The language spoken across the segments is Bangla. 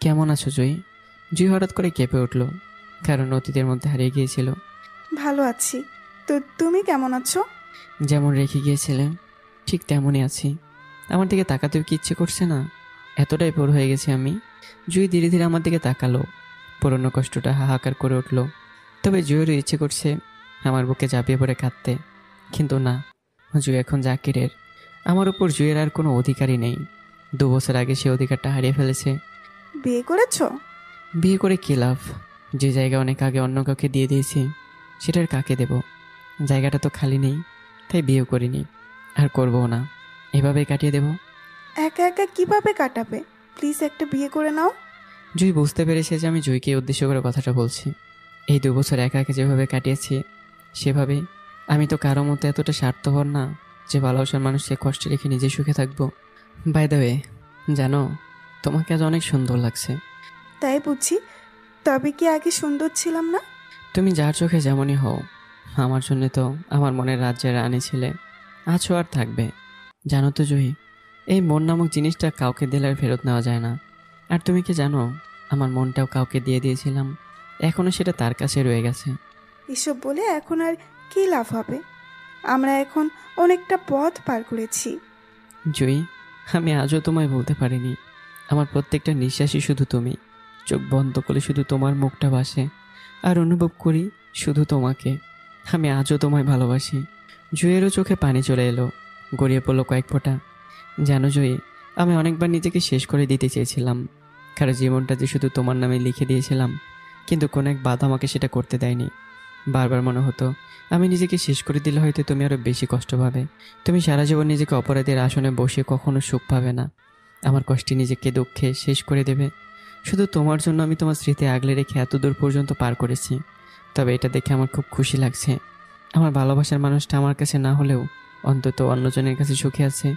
কেমন আছো জুই? জুই হঠাৎ করে কেঁপে উঠল, কারণ অতীতের মধ্যে হারিয়ে গিয়েছিল। ভালো আছি। তো তুমি কেমন আছো? যেমন রেখে গিয়েছিলে ঠিক তেমনই আছি। আমার দিকে তাকাতেও কি ইচ্ছে করছে না, এতটাই বোর হয়ে গেছি আমি। জুই ধীরে ধীরে আমার দিকে তাকালো, পুরনো কষ্টটা হাহাকার করে উঠল। তবে জুয়েরও ইচ্ছে করছে আমার বুকে ঝাঁপিয়ে পড়ে কাঁদতে, কিন্তু না, জুই এখন জাকিরের। আমার উপর জুয়ের আর কোনো অধিকারই নেই। 2 বছর আগে সে অধিকারটা হারিয়ে ফেলেছে। বিয়ে করেছো? বিয়ে করে কী লাভ? যে জায়গা অনেক আগে অন্য কাউকে দিয়ে দিয়েছি, সেটার কাকে দেব? জায়গাটা তো খালি নেই, তাই বিয়েও করিনি, আর করবও না। এভাবেই কাটিয়ে দেব। একা একা কিভাবে কাটাবে? প্লিজ একটা বিয়ে করে নাও। জুই বুঝতে পেরেছে যে আমি জুইকে উদ্দেশ্য করে কথাটা বলছি। এই 2 বছর একা একা যেভাবে কাটিয়েছি, সেভাবেই। আমি তো কারো মতো এতটা স্বার্থপর না যে ভালোবাসার মানুষকে কষ্টে রেখে নিজে সুখে থাকবো। বাই দ্য ওয়ে, জানো, তোমাকে আজ অনেক সুন্দর লাগছে। তাই বুঝি? তবে কি আগে সুন্দর ছিলাম না? তুমি যার চোখে যেমনই হও, আমার জন্য তো আমার মনের রাজ্যের রানী ছিলে, আছো আর থাকবে। জানো তো জুহি, এই মন নামক জিনিসটা কাউকে দিলে আর ফেরত নেওয়া যায় না। আর তুমি কি জানো, আমার মনটাও কাউকে দিয়ে দিয়েছিলাম, এখনও সেটা তার কাছে রয়ে গেছে। এসব বলে এখন আর কি লাভ হবে? আমরা এখন অনেকটা পথ পার করেছি। জুই, আমি আজও তোমায় বলতে পারিনি। আমার প্রত্যেকটা নিঃশ্বাসই শুধু তুমি। চোখ বন্ধ করলে শুধু তোমার মুখটা ভাসে, আর অনুভব করি শুধু তোমাকে। আমি আজও তোমায় ভালোবাসি। জুয়েরও চোখে পানি চলে এলো, গড়িয়ে পড়লো কয়েক ফোঁটা। জানো জয়ী, আমি অনেকবার নিজেকে শেষ করে দিতে চেয়েছিলাম, কারণ জীবনটা যে শুধু তোমার নামে লিখে দিয়েছিলাম। কিন্তু কোনো এক বাধা আমাকে সেটা করতে দেয়নি। বারবার মনে হতো আমি নিজেকে শেষ করে দিলে হয়তো তুমি আরও বেশি কষ্ট পাবে। তুমি সারা জীবন নিজেকে অপরাধের আসনে বসে কখনো সুখ পাবে না। আমার কষ্টে নিজেকে দুঃখে শেষ করে দেবে। শুধু তোমার জন্য আমি তোমার স্মৃতি আগলে রেখে এত দূর পর্যন্ত পার করেছি। তবে এটা দেখে আমার খুব খুশি লাগছে, আমার ভালোবাসার মানুষটা আমার কাছে না হলেও অন্তত অন্যজনের কাছে সুখে আছে।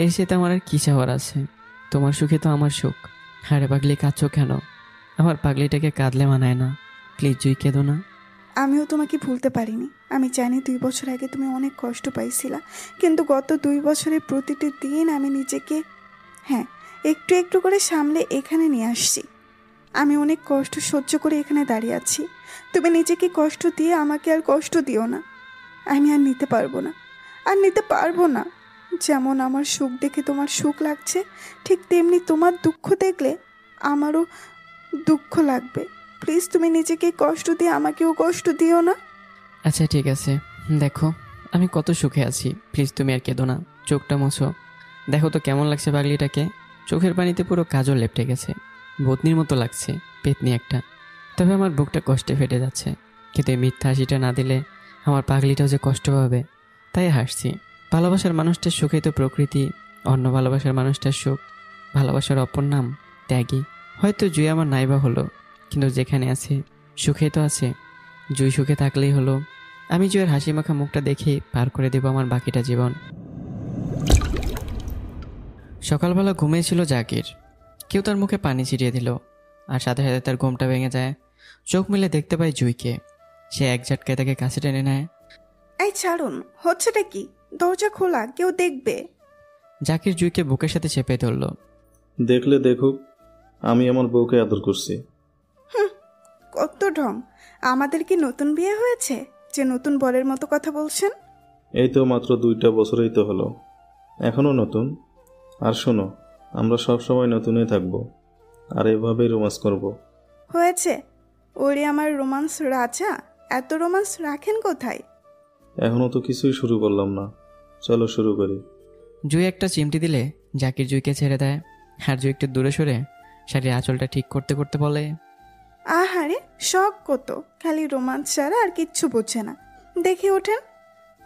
এর সাথে আমার আর কী চাওয়ার আছে? তোমার সুখে তো আমার সুখ। হারে পাগলি, কাঁদছো কেন? আমার পাগলিটাকে কাঁদলে মানায় না। প্লিজ জুই, কেঁদো না। আমিও তোমাকে ভুলতে পারিনি। আমি জানি 2 বছর আগে তুমি অনেক কষ্ট পাইছিলা, কিন্তু গত 2 বছরের প্রতিটি দিন আমি নিজেকে, হ্যাঁ, একটু একটু করে সামলে এখানে নিয়ে আসছি। আমি অনেক কষ্ট সহ্য করে এখানে দাঁড়িয়ে আছি। তুমি নিজেকে কষ্ট দিয়ে আমাকে আর কষ্ট দিও না। আমি আর নিতে পারবো না, আর নিতে পারবো না। যেমন আমার সুখ দেখে তোমার সুখ লাগছে, ঠিক তেমনি তোমার দুঃখ দেখলে আমারও দুঃখ লাগবে। প্লিজ তুমি নিজেকে কষ্ট দিয়ে আমাকেও কষ্ট দিও না। আচ্ছা ঠিক আছে, দেখো আমি কত সুখে আছি, প্লিজ তুমি আর কেঁদো না। চোখটা মোছো, দেখো তো কেমন লাগছে পাগলিটাকে। চোখের পানিতে পুরো কাজল লেপটে গেছে, ভূতনির মতো লাগছে, পেতনি একটা। তবে আমার বুকটা কষ্টে ফেটে যাচ্ছে, কিন্তু এই মিথ্যা হাসিটা না দিলে আমার পাগলিটাও যে কষ্ট পাবে, তাই হাসছি। ভালোবাসার মানুষটার সুখেই তো প্রকৃতি, অন্য ভালোবাসার মানুষটার সুখ। ভালোবাসার অপর নাম ত্যাগী। হয়তো জুই আমার নাইবা হলো, কিন্তু যেখানে আছে সুখে তো আছে। জুই সুখে থাকলেই হলো। আমি জুয়ের হাসি মাখা মুখটা দেখে পার করে দেব আমার বাকিটা জীবন। সকালবেলা ঘুমিয়েছিল জাকির, কেউ তার মুখে পানি ছিটিয়ে দিল, আর সাথে সাথে তার ঘুমটা ভেঙে যায়। চোখ মিলে দেখতে পাই জুইকে। সে এক ঝটকায় তাকে কাছে টেনে নেয়। এই ছাড়ুন, হচ্ছেটা কি? দরজা খোলা, কেউ দেখবে। জাকির জুইকে বুকের সাথে চেপে ধরল। দেখলে দেখুক, আমি আমার বউকে আদর করছি। কত ঢং! আমাদের কি নতুন বিয়ে হয়েছে যে নতুন বরের মতো কথা বলছেন? এই তো মাত্র 2টা বছরই তো হলো, এখনও নতুন। আর শোনো, আমরা সব সময় নতুনই থাকবো, আর এভাবেই রোমান্স করব। হয়েছে, ওরে আমার রোমান্স রাজা। এত রোমান্স রাখেন কোথায়? এখনও তো কিছুই শুরু করলাম না, চলো শুরু করি। জুই একটা চিমটি দিলে জাকির জুইকে ছেড়ে দেয়, আর জুই একটু দূরে সরে শাড়ির আঁচলটা ঠিক করতে করতে বলে, আহারে, শখ কত! খালি রোমান্স ছাড়া আর কিচ্ছু বোঝে না। দেখে ওঠেন,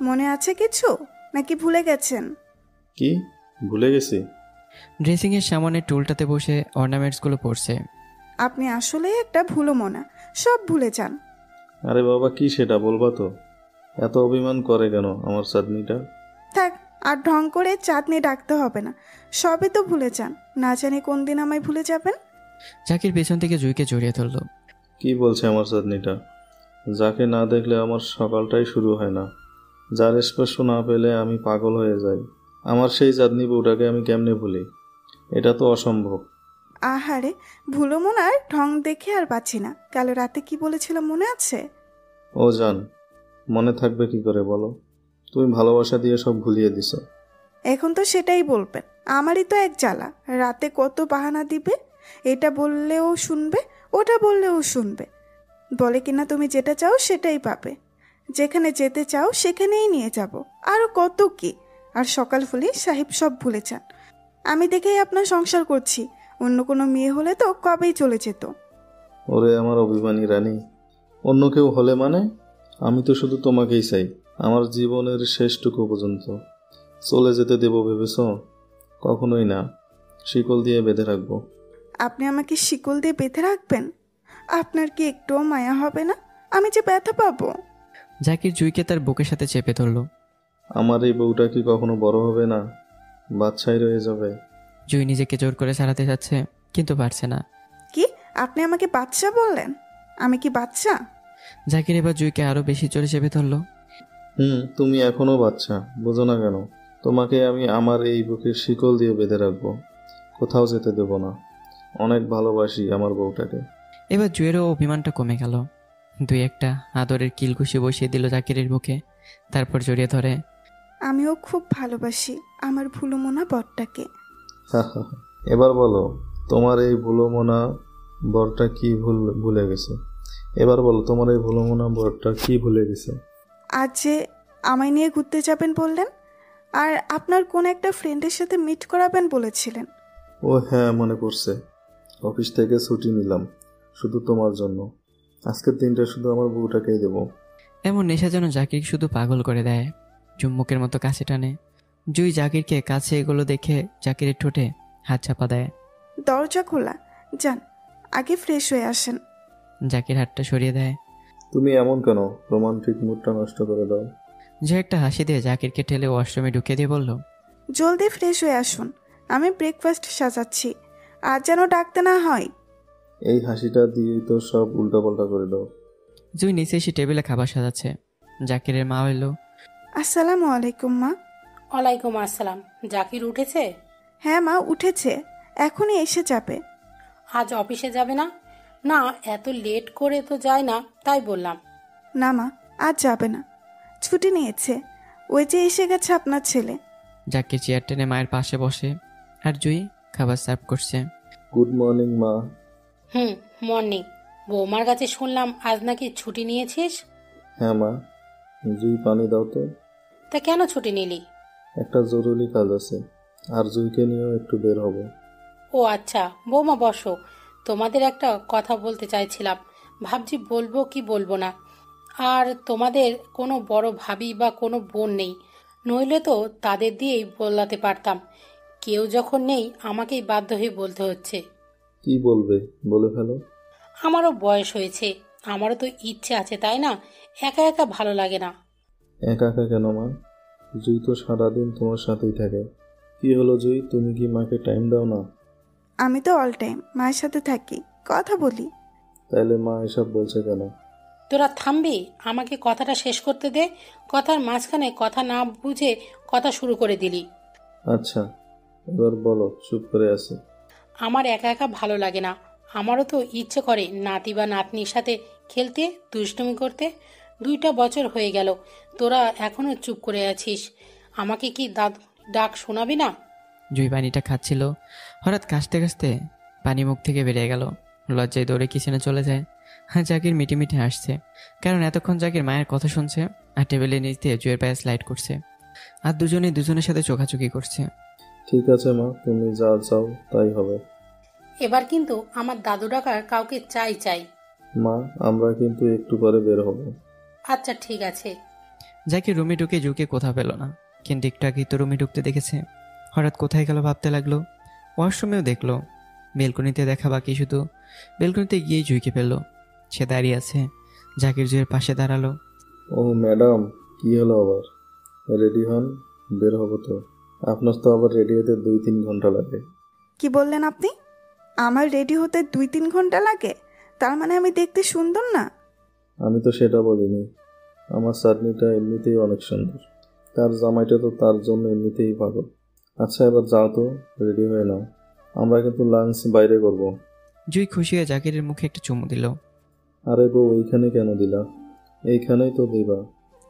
মনে আছে কিছু, নাকি ভুলে গেছেন? কি ভুলে গেছি? ড্রেসিংয়ের সামনে টুলটাতে বসে অর্নামেন্টসগুলো পরছে। আপনি আসলে একটা ভুলো মনা, সব ভুলে যান। আরে বাবা, কি সেটা বলবা তো? এত অভিমান করে কেন আমার চাঁদনিটা? থাক, আর ঢং করে চাঁদনি ডাকতে হবে না। সবে তো ভুলে যান, না জানি কোন দিন আমায় ভুলে যাবেন। জাকির পেছন থেকে জুইকে জড়িয়ে ধরল। কি বলছে আমার চাঁদনিটা? যাকে না দেখলে আমার সকালটাই শুরু হয় না, যার স্পর্শ না পেলে আমি পাগল হয়ে যাই। আমার সেই চাঁদনি বউটাকে আমি কেমনে ভুলি? এটা তো অসম্ভব। আহারে, ভুলো মনার ঢং দেখে আর বাঁচি না। কাল রাতে কি বলেছিল মনে আছে? ও জান, মনে থাকবে কি করে বলো? তুমি ভালোবাসা দিয়ে সব ভুলিয়ে দিছো। এখন তো সেটাই বলবেন। আমারই তো এক জ্বালা, রাতে কত বাহানা দিবে। এটা বললেও শুনবে, ওটা বললেও শুনবে। বলে কিনা তুমি যেটা চাও সেটাই পাবে, যেখানে যেতে চাও সেখানেই নিয়ে যাব, আরও কত কি। আর সকাল হলেই সাহেব সব ভুলে যান। আমি দেখেই আপনার সংসার করছি, অন্য কোনো মেয়ে হলে তো কবেই চলে যেত। ওরে আমার অভিমানী রানী, অন্য কেউ হলে মানে? আমি তো শুধু তোমাকেই চাই, আমার জীবনের শেষটুকু পর্যন্ত। চলে যেতে দেবো ভেবেছ? কখনোই না, শিকল দিয়ে বেঁধে রাখবো। আপনি আমাকে শিকল দিয়ে বেঁধে রাখবেন? আপনার কি একটুও মায়া হবে না? আমি যে ব্যথা পাবো। জাকির জুইকে তার বুকের সাথে চেপে ধরল। আমার এই বউটা কি কখনো বড় হবে না? বাচ্চাই রয়ে যাবে। জুই নিজেকে জোর করে ছাড়াতে যাচ্ছে, কিন্তু পারছে না। কি? আপনি আমাকে বাচ্চা বললেন? আমি কি বাচ্চা? জাকির এবার জুইকে আরো বেশি জোরে চেপে ধরল। তুমি এখনো বাচ্চা, বোঝো না কেন? তোমাকে আমি আমার এই বুকের শিকল দিয়ে বেঁধে রাখবো, কোথাও যেতে দেব না। অনেক ভালোবাসি আমার বউটাকে। এবার জুয়েরও অভিমানটা কমে গেল। দুই একটা আদরের কিলঘুষি বসিয়ে দিল জাকিরের বুকে, তারপর জড়িয়ে ধরে। আমিও খুব ভালোবাসি আমার ভুলো মনা বরটাকে। এবার বলো, তোমার এই ভুলোমনা বরটা কি ভুলে গেছে? এবার বলো, তোমার এই ভুলোমনা বরটা কি ভুলে গেছে? আজ যে আমায় নিয়ে ঘুরতে যাবেন বললেন, আর আপনার কোন একটা ফ্রেন্ডের সাথে মিট করাবেন বলেছিলেন। ও হ্যাঁ, মনে পড়ছে। অফিস থেকে ছুটি নিলাম শুধু তোমার জন্য। আজকের দিনটা শুধু আমার বউটাকেই দেবো। এমন নেশা যেন জাকির শুধু পাগল করে দেয়, চুম্বকের মতো কাছে টানে। জুই জাকিরকে কাছে এগুলো দেখে জাকিরের ঠোঁটে হাত চাপা দেয়। দরজা খোলা, যান আগে ফ্রেশ হয়ে আসেন। জাকির হাতটা সরিয়ে দেয়। তুমি এমন কেন? রোমান্টিক মুডটা নষ্ট করে দাও। যে একটা হাসি দিয়ে জাকিরকে ঠেলে ওয়াশরুমে ঢুকিয়ে দিয়ে বলল, জলদি ফ্রেশ হয়ে আসুন, আমি ব্রেকফাস্ট সাজাচ্ছি, আর যেন ডাকতে না হয়। এই হাসিটা দিয়েই তো সব উল্টাপাল্টা করে দাও। জুই নিচে এসে টেবিলে খাবার সাজাচ্ছে। জাকিরের মা এলো। আসসালামু আলাইকুম মা। ওয়ালাইকুম আসসালাম। জাকির উঠেছে? হ্যাঁ মা, উঠেছে, এখনই এসে যাবে। আজ অফিসে যাবে না? না, এত লেট করে তো যায় না, তাই বললাম। না মা, আজ যাবে না, ছুটি নিয়েছে। ওই যে এসে গেছে আপনার ছেলে। জাকির চেয়ার টেনে মায়ের পাশে বসে, আর জুই খাবার সার্ভ করছে। গুড মর্নিং মা। মর্নিং। বৌমার কাছে শুনলাম আজ নাকি ছুটি নিয়েছিস। হ্যাঁ মা। জুই, পানি দাও তো। তা কেন ছুটি নিলি? একটা জরুরি কাজ আছে, আর জুইকে নিয়েও একটু বের হব। ও আচ্ছা, বৌমা বসো। তোমাদের একটা কথা বলতে চাইছিলাম, ভাবছি বলবো কি বলবো না। আর তোমাদের কোনো বড় ভাবি বা কোনো বোন নেই, নইলে তো তাদের দিয়েই বলাতে পারতাম। কেউ যখন নেই, আমাকেই বাধ্য হয়ে বলতে হচ্ছে। কি বলবে, বলে ফেলো। আমারও বয়স হয়েছে, আমারও তো ইচ্ছে আছে, তাই না? একা একা ভালো লাগে না। একা একা কেন মা? জুই তো সারাদিন তোমার সাথেই থাকে। কি হলো জুই, তুমি কি মাকে টাইম দাও না? আমি তো অল টাইম মায়ের সাথে থাকি, কথা বলি। তাইলে মা এসব বলছে কেন? তোরা থামবি? আমাকে কথাটা শেষ করতে দে। কথার মাঝখানে কথা না বুঝে কথা শুরু করে দিলি। আচ্ছা, এবার বলো, চুপ করে আছি। আমার একা একা ভালো লাগে না। আমারও তো ইচ্ছে করে নাতি বা নাতনির সাথে খেলতে, দুষ্টুমি করতে। 2টা বছর হয়ে গেল, তোরা এখনো চুপ করে আছিস। আমাকে কি ডাক শোনাবি না? জুই পানিটা খাচ্ছিল, হঠাৎ কাশতে কাশতে পানি মুখ থেকে বেরিয়ে গেল। লজ্জায় দৌড়ে কিচেনে চলে যায়। হ্যাঁ, জাকির মিটি মিটি হাসছে, কারণ এতক্ষণ জাকির মায়ের কথা শুনছে আর টেবিলের নিচ দিয়ে জুয়ের পায়ে স্লাইড করছে, আর দুজনেই দুজনের সাথে চোখাচোখি করছে। ঠিক আছে মা, তুমি যা চাও তাই হবে। এবার কিন্তু আমার দাদু ডাকার কাউকে চাই চাই। মা, আমরা কিন্তু একটু পরে বের হব। আচ্ছা ঠিক আছে। জাকির রুমে ঢুকে জুকে কোথাও পেল না, কিন্তু একটু আগেই তো রুমে ঢুকতে দেখেছে। হঠাৎ কোথায় গেল ভাবতে লাগলো। ওয়াশরুমেও দেখলো, বেলকনিতে দেখা বাকি শুধু। বেলকনিতে গিয়েই জুইকে পেল, সে দাঁড়িয়ে আছে। জাকির জুয়ের পাশে দাঁড়ালো। ও ম্যাডাম, কি হলো আবার? রেডি হন, বের হব তো। আপনার তো আবার রেডি হতে 2-3 ঘন্টা লাগে। কি বললেন আপনি? আমার রেডি হতে 2-3 ঘন্টা লাগে? তার মানে আমি দেখতে সুন্দর না? আমি তো সেটা বলিনি। আমার চাটনিটা এমনিতেই অনেক সুন্দর, তার জামাইটা তো তার জন্য এমনিতেই পাগল। আচ্ছা, এবার যাও তো, রেডি হয়ে নাও। আমরা কিন্তু লাঞ্চ বাইরে করব। জুই খুশি হয়ে জাকিরের মুখে একটা চুমু দিল। আরে বউ, এইখানে কেন দিলা? এইখানেই তো দিবা।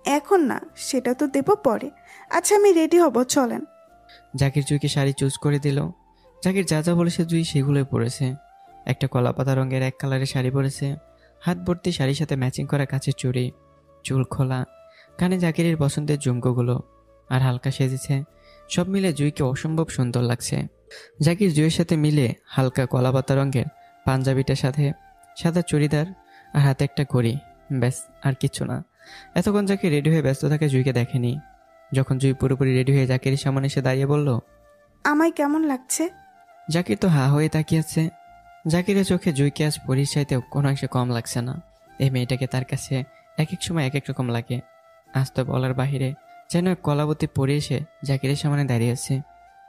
এখন না, সেটা তো দেবো পরে। আচ্ছা আমি রেডি হব, চলেন। জাকির জুইকে শাড়ি চুজ করে দিল। জাকির যা যা বলেছে জুই সেগুলোই পরেছে। একটা কলা পাতা রঙের এক কালারের শাড়ি পরেছে, হাত ভর্তি শাড়ির সাথে ম্যাচিং করা কাচের চুড়ি, চুল খোলা, কানে জাকিরের পছন্দের ঝুমকোগুলো, আর হালকা সেজেছে। সব মিলে জুইকে অসম্ভব সুন্দর লাগছে। জাকির জুইয়ের সাথে মিলে হালকা কলা পাতা রঙের পাঞ্জাবিটার সাথে সাদা চুড়িদার আর হাতে একটা ঘড়ি, ব্যাস আর কিচ্ছু না। এতক্ষণ জাকির রেডি হয়ে ব্যস্ত থাকে জুইকে দেখেনি। যখন জুই পুরোপুরি রেডি হয়ে জাকিরের সামনে এসে দাঁড়িয়ে বলল, আমায় কেমন লাগছে? জাকির তো হা হয়ে তাকিয়েছে। জাকিরের চোখে জুইকে আজ পরীর চাইতেও কোনো অংশে কম লাগছে না। এই মেয়েটাকে তার কাছে এক এক সময় এক এক রকম লাগে। আজ তো বলার বাহিরে যেন এক কলাবতী পরে এসে জাকিরের সামনে দাঁড়িয়ে আছে।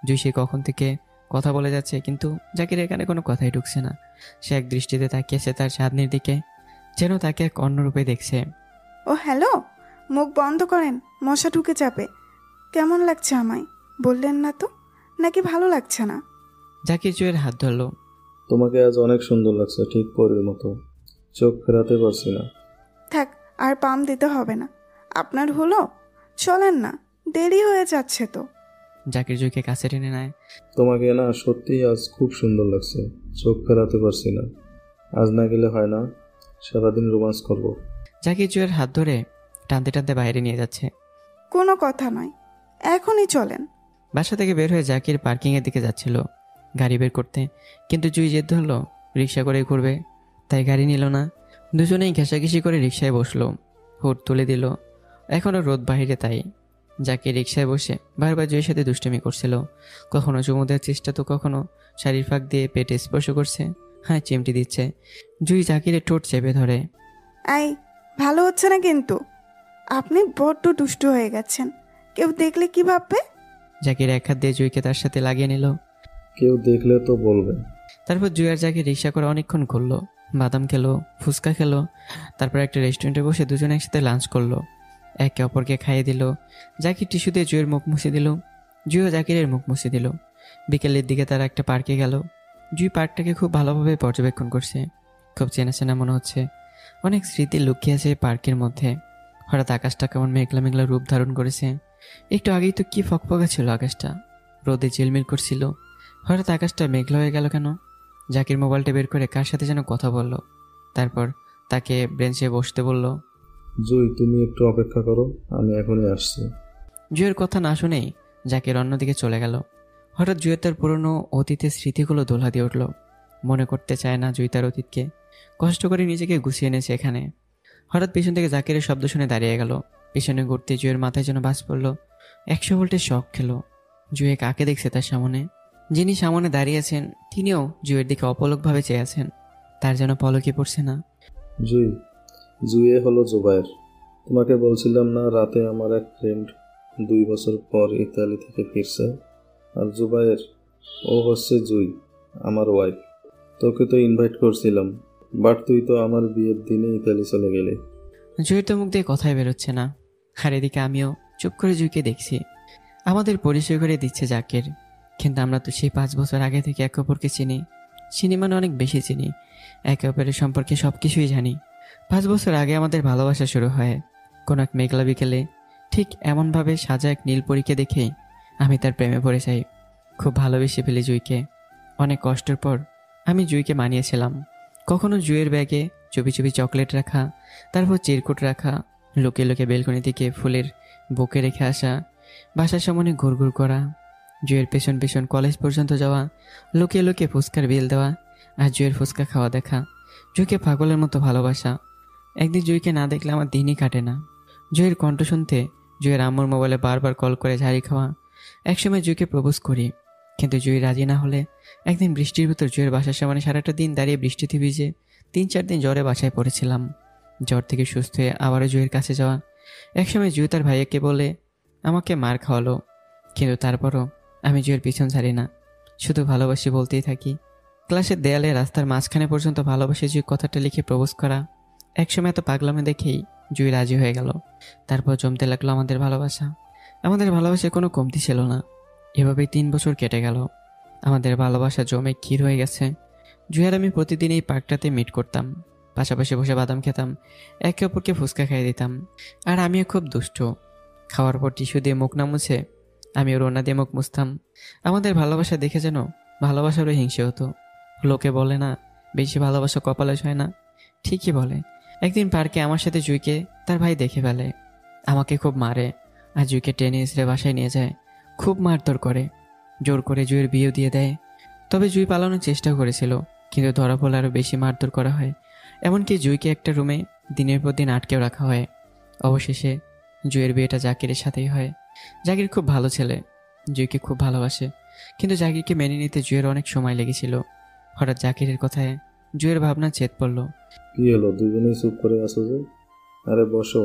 জুই সে কখন থেকে কথা বলে যাচ্ছে, কিন্তু জাকিরের এখানে কোনো কথাই ঢুকছে না। সে এক দৃষ্টিতে তাকিয়েছে তার চাঁদনির দিকে, যেন তাকে এক অন্যরূপে দেখছে। ও হ্যালো, মুখ বন্ধ করেন, মশা ঢুকে যাবে। কেমন লাগছে আমায় বললেন না তো? নাকি ভালো লাগছে না? জাকির জুয়ের হাত ধরল। তোমাকে আজ অনেক সুন্দর লাগছে, ঠিক পরীর মতো। চোখ ফেরাতে পারছি না। থাক, আর পাম দিতে হবে না। আপনার হলো? চলেন না, দেরি হয়ে যাচ্ছে তো। জাকির জুইকে কাছে টেনে নেয়। তোমাকে না সত্যিই আজ খুব সুন্দর লাগছে, চোখ ফেরাতে পারছি না। আজ না গেলে হয় না, সারাদিন রোমান্স করব। জাকির জুয়ের হাত ধরে টানতে টানতে বাইরে নিয়ে যাচ্ছে। কোনো কথা নয়, এখনই চলেন। বাসা থেকে বের হয়ে জাকির পার্কিংয়ের দিকে যাচ্ছিল গাড়ি বের করতে, কিন্তু জুই জেদ ধরলো রিক্সা করে ঘুরবে, তাই গাড়ি নিল না। দুজনেই ঘেঁষাঘেঁষি করে রিক্সায় বসলো। হুট তুলে দিল। এখনও রোদ বাহিরে, তাই জাকির রিক্সায় বসে বারবার জুইয়ের সাথে দুষ্টুমি করছিল। কখনো চুমু দেওয়ার চেষ্টা, তো কখনো শাড়ির ফাঁক দিয়ে পেটে স্পর্শ করছে, হ্যাঁ চিমটি দিচ্ছে। জুই জাকিরের ঠোঁট চেপে ধরে। আই, ভালো হচ্ছে না কিন্তু। আপনি বড্ড দুষ্টু হয়ে গেছেন, কেউ দেখলে কি ভাববে? জাকির এক হাত দিয়ে জুইকে তার সাথে লাগিয়ে নিল। কেউ দেখলে তো বলবে। তারপর জুই আর জাকির রিক্সা করে অনেকক্ষণ ঘুরলো, বাদাম খেলো, ফুচকা খেলো। তারপর একটা রেস্টুরেন্টে বসে দুজনে একসাথে লাঞ্চ করলো। একে অপরকে খাইয়ে দিল। জাকির টিস্যু দিয়ে জুয়ের মুখ মুছে দিল, জুইও জাকিরের মুখ মুছে দিল। বিকেলের দিকে তারা একটা পার্কে গেল। জুই পার্কটাকে খুব ভালোভাবে পর্যবেক্ষণ করছে। খুব চেনা চেনা মনে হচ্ছে। অনেক স্মৃতি লুকিয়ে আছে এই পার্কের মধ্যে। হঠাৎ আকাশটা কেমন মেঘলা মেঘলা রূপ ধারণ করেছে। একটু আগেই তো কি ফকফকা ছিল আকাশটা, রোদে ঝিলমিল করছিল। হঠাৎ আকাশটা মেঘলা হয়ে গেল কেন? জাকির মোবাইলটা বের করে কার সাথে যেন কথা বলল। তারপর তাকে বেঞ্চে বসতে বলল। জুই, তুমি একটু অপেক্ষা করো, আমি এখনই আসছি। জুয়ের কথা না শুনেই জাকির অন্যদিকে চলে গেল। হঠাৎ জুয়ের তার পুরনো অতীতের স্মৃতিগুলো দোলা দিয়ে উঠল। মনে করতে চায় না জুই তার অতীতকে। কষ্ট করে নিজেকে গুছিয়ে এনেছে এখানে। হঠাৎ পিছন থেকে জাকিরের শব্দ শুনে দাঁড়িয়ে গেল। পিছনে ঘুরতে জুয়ের মাথায় যেন বাজ পড়ল। 100 ভোল্টের শক খেলো। জুয়ে কাকে দেখছে তার সামনে? যিনি সামনে দাঁড়িয়েছেন তিনিও জুয়ের দিকে অপলকভাবে চেয়ে আছেন। তার যেন পলকই পড়ছে না। জুই, জুয়ে হলো জুবায়ের। তোমাকে বলছিলাম না রাতে আমার এক ফ্রেন্ড 2 বছর পর ইতালি থেকে ফিরছে। আর জুবায়ের, ও হচ্ছে জুই, আমার ওয়াইফ। তোকে তো ইনভাইট করছিলাম, বাট তুই তো আমার বিয়ের দিনে ইতালি চলে গেলি। জুয়ের তো মুখ দিয়ে কথাই বেরোচ্ছে না। আর এদিকে আমিও চুপ করে জুইকে দেখছি। আমাদের পরিচয় করে দিচ্ছে জাকির, কিন্তু আমরা তো সেই 5 বছর আগে থেকে একে অপরকে চিনি মানে অনেক বেশি চিনি। একে অপরের সম্পর্কে সব কিছুই জানি। 5 বছর আগে আমাদের ভালোবাসা শুরু হয় কোনো এক মেঘলা বিকেলে। ঠিক এমনভাবে সাজা এক নীলপরীকে দেখেই আমি তার প্রেমে পড়ে যাই। খুব ভালোবেসে ফেলি জুইকে। অনেক কষ্টের পর আমি জুইকে মানিয়েছিলাম। কখনো জুয়ের ব্যাগে চুপি চুপি চকলেট রাখা, তারপর চিরকুট রাখা, লুকিয়ে লুকিয়ে বেলকনি থেকে ফুলের বুকে রেখে আসা, বাসার সামনে ঘুরঘুর করা, জুয়ের পেছন পেছন কলেজ পর্যন্ত যাওয়া, লুকিয়ে লুকিয়ে ফুচকার বিল দেওয়া, আর জুয়ের ফুচকা খাওয়া দেখা, জুইকে পাগলের মতো ভালোবাসা। একদিন জুইকে না দেখলে আমার দিনই কাটে না। জুয়ের কণ্ঠ শুনতে জুয়ের আম্মুর মোবাইলে বারবার কল করে ঝাড়ি খাওয়া। একসময় জুইকে প্রপোজ করি, কিন্তু জুই রাজি না হলে একদিন বৃষ্টির ভিতর জুয়ের বাসার সামনে সারাটা দিন দাঁড়িয়ে বৃষ্টিতে ভিজে 3-4 দিন জ্বরে বাসায় পড়েছিলাম। জ্বর থেকে সুস্থ হয়ে আবারও জুয়ের কাছে যাওয়া। একসময় জুই তার ভাইয়াকে বলে আমাকে মার খাওয়ালো, কিন্তু তারপরও আমি জুয়ের পিছন ছাড়ি না, শুধু ভালোবাসি বলতেই থাকি। ক্লাসের দেয়ালে রাস্তার মাঝখানে পর্যন্ত ভালোবাসি জুই কথাটা লিখে প্রপোজ করা। একসময় এত পাগলামে দেখেই জুই রাজি হয়ে গেল। তারপর জমতে লাগলো আমাদের ভালোবাসা। আমাদের ভালোবাসায় কোনো কমতি ছিল না। এভাবেই 3 বছর কেটে গেল। আমাদের ভালোবাসা জমে ক্ষীর হয়ে গেছে। জুই আর আমি প্রতিদিন এই পার্কটাতে মিট করতাম, পাশাপাশি বসে বাদাম খেতাম, একে অপরকে ফুচকা খাইয়ে দিতাম। আর আমিও খুব দুষ্ট, খাওয়ার পর টিস্যু দিয়ে মুখ না মুছে আমি ওর ওড়না দিয়ে মুখ মুছতাম। আমাদের ভালোবাসা দেখে যেন ভালোবাসারও হিংসে হতো। লোকে বলে না, বেশি ভালোবাসা কপালে হয় না, ঠিকই বলে। একদিন পার্কে আমার সাথে জুইকে তার ভাই দেখে ফেলে, আমাকে খুব মারে আর জুইকে টেনে এসে বাসায় নিয়ে যায়। খুব মারধর করে, জোর করে জুইয়ের বিয়ে দিয়ে দেয়। তবে জুই পালানোর চেষ্টা করেছিল, কিন্তু ধরা পড়লে আরও বেশি মারধর করা হয়। এমনকি জুইকে একটা রুমে দিনের পর দিন আটকেও রাখা হয়। অবশেষে জুইয়ের বিয়েটা জাকিরের সাথেই হয়। জাকির খুব ভালো ছেলে, জুইকে খুব ভালোবাসে, কিন্তু জাকিরকে মেনে নিতে জুইয়ের অনেক সময় লেগেছিল। হঠাৎ জাকিরের কথায় জুইয়ের ভাবনা চেত পড়ল। কি হলো, দুজনেই চুপ করে আছো যে? আরে বসো।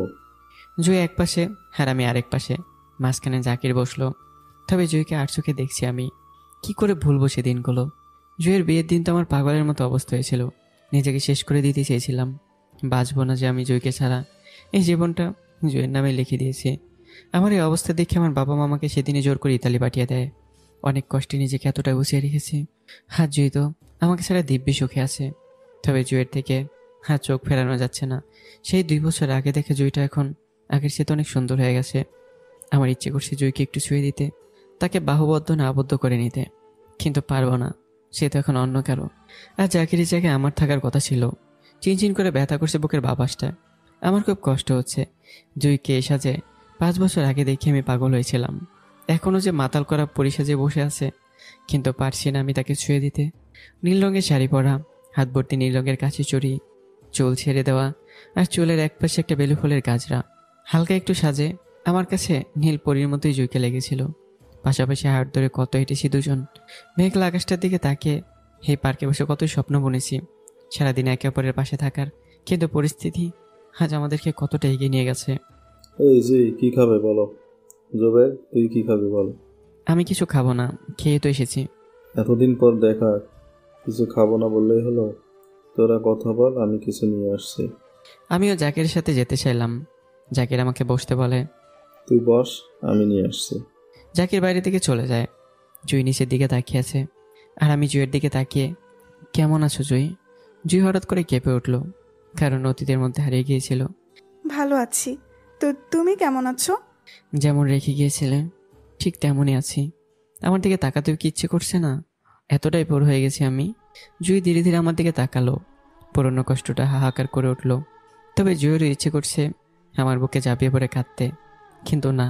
জুই এক পাশে আর আমি আরেক পাশে, মাঝখানে জাকির বসলো। তবে জুইকে আর চোখে দেখছি আমি, কি করে ভুলবো সে দিনগুলো। জুইয়ের বিয়ের দিন তো আমার পাগলের মতো অবস্থা হয়েছিল, নিজেকে শেষ করে দিতে চেয়েছিলাম। বাঁচবো না যে আমি জুইকে ছাড়া, এই জীবনটা জুইয়ের নামে লিখে দিয়েছি। আমার এই অবস্থা দেখে আমার বাবা মামাকে সেদিনে জোর করে ইতালি পাঠিয়ে দেয়। অনেক কষ্টে নিজেকে এতটা গুছিয়ে রেখেছি। হাত জুই তো আমাকে ছাড়া দিব্যি সুখে আছে। তবে জুইয়ের থেকে হাত চোখ ফেরানো যাচ্ছে না। সেই 2 বছর আগে দেখে জুইটা এখন আগের চেয়ে অনেক সুন্দর হয়ে গেছে। আমার ইচ্ছে করছে জুইকে একটু ছুঁয়ে দিতে, তাকে বাহুবদ্ধ না আবদ্ধ করে নিতে, কিন্তু পারবো না, সে তো এখন অন্য কারো। আর জাকিরের জায়গায় আমার থাকার কথা ছিল। চিনচিন করে ব্যথা করছে বুকের বাবাসটা। আমার খুব কষ্ট হচ্ছে। জুইকে এ সাজে 5 বছর আগে দেখে আমি পাগল হয়েছিলাম। এখনও যে মাতাল করা পরিসাজে বসে আছে, কিন্তু পারছি না আমি তাকে ছুঁয়ে দিতে। নীল রঙের শাড়ি পরা, হাত ভর্তি নীল রঙের কাছে চড়ি, চুল ছেড়ে দেওয়া, আর চুলের একপাশে একটা বেলু ফুলের গাজরা। হালকা একটু সাজে আমার কাছে নীল পরীর মতোই জুইকে লেগেছিল। পাশাপাশি হাট ধরে কত হেঁটেছি দুজন, মেঘলা আকাশটার দিকে তাকিয়ে এই পার্কে বসে কতই স্বপ্ন বুনেছি সারাদিন একে অপরের পাশে থাকার। কিন্তু পরিস্থিতি আজ আমাদেরকে কতটা এগিয়ে নিয়ে গেছে। এই যে কি খাবে বলো? জোবের, তুই কি খাবি বল? আমি কিছু খাবো না, খেয়ে তো এসেছি। এতদিন পর দেখা, কিছু খাবো না বললেই হলো? তোরা কথা বল, আমি কিছু নিয়ে আসছি। আমিও জাকিরের সাথে যেতে চাইলাম। জাকির আমাকে বসতে বলে। তুই বস, আমি নিয়ে আসছি। জাকির বাইরে থেকে চলে যায়। জুই নিচের দিকে তাকিয়ে আছে, আর আমি জুইয়ের দিকে তাকিয়ে, কেমন আছো জুই? জুই হঠাৎ করে কেঁপে উঠল, কারণ অতীতের মধ্যে হারিয়ে গিয়েছিল। ভালো আছি, তো তুমি কেমন আছো? যেমন রেখে গিয়েছিলে ঠিক তেমনই আছি। আমার দিকে তাকাতেও কি ইচ্ছে করছে না, এতটাই পর হয়ে গেছি আমি। জুই ধীরে ধীরে আমার দিকে তাকালো, পুরনো কষ্টটা হাহাকার করে উঠল। তবে জুইয়েরও ইচ্ছে করছে আমার বুকে ঝাঁপিয়ে পড়ে কাঁদতে, কিন্তু না,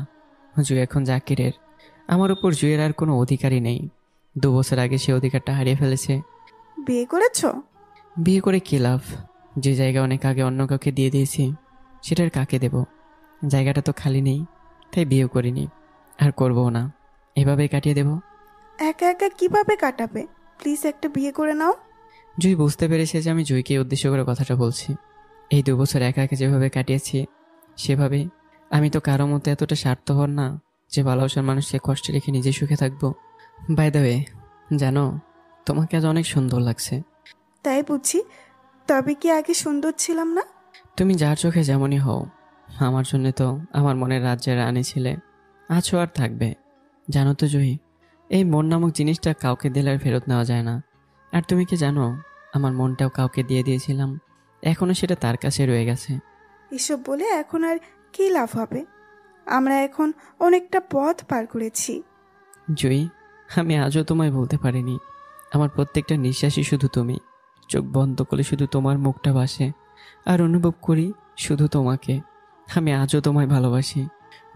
জুই এখন জাকিরের। আমার উপর জুইয়ের আর কোনো অধিকারই নেই। 2 বছর আগে সে অধিকারটা হারিয়ে ফেলেছে। বিয়ে করেছো? বিয়ে করে কী লাভ? যে জায়গা অনেক আগে অন্য কাউকে দিয়ে দিয়েছি, সেটার কাকে দেব? জায়গাটা তো খালি নেই, তাই বিয়েও করিনি, আর করবও না। এভাবেই কাটিয়ে দেব। একা একা কিভাবে কাটাবে? প্লিজ একটা বিয়ে করে নাও। জুই বুঝতে পেরেছে যে আমি জুইকে উদ্দেশ্য করে কথাটা বলছি। এই 2 বছর একা একা যেভাবে কাটিয়েছি, সেভাবে আমি তো কারো মতো এতটা স্বার্থপর না যে ভালোবাসার মানুষকে কষ্টে রেখে নিজে সুখে থাকবো। বাই দ্য ওয়ে, জানো, তোমাকে আজ অনেক সুন্দর লাগছে। তাই বুঝি? তবে কি আগে সুন্দর ছিলাম না? তুমি যার চোখে যেমনই হও, আমার জন্য তো আমার মনের রাজ্যের রানী ছিলে, আছো আর থাকবে। জানো তো জুই, এই মন নামক জিনিসটা কাউকে দিলে আর ফেরত নেওয়া যায় না। আর তুমি কি জানো, আমার মনটাও কাউকে দিয়ে দিয়েছিলাম, এখনও সেটা তার কাছে রয়ে গেছে। এসব বলে এখন আর কি লাভ হবে? আমরা এখন অনেকটা পথ পার করেছি। জুই, আমি আজও তোমায় বলতে পারিনি। আমার প্রত্যেকটা নিঃশ্বাসই শুধু তুমি। চোখ বন্ধ করলে শুধু তোমার মুখটা ভাসে, আর অনুভব করি শুধু তোমাকে। আমি আজও তোমায় ভালোবাসি।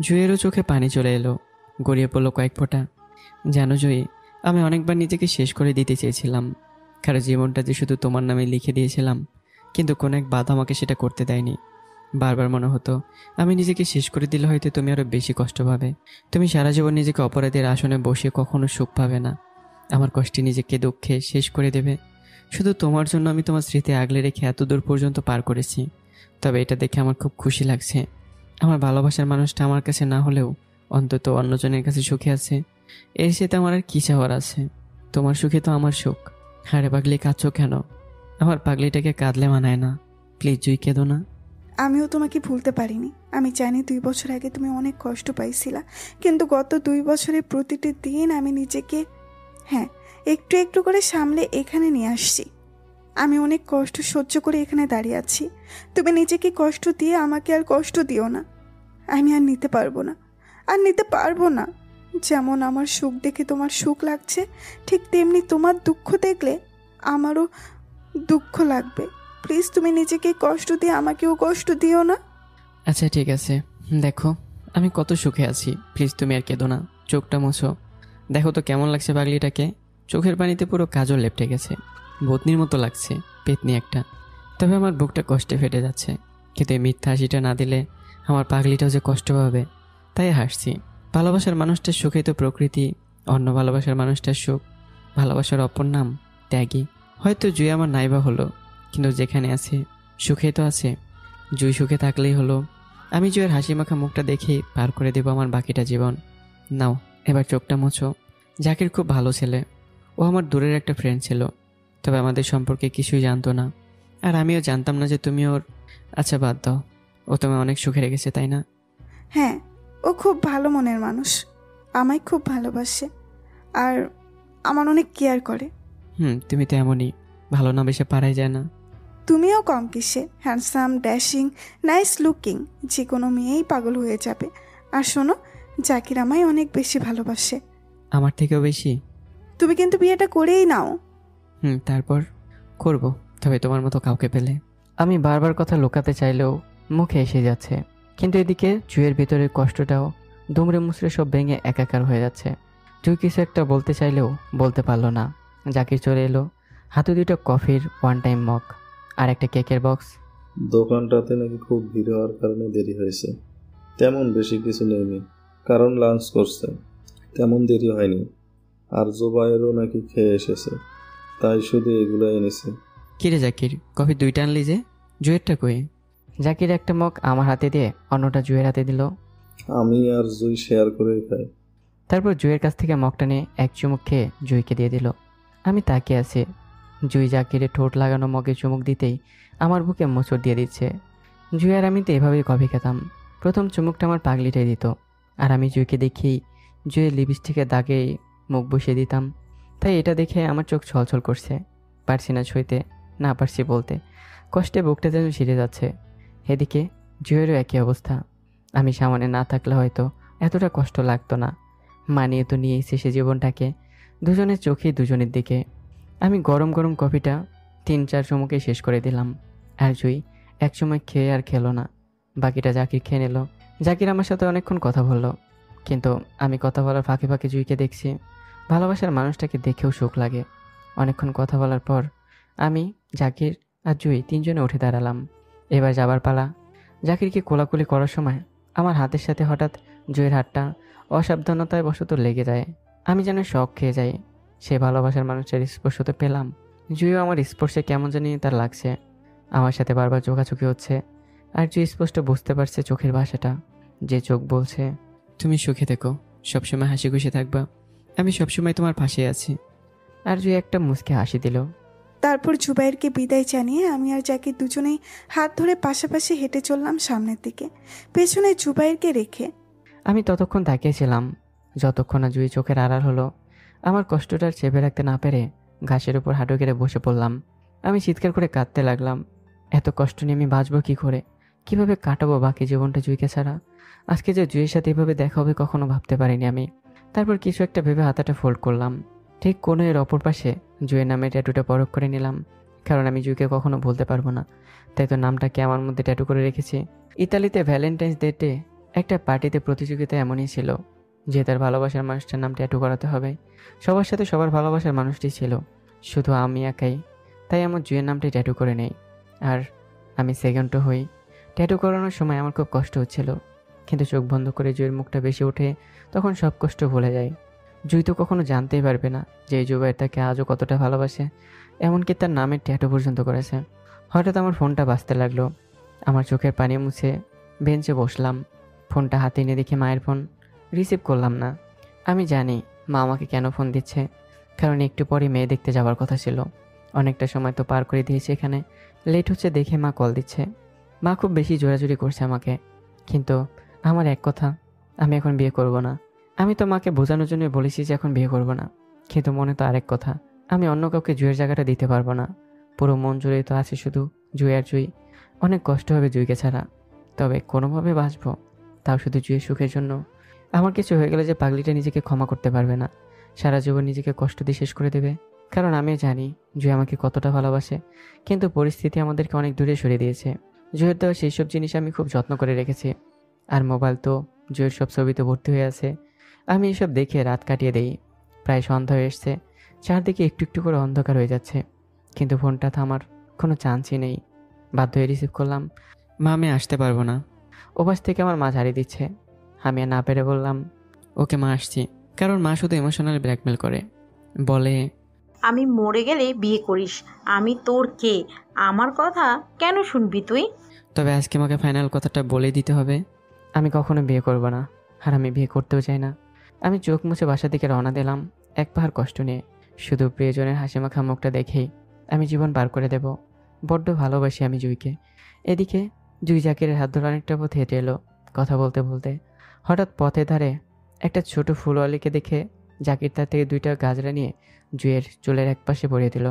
জুইয়েরও চোখে পানি চলে এলো, গড়িয়ে পড়লো কয়েক ফোঁটা। জানো জুই, আমি অনেকবার নিজেকে শেষ করে দিতে চেয়েছিলাম, কারণ জীবনটা যে শুধু তোমার নামে লিখে দিয়েছিলাম, কিন্তু কোনো এক বাধা আমাকে সেটা করতে দেয়নি। বারবার মনে হতো আমি নিজেকে শেষ করে দিলে হয়তো তুমি আরও বেশি কষ্ট পাবে। তুমি সারা জীবন নিজেকে অপরাধের আসনে বসে কখনো সুখ পাবে না। আমার কষ্টে নিজেকে দুঃখে শেষ করে দেবে। শুধু তোমার জন্য আমি তোমার স্মৃতি আগলে রেখে এত দূর পর্যন্ত পার করেছি। তবে এটা দেখে আমার খুব খুশি লাগছে, আমার ভালোবাসার মানুষটা আমার কাছে না হলেও অন্তত অন্যজনের কাছে সুখে আছে। এর সাথে আমার আর কী চাওয়ার আছে? তোমার সুখে তো আমার সুখ। হারে পাগলি, কাঁদছো কেন? আমার পাগলিটাকে কাঁদলে মানায় না, প্লিজ জুই কেঁদো না। আমিও তোমাকে ভুলতে পারিনি। আমি জানি 2 বছর আগে তুমি অনেক কষ্ট পাইছিলা, কিন্তু গত 2 বছরের প্রতিটি দিন আমি নিজেকে, হ্যাঁ, একটু একটু করে সামলে এখানে নিয়ে আসছি। আমি অনেক কষ্ট সহ্য করে এখানে দাঁড়িয়ে আছি। তুমি নিজেকে কষ্ট দিয়ে আমাকে আর কষ্ট দিও না। আমি আর নিতে পারবো না, আর নিতে পারবো না। যেমন আমার সুখ দেখে তোমার সুখ লাগছে, ঠিক তেমনি তোমার দুঃখ দেখলে আমারও দুঃখ লাগবে। প্লিজ তুমি নিজেকে কষ্ট দিয়ে আমাকেও কষ্ট দিও না। আচ্ছা ঠিক আছে, দেখো আমি কত সুখে আছি, প্লিজ তুমি আর কেঁদো না। চোখটা মুছো, দেখো তো কেমন লাগছে পাগলিটাকে। চোখের পানিতে পুরো কাজল লেপটে গেছে, ভূতনির মতো লাগছে, পেতনি একটা। তবে আমার বুকটা কষ্টে ফেটে যাচ্ছে, কিন্তু এই মিথ্যা হাসিটা না দিলে আমার পাগলিটাও যে কষ্ট পাবে, তাই হাসছি। ভালোবাসার মানুষটার সুখেই তো প্রকৃতি, অন্য ভালোবাসার মানুষটার সুখ। ভালোবাসার অপর নাম ত্যাগী। হয়তো জুই আমার নাইবা হলো, কিন্তু যেখানে আছে সুখে তো আছে। জুই সুখে থাকলেই হলো। আমি জুয়ের হাসি মাখা মুখটা দেখেই পার করে দেবো আমার বাকিটা জীবন। নাও এবার চোখটা মুছো। জাকির খুব ভালো ছেলে, ও আমার দূরের একটা ফ্রেন্ড ছিল, তবে আমাদের সম্পর্কে কিছুই জানতো না, আর আমিও জানতাম না যে তুমি ওর। আচ্ছা বাদ দাও, ও তোমায় অনেক সুখে রেখেছে তাই না? হ্যাঁ, ও খুব ভালো মনের মানুষ, আমায় খুব ভালোবাসে, আর আমার অনেক কেয়ার করে। তুমি তো এমনই, ভালো না বেশে পারাই যায় না। তুমিও কম কিসে, হ্যান্ডসাম, ড্যাশিং, নাইস লুকিং, যে কোনো মেয়েই পাগল হয়ে যাবে। আর শোনো, জাকির আমায় অনেক বেশি ভালোবাসে। আমার থেকেও বেশি? তুমি কিন্তু বিয়েটা করেই নাও। তারপর করব, তবে তোমার মতো কাউকে পেলে। আমি বারবার কথা লুকাতে চাইলেও মুখে এসে যাচ্ছে, কিন্তু এদিকে জুয়ের ভিতরের কষ্টটাও দুমড়ে মুচড়ে সব ভেঙে একাকার হয়ে যাচ্ছে। জুই কিছু একটা বলতে চাইলেও বলতে পারলো না। জাকির চলে এলো, হাতে দুটো কফির ওয়ান টাইম মগ আর একটা কেকের বক্স। দোকানটাতে নাকি খুব ভিড় হওয়ার কারণে দেরি হয়েছে। তেমন বেশি কিছু নেইনি, কারণ লাঞ্চ করছে, তেমন দেরি হয়নি। আর জোবাইরও নাকি খেয়ে এসেছে, তাই শুধু এগুলো এনেছে। কিরে জাকির, কফি দুইটা আনলি যে, জুয়েরটা কই? জাকির একটা মগ আমার হাতে দিয়ে অন্যটা জুয়ের হাতে দিল। আমি আর জুই শেয়ার করে খাই। তারপর জুয়ের কাছ থেকে মগটা নিয়ে এক চুমুক খেয়ে জুইকে দিয়ে দিল। আমি তাকিয়ে আছি, জুই জাকিরে ঠোঁট লাগানো মগে চুমুক দিতেই আমার বুকে মোচড় দিয়ে দিচ্ছে। জুই আর আমি তো এভাবেই কফি খেতাম। প্রথম চুমুকটা আমার পাগলিটাই দিত, আর আমি জুইকে দেখেই জুয়ের লিপস্টিকের দাগে মুখ বসিয়ে দিতাম। তাই এটা দেখে আমার চোখ ছলছল করছে, পারছি না ছুঁইতে, না পারছি বলতে, কষ্টে বুকটা যেন ছিঁড়ে যাচ্ছে। এদিকে জুয়েরও একই অবস্থা। আমি সামনে না থাকলে হয়তো এতটা কষ্ট লাগতো না। মানিয়ে তো নিয়ে এসে সে জীবনটাকে, দুজনের চোখেই দুজনের দিকে। আমি গরম গরম কফিটা 3-4 চুমুকে শেষ করে দিলাম, আর জুই এক সময় খেয়ে আর খেলো না। বাকিটা জাকির খেয়ে নিল। জাকির আমার সাথে অনেকক্ষণ কথা বললো, কিন্তু আমি কথা বলার ফাঁকে ফাঁকে জুইকে দেখছি। ভালোবাসার মানুষটাকে দেখেও সুখ লাগে। অনেকক্ষণ কথা বলার পর আমি, জাকির আর জুই তিনজনে উঠে দাঁড়ালাম। এবার যাবার পালা। জাকিরকে কোলাকুলি করার সময় আমার হাতের সাথে হঠাৎ জুইয়ের হাতটা অসাবধানতায় বশত লেগে যায়। আমি যেন শক খেয়ে যাই। সে ভালোবাসার মানুষের স্পর্শ তো পেলাম, জুইও আমার স্পর্শে কেমন জানি তার লাগছে। আমার সাথে বারবার চোখাচোখি হচ্ছে, আর জুই স্পষ্ট বুঝতে পারছে চোখের ভাষাটা, যে চোখ বলছে তুমি সুখে থেকো, সবসময় হাসি খুশি থাকবা, আমি সবসময় তোমার পাশে আছি। আর জুই একটা মুচকে হাসি দিল। তারপর জুবাইরকে বিদায় জানিয়ে আমি আর জাকির দুজনেই হাত ধরে পাশাপাশি হেঁটে চললাম সামনের দিকে, পেছনে জুবাইরকে রেখে। আমি ততক্ষণ তাকিয়েছিলাম যতক্ষণ না জুই চোখের আড়াল হলো। আমার কষ্টটা চেপে রাখতে না পেরে ঘাসের উপর হাঁটু গেড়ে বসে পড়লাম। আমি চিৎকার করে কাঁদতে লাগলাম। এত কষ্ট নিয়ে আমি বাঁচবো কী করে, কীভাবে কাটাবো বাকি জীবনটা জুইকে ছাড়া? আজকে যে জুইয়ের সাথে এভাবে দেখা হবে কখনো ভাবতে পারিনি আমি। তারপর কিছু একটা ভেবে হাতাটা ফোল্ড করলাম, ঠিক কোনো এর অপর পাশে জুইয়ের নামে ট্যাটুটা পরখ করে নিলাম, কারণ আমি জুইকে কখনো ভুলতে পারবো না, তাই তো নামটাকে আমার মধ্যে ট্যাটু করে রেখেছি। ইতালিতে ভ্যালেন্টাইন্স ডেতে একটা পার্টিতে প্রতিযোগিতা এমনই ছিল যে তার ভালোবাসার মানুষটার নাম ট্যাটু করাতে হবে। সবার সাথে সবার ভালোবাসার মানুষটি ছিল, শুধু আমি একাই। তাই আমার জুইয়ের নামটাই ট্যাটু করে নেই, আর আমি সেকেন্ডও হই। ট্যাটু করানোর সময় আমার খুব কষ্ট হচ্ছিল, কিন্তু চোখ বন্ধ করে জুইয়ের মুখটা বেশি ওঠে, তখন সব কষ্ট ভুলে যায়। জুই তো কখনো জানতেই পারবে না যে এই জুবাইর তাকে আজও কতটা ভালোবাসে, এমনকি তার নামের ট্যাটু পর্যন্ত করেছে। হঠাৎ আমার ফোনটা বাজতে লাগলো। আমার চোখের পানি মুছে বেঞ্চে বসলাম। ফোনটা হাতে নিয়ে দেখি মায়ের ফোন। রিসিভ করলাম না। আমি জানি মা আমাকে কেন ফোন দিচ্ছে, কারণ একটু পরে মেয়ে দেখতে যাওয়ার কথা ছিল। অনেকটা সময় তো পার করে দিয়েছে এখানে, লেট হচ্ছে দেখে মা কল দিচ্ছে। মা খুব বেশি জোরাজুরি করছে আমাকে, কিন্তু আমার এক কথা, আমি এখন বিয়ে করব না। আমি তো মাকে বোঝানোর জন্য বলেছি যে এখন বিয়ে করব না, কিন্তু মনে তো আরেক কথা, আমি অন্য কাউকে জুঁয়ের জায়গাটা দিতে পারবো না। পুরো মন জুড়েই তো আছে শুধু জুঁই আর জুঁই। অনেক কষ্ট হবে জুঁইকে ছাড়া, তবে কোনোভাবে বাঁচবো, তাও শুধু জুঁয়ের সুখের জন্য। আমার কিছু হয়ে গেলে যে পাগলিটা নিজেকে ক্ষমা করতে পারবে না, সারা জীবন নিজেকে কষ্ট দিয়ে শেষ করে দেবে। কারণ আমি জানি জুঁই আমাকে কতটা ভালোবাসে, কিন্তু পরিস্থিতি আমাদেরকে অনেক দূরে সরিয়ে দিয়েছে। জুঁয়ের দেওয়া সেই সব জিনিস আমি খুব যত্ন করে রেখেছি, আর মোবাইল তো জুঁয়ের সব ছবিতে ভর্তি হয়ে আছে। আমি এসব দেখে রাত কাটিয়ে দেই। প্রায় সন্ধ্যা হয়ে এসছে, চারদিকে একটু একটু করে অন্ধকার হয়ে যাচ্ছে, কিন্তু ফোনটা থামার কোনো চান্সই নেই। বাধ্য হয়ে রিসিভ করলাম। মা, আমি আসতে পারবো না। ওপাশ থেকে আমার মা ঝাড়ি দিচ্ছে। আমি আর না পেরে বললাম, ওকে মা, আসছি। কারণ মা শুধু ইমোশনাল ব্ল্যাকমেল করে, বলে, আমি মরে গেলে বিয়ে করিস। আমি তোর কে? আমার কথা কেন শুনবি তুই? তবে আজকে আমাকে ফাইনাল কথাটা বলে দিতে হবে। আমি কখনো বিয়ে করব না, আর আমি বিয়ে করতেও চাই না। আমি চোখ মুছে বাসা দিকে রওনা দিলাম, এক পাহাড় কষ্ট নিয়ে। শুধু প্রিয়জনের হাসি মাখা মুখটা দেখেই আমি জীবন পার করে দেব। বড্ড ভালোবাসি আমি জুঁইকে। এদিকে জুঁই জাকিরের হাত ধরে অনেকটা পথ হেঁটে এলো। কথা বলতে বলতে হঠাৎ পথে ধারে একটা ছোট ফুলওয়ালিকে দেখে জাকির তার থেকে 2টা গাজরা নিয়ে জুঁইয়ের চুলের এক পাশে পরিয়ে দিল,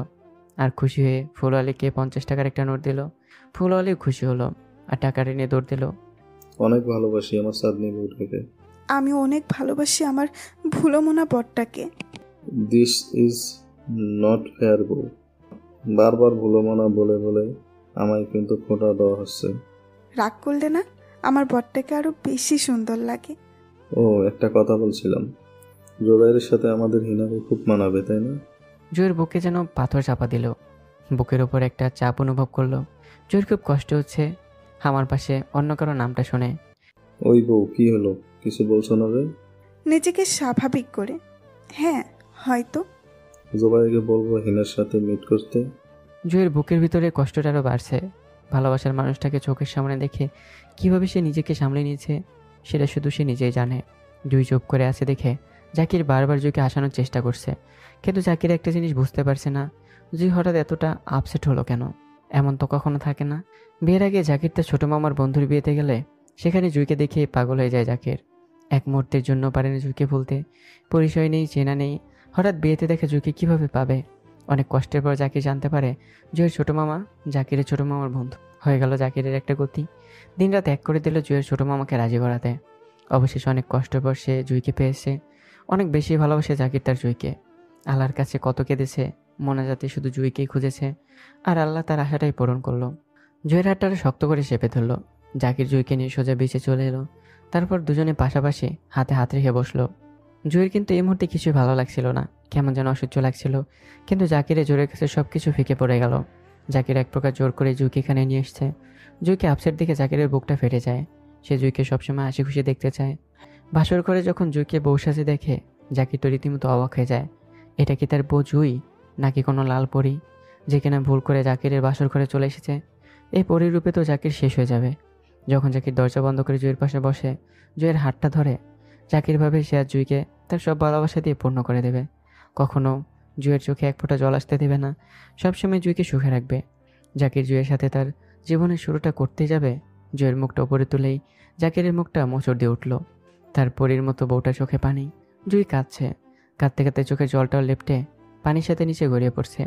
আর খুশি হয়ে ফুলওয়ালিকে 50 টাকার একটা নোট দিল। ফুলওয়ালি খুশি হলো আর টাকাটা নিয়ে দৌড় দিল। অনেক ভালোবাসি আমার চাঁদনি বউটাকে। আমি অনেক ভালোবাসি আমার ভুলোমনা বরটাকে। দিস ইজ নট ফেয়ার বউ। বারবার ভুলোমনা বলে বলে আমায় কিন্তু খোঁটা দেওয়া হচ্ছে। রাগ করলে না, আমার বরটাকে আরো বেশি সুন্দর লাগে। ও, একটা কথা বলছিলাম, জোবাইরের সাথে আমাদের হিনাকে খুব মানাবে, তাই না? জুঁইয়ের বুকে যেন পাথর চাপা দিল। বুকের ওপর একটা চাপ অনুভব করলো। জুঁইয়ের খুব কষ্ট হচ্ছে আমার পাশে অন্য কারো নামটা শুনে। ওই বউ, কি হলো? কিছু বলছো না রে? নিজেকে স্বাভাবিক করে। হ্যাঁ, হয়তো। জোবাইরকে বলবো হিনার সাথে মিট করতে। জুঁইয়ের বুকের ভিতরে কষ্টটা আরও বাড়ছে। ভালোবাসার মানুষটাকে চোখের সামনে দেখে কিভাবে সে নিজেকে সামলে নিয়েছে সেটা শুধু সে নিজেই জানে। জুঁই চুপ করে আছে দেখে জাকির বারবার জুঁইকে হাসানোর চেষ্টা করছে, কিন্তু জাকির একটা জিনিস বুঝতে পারছে না, জুঁই হঠাৎ এতটা আপসেট হলো কেন। এমন তো কখনো থাকে না। বিয়ের আগে জাকির তার ছোটো মামার বন্ধুর বিয়েতে গেলে সেখানে জুঁইকে দেখে পাগল হয়ে যায় জাকির। এক মুহূর্তের জন্য পারেনি জুঁইকে ভুলতে। পরিচয় নেই, চেনা নেই, হঠাৎ বিয়েতে দেখে জুঁইকে কীভাবে পাবে। অনেক কষ্টের পর জাকির জানতে পারে জুঁইয়ের ছোটো মামা জাকিরের ছোটো মামার বন্ধু। হয়ে গেল জাকিরের একটা গতি। দিনরাত এক করে দিল জুঁইয়ের ছোটো মামাকে রাজি করাতে। অবশেষে অনেক কষ্টের পর সে জুঁইকে পেয়েছে। অনেক বেশি ভালোবাসে জাকির তার জুঁইকে। আল্লাহর কাছে কত কেঁদেছে, মোনাজাতে শুধু জুঁইকেই খুঁজেছে, আর আল্লাহ তার আশাটাই পূরণ করলো। জুঁইয়ের হাতটা শক্ত করে চেপে ধরল। জাকির জুঁইকে নিয়ে সোজা বিচে চলে এলো। তারপর দুজনে পাশাপাশি হাতে হাত রেখে বসলো। জুঁইয়ের কিন্তু এই মুহূর্তে কিছুই ভালো লাগছিল না, কেমন যেন অসহ্য লাগছিল। কিন্তু জাকিরের জোরের কাছে সব কিছু ফিকে পড়ে গেল। জাকির এক প্রকার জোর করে জুঁইকে এখানে নিয়ে এসছে। জুঁইকে আপসেট দেখে জাকিরের বুকটা ফেটে যায়। সে জুঁইকে সবসময় হাসি খুশি দেখতে চায়। বাসর ঘরে যখন জুঁইকে বউ সাজে দেখে জাকির তো রীতিমতো অবাক হয়ে যায়। এটা কি তার বউ জুঁই, নাকি কোনো লাল পরী যে কিনা ভুল করে জাকিরের বাসর ঘরে চলে এসেছে? এই পরীর রূপে তো জাকির শেষ হয়ে যাবে। যখন জাকির দরজা বন্ধ করে জুঁইয়ের পাশে বসে, জুঁইয়ের হাতটা ধরে, জাকির ভাবে সে আর জুঁইকে তার সব ভালোবাসা দিয়ে পূর্ণ করে দেবে। কখনো জুঁইয়ের চোখে এক ফোঁটা জল আসতে দেবে না, সবসময় জুঁইকে সুখে রাখবে। জাকির জুঁইয়ের সাথে তার জীবনের শুরুটা করতে যাবে। জুঁইয়ের মুখটা উপরে তুলেই জাকিরের মুখটা মোচড় দিয়ে উঠল। তার পরীর মতো বউটা চোখে পানি। জুঁই কাঁদছে, কাঁদতে কাঁদতে চোখের জলটাও লেপটে পানির সাথে নিচে গড়িয়ে পড়ছে।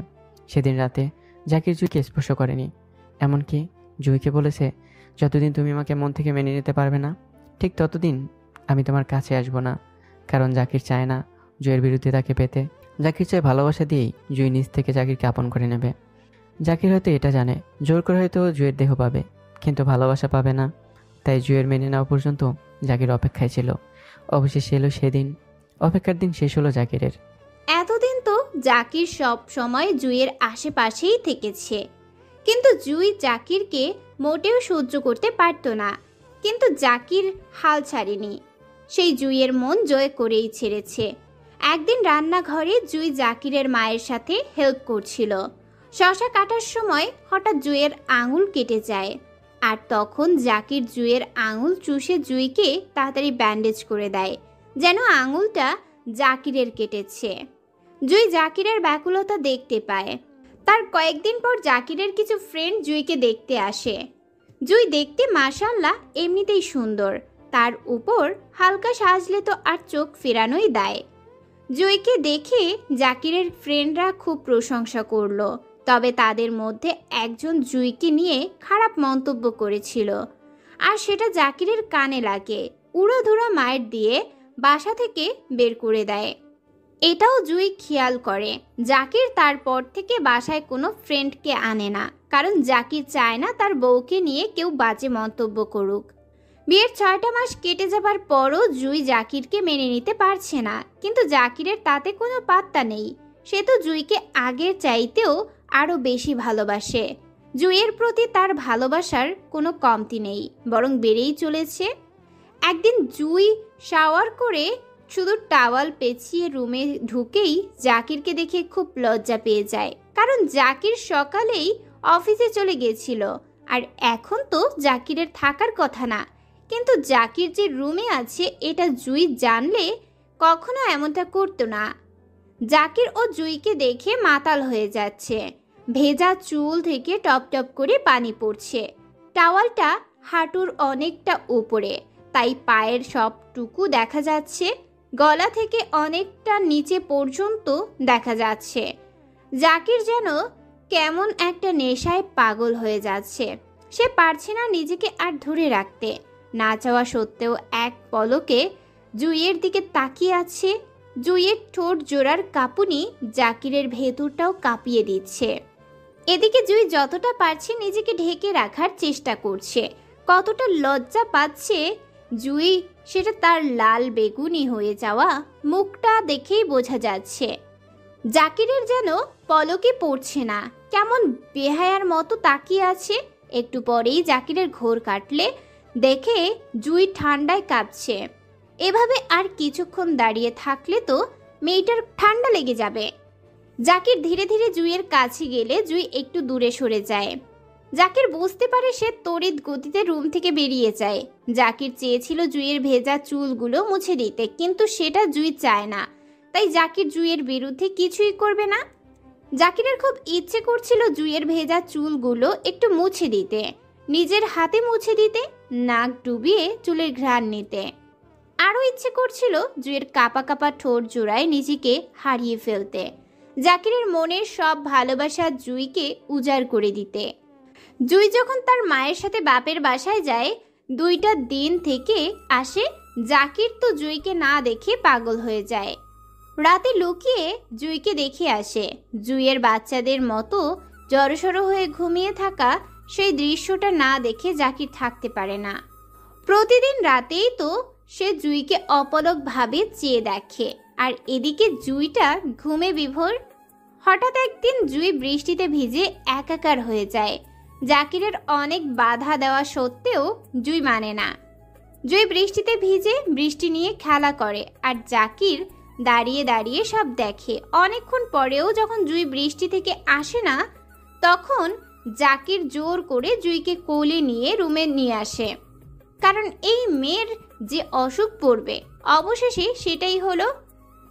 সেদিন রাতে জাকির জুঁইকে স্পর্শ করেনি, এমনকি জুঁইকে বলেছে, যতদিন তুমি আমাকে মন থেকে মেনে নিতে পারবে না, ঠিক ততদিন আমি তোমার কাছে আসবো না। কারণ জাকির চায় না জুঁইয়ের বিরুদ্ধে তাকে পেতে। জাকির চায় ভালোবাসা দিয়েই জুঁই নিজ থেকে জাকিরকে আপন করে নেবে। জাকির হয়তো এটা জানে, জোর করে হয়তো জুঁইয়ের দেহ পাবে, কিন্তু ভালোবাসা পাবে না। তাই জুঁইয়ের মেনে নেওয়া পর্যন্ত জাকির অপেক্ষায় ছিল। অবশেষে এলো সেদিন। অপেক্ষার দিন শেষ হলো জাকিরের। এতদিন তো জাকির সব সময় জুঁইয়ের আশেপাশেই থেকেছে, কিন্তু জুঁই জাকিরকে মোটেও সহ্য করতে পারত না। কিন্তু জাকির হাল ছাড়েনি, সেই জুঁইয়ের মন জয় করেই ছেড়েছে। একদিন রান্নাঘরে জুঁই জাকিরের মায়ের সাথে হেল্প করছিল। শশা কাটার সময় হঠাৎ জুঁইয়ের আঙুল কেটে যায়, আর তখন জাকির জুঁইয়ের আঙুল চুষে জুঁইকে তাড়াতাড়ি ব্যান্ডেজ করে দেয়, যেন আঙুলটা জাকিরের কেটেছে। জুঁই জাকিরের ব্যাকুলতা দেখতে পায়। তার কয়েকদিন পর জাকিরের কিছু ফ্রেন্ড জুঁইকে দেখতে আসে। জুঁই দেখতে মাশাআল্লাহ এমনিতেই সুন্দর, তার উপর হালকা সাজলে তো আর চোখ ফেরানোই দেয়। জুইকে দেখে জাকিরের ফ্রেন্ডরা খুব প্রশংসা করলো, তবে তাদের মধ্যে একজন জুইকে নিয়ে খারাপ মন্তব্য করেছিল, আর সেটা জাকিরের কানে লাগে। উড়াধুরা মায়ের দিয়ে বাসা থেকে বের করে দেয়। এটাও জুই খেয়াল করে। জাকির তারপর থেকে বাসায় কোনো ফ্রেন্ডকে আনে না, কারণ জাকির চায় না তার বউকে নিয়ে কেউ বাজে মন্তব্য করুক। বিয়ের 6টা মাস কেটে যাবার পরও জুই জাকিরকে মেনে নিতে পারছে না, কিন্তু জাকিরের তাতে কোনো পাত্তা নেই। সে তো জুইকে আগের চাইতেও আরও বেশি ভালোবাসে। জুইয়ের প্রতি তার ভালোবাসার কোনো কমতি নেই, বরং বেড়েই চলেছে। একদিন জুই শাওয়ার করে শুধু টাওয়াল পেঁচিয়ে রুমে ঢুকেই জাকিরকে দেখে খুব লজ্জা পেয়ে যায়, কারণ জাকির সকালেই অফিসে চলে গেছিল, আর এখন তো জাকিরের থাকার কথা না। কিন্তু জাকির যে রুমে আছে এটা জুই জানলে কখনো এমনটা করতো না। জাকির ও জুইকে দেখে মাতাল হয়ে যাচ্ছে। ভেজা চুল থেকে টপ টপ করে পানি পড়ছে। টাওয়ালটা হাঁটুর অনেকটা উপরে, তাই পায়ের সবটুকু দেখা যাচ্ছে। গলা থেকে অনেকটা নিচে পর্যন্ত দেখা যাচ্ছে। জাকির যেন কেমন একটা নেশায় পাগল হয়ে যাচ্ছে। সে পারছে না নিজেকে আর ধরে রাখতে। না চাওয়া সত্ত্বেও এক পলকে জুইয়ের দিকে তাকিয়ে আছে। জুইয়ের ঠোঁট জোড়ার কাঁপুনি জাকিরের ভেতরটাও কাঁপিয়ে দিচ্ছে। এদিকে জুই যতটা পারছে নিজেকে ঢেকে রাখার চেষ্টা করছে। কতটা লজ্জা পাচ্ছে জুই সেটা তার লাল বেগুনি হয়ে যাওয়া মুখটা দেখেই বোঝা যাচ্ছে। জাকিরের যেন পলকে পড়ছে না, কেমন বেহায়ার মতো তাকিয়ে আছে। একটু পরেই জাকিরের ঘোর কাটলে দেখে জুই ঠান্ডায় কাঁপছে। এভাবে আর কিছুক্ষণ দাঁড়িয়ে থাকলে তো মেয়েটার ঠান্ডা লেগে যাবে। জাকির ধীরে ধীরে জুইয়ের কাছে গেলে জুই একটু দূরে সরে যায়। জাকির বুঝতে পারে সে তড়িৎ গতিতে রুম থেকে বেরিয়ে যায়। জাকির চেয়েছিল জুইয়ের ভেজা চুলগুলো মুছে দিতে, কিন্তু সেটা জুই চায় না। তাই জাকির জুইয়ের বিরুদ্ধে কিছুই করবে না। জাকিরের খুব ইচ্ছে করছিল জুইয়ের ভেজা চুলগুলো একটু মুছে দিতে, নিজের হাতে মুছে দিতে, নাক ডুবিয়ে চুলের ঘ্রাণ নিতে। আরও ইচ্ছে করছিল জুইয়ের কাঁপা কাঁপা ঠোঁট জোড়ায় নিজেকে হারিয়ে ফেলতে, জাকিরের মনের সব ভালোবাসা জুইকে উজাড় করে দিতে। জুই যখন তার মায়ের সাথে বাপের বাসায় যায়, 2টা দিন থেকে আসে, জাকির তো জুইকে না দেখে পাগল হয়ে যায়। রাতে লুকিয়ে জুইকে দেখে আসে। জুইয়ের বাচ্চাদের মতো জড়সড় হয়ে ঘুমিয়ে থাকা সেই দৃশ্যটা না দেখে জাকির থাকতে পারে না। প্রতিদিন রাতেই তো সে জুইকে অপলকভাবে চেয়ে দেখে, আর এদিকে জুইটা ঘুমে বিভোর। হঠাৎ একদিন জুই বৃষ্টিতে ভিজে একাকার হয়ে যায়। জাকিরের অনেক বাধা দেওয়া সত্ত্বেও জুই মানে না। জুই বৃষ্টিতে ভিজে বৃষ্টি নিয়ে খেলা করে, আর জাকির দাঁড়িয়ে দাঁড়িয়ে সব দেখে। অনেকক্ষণ পরেও যখন জুই বৃষ্টি থেকে আসে না, তখন জাকির জোর করে জুইকে কোলে নিয়ে রুমে নিয়ে আসে, কারণ এই মেয়ের যে অসুখ পড়বে। অবশেষে সেটাই হলো।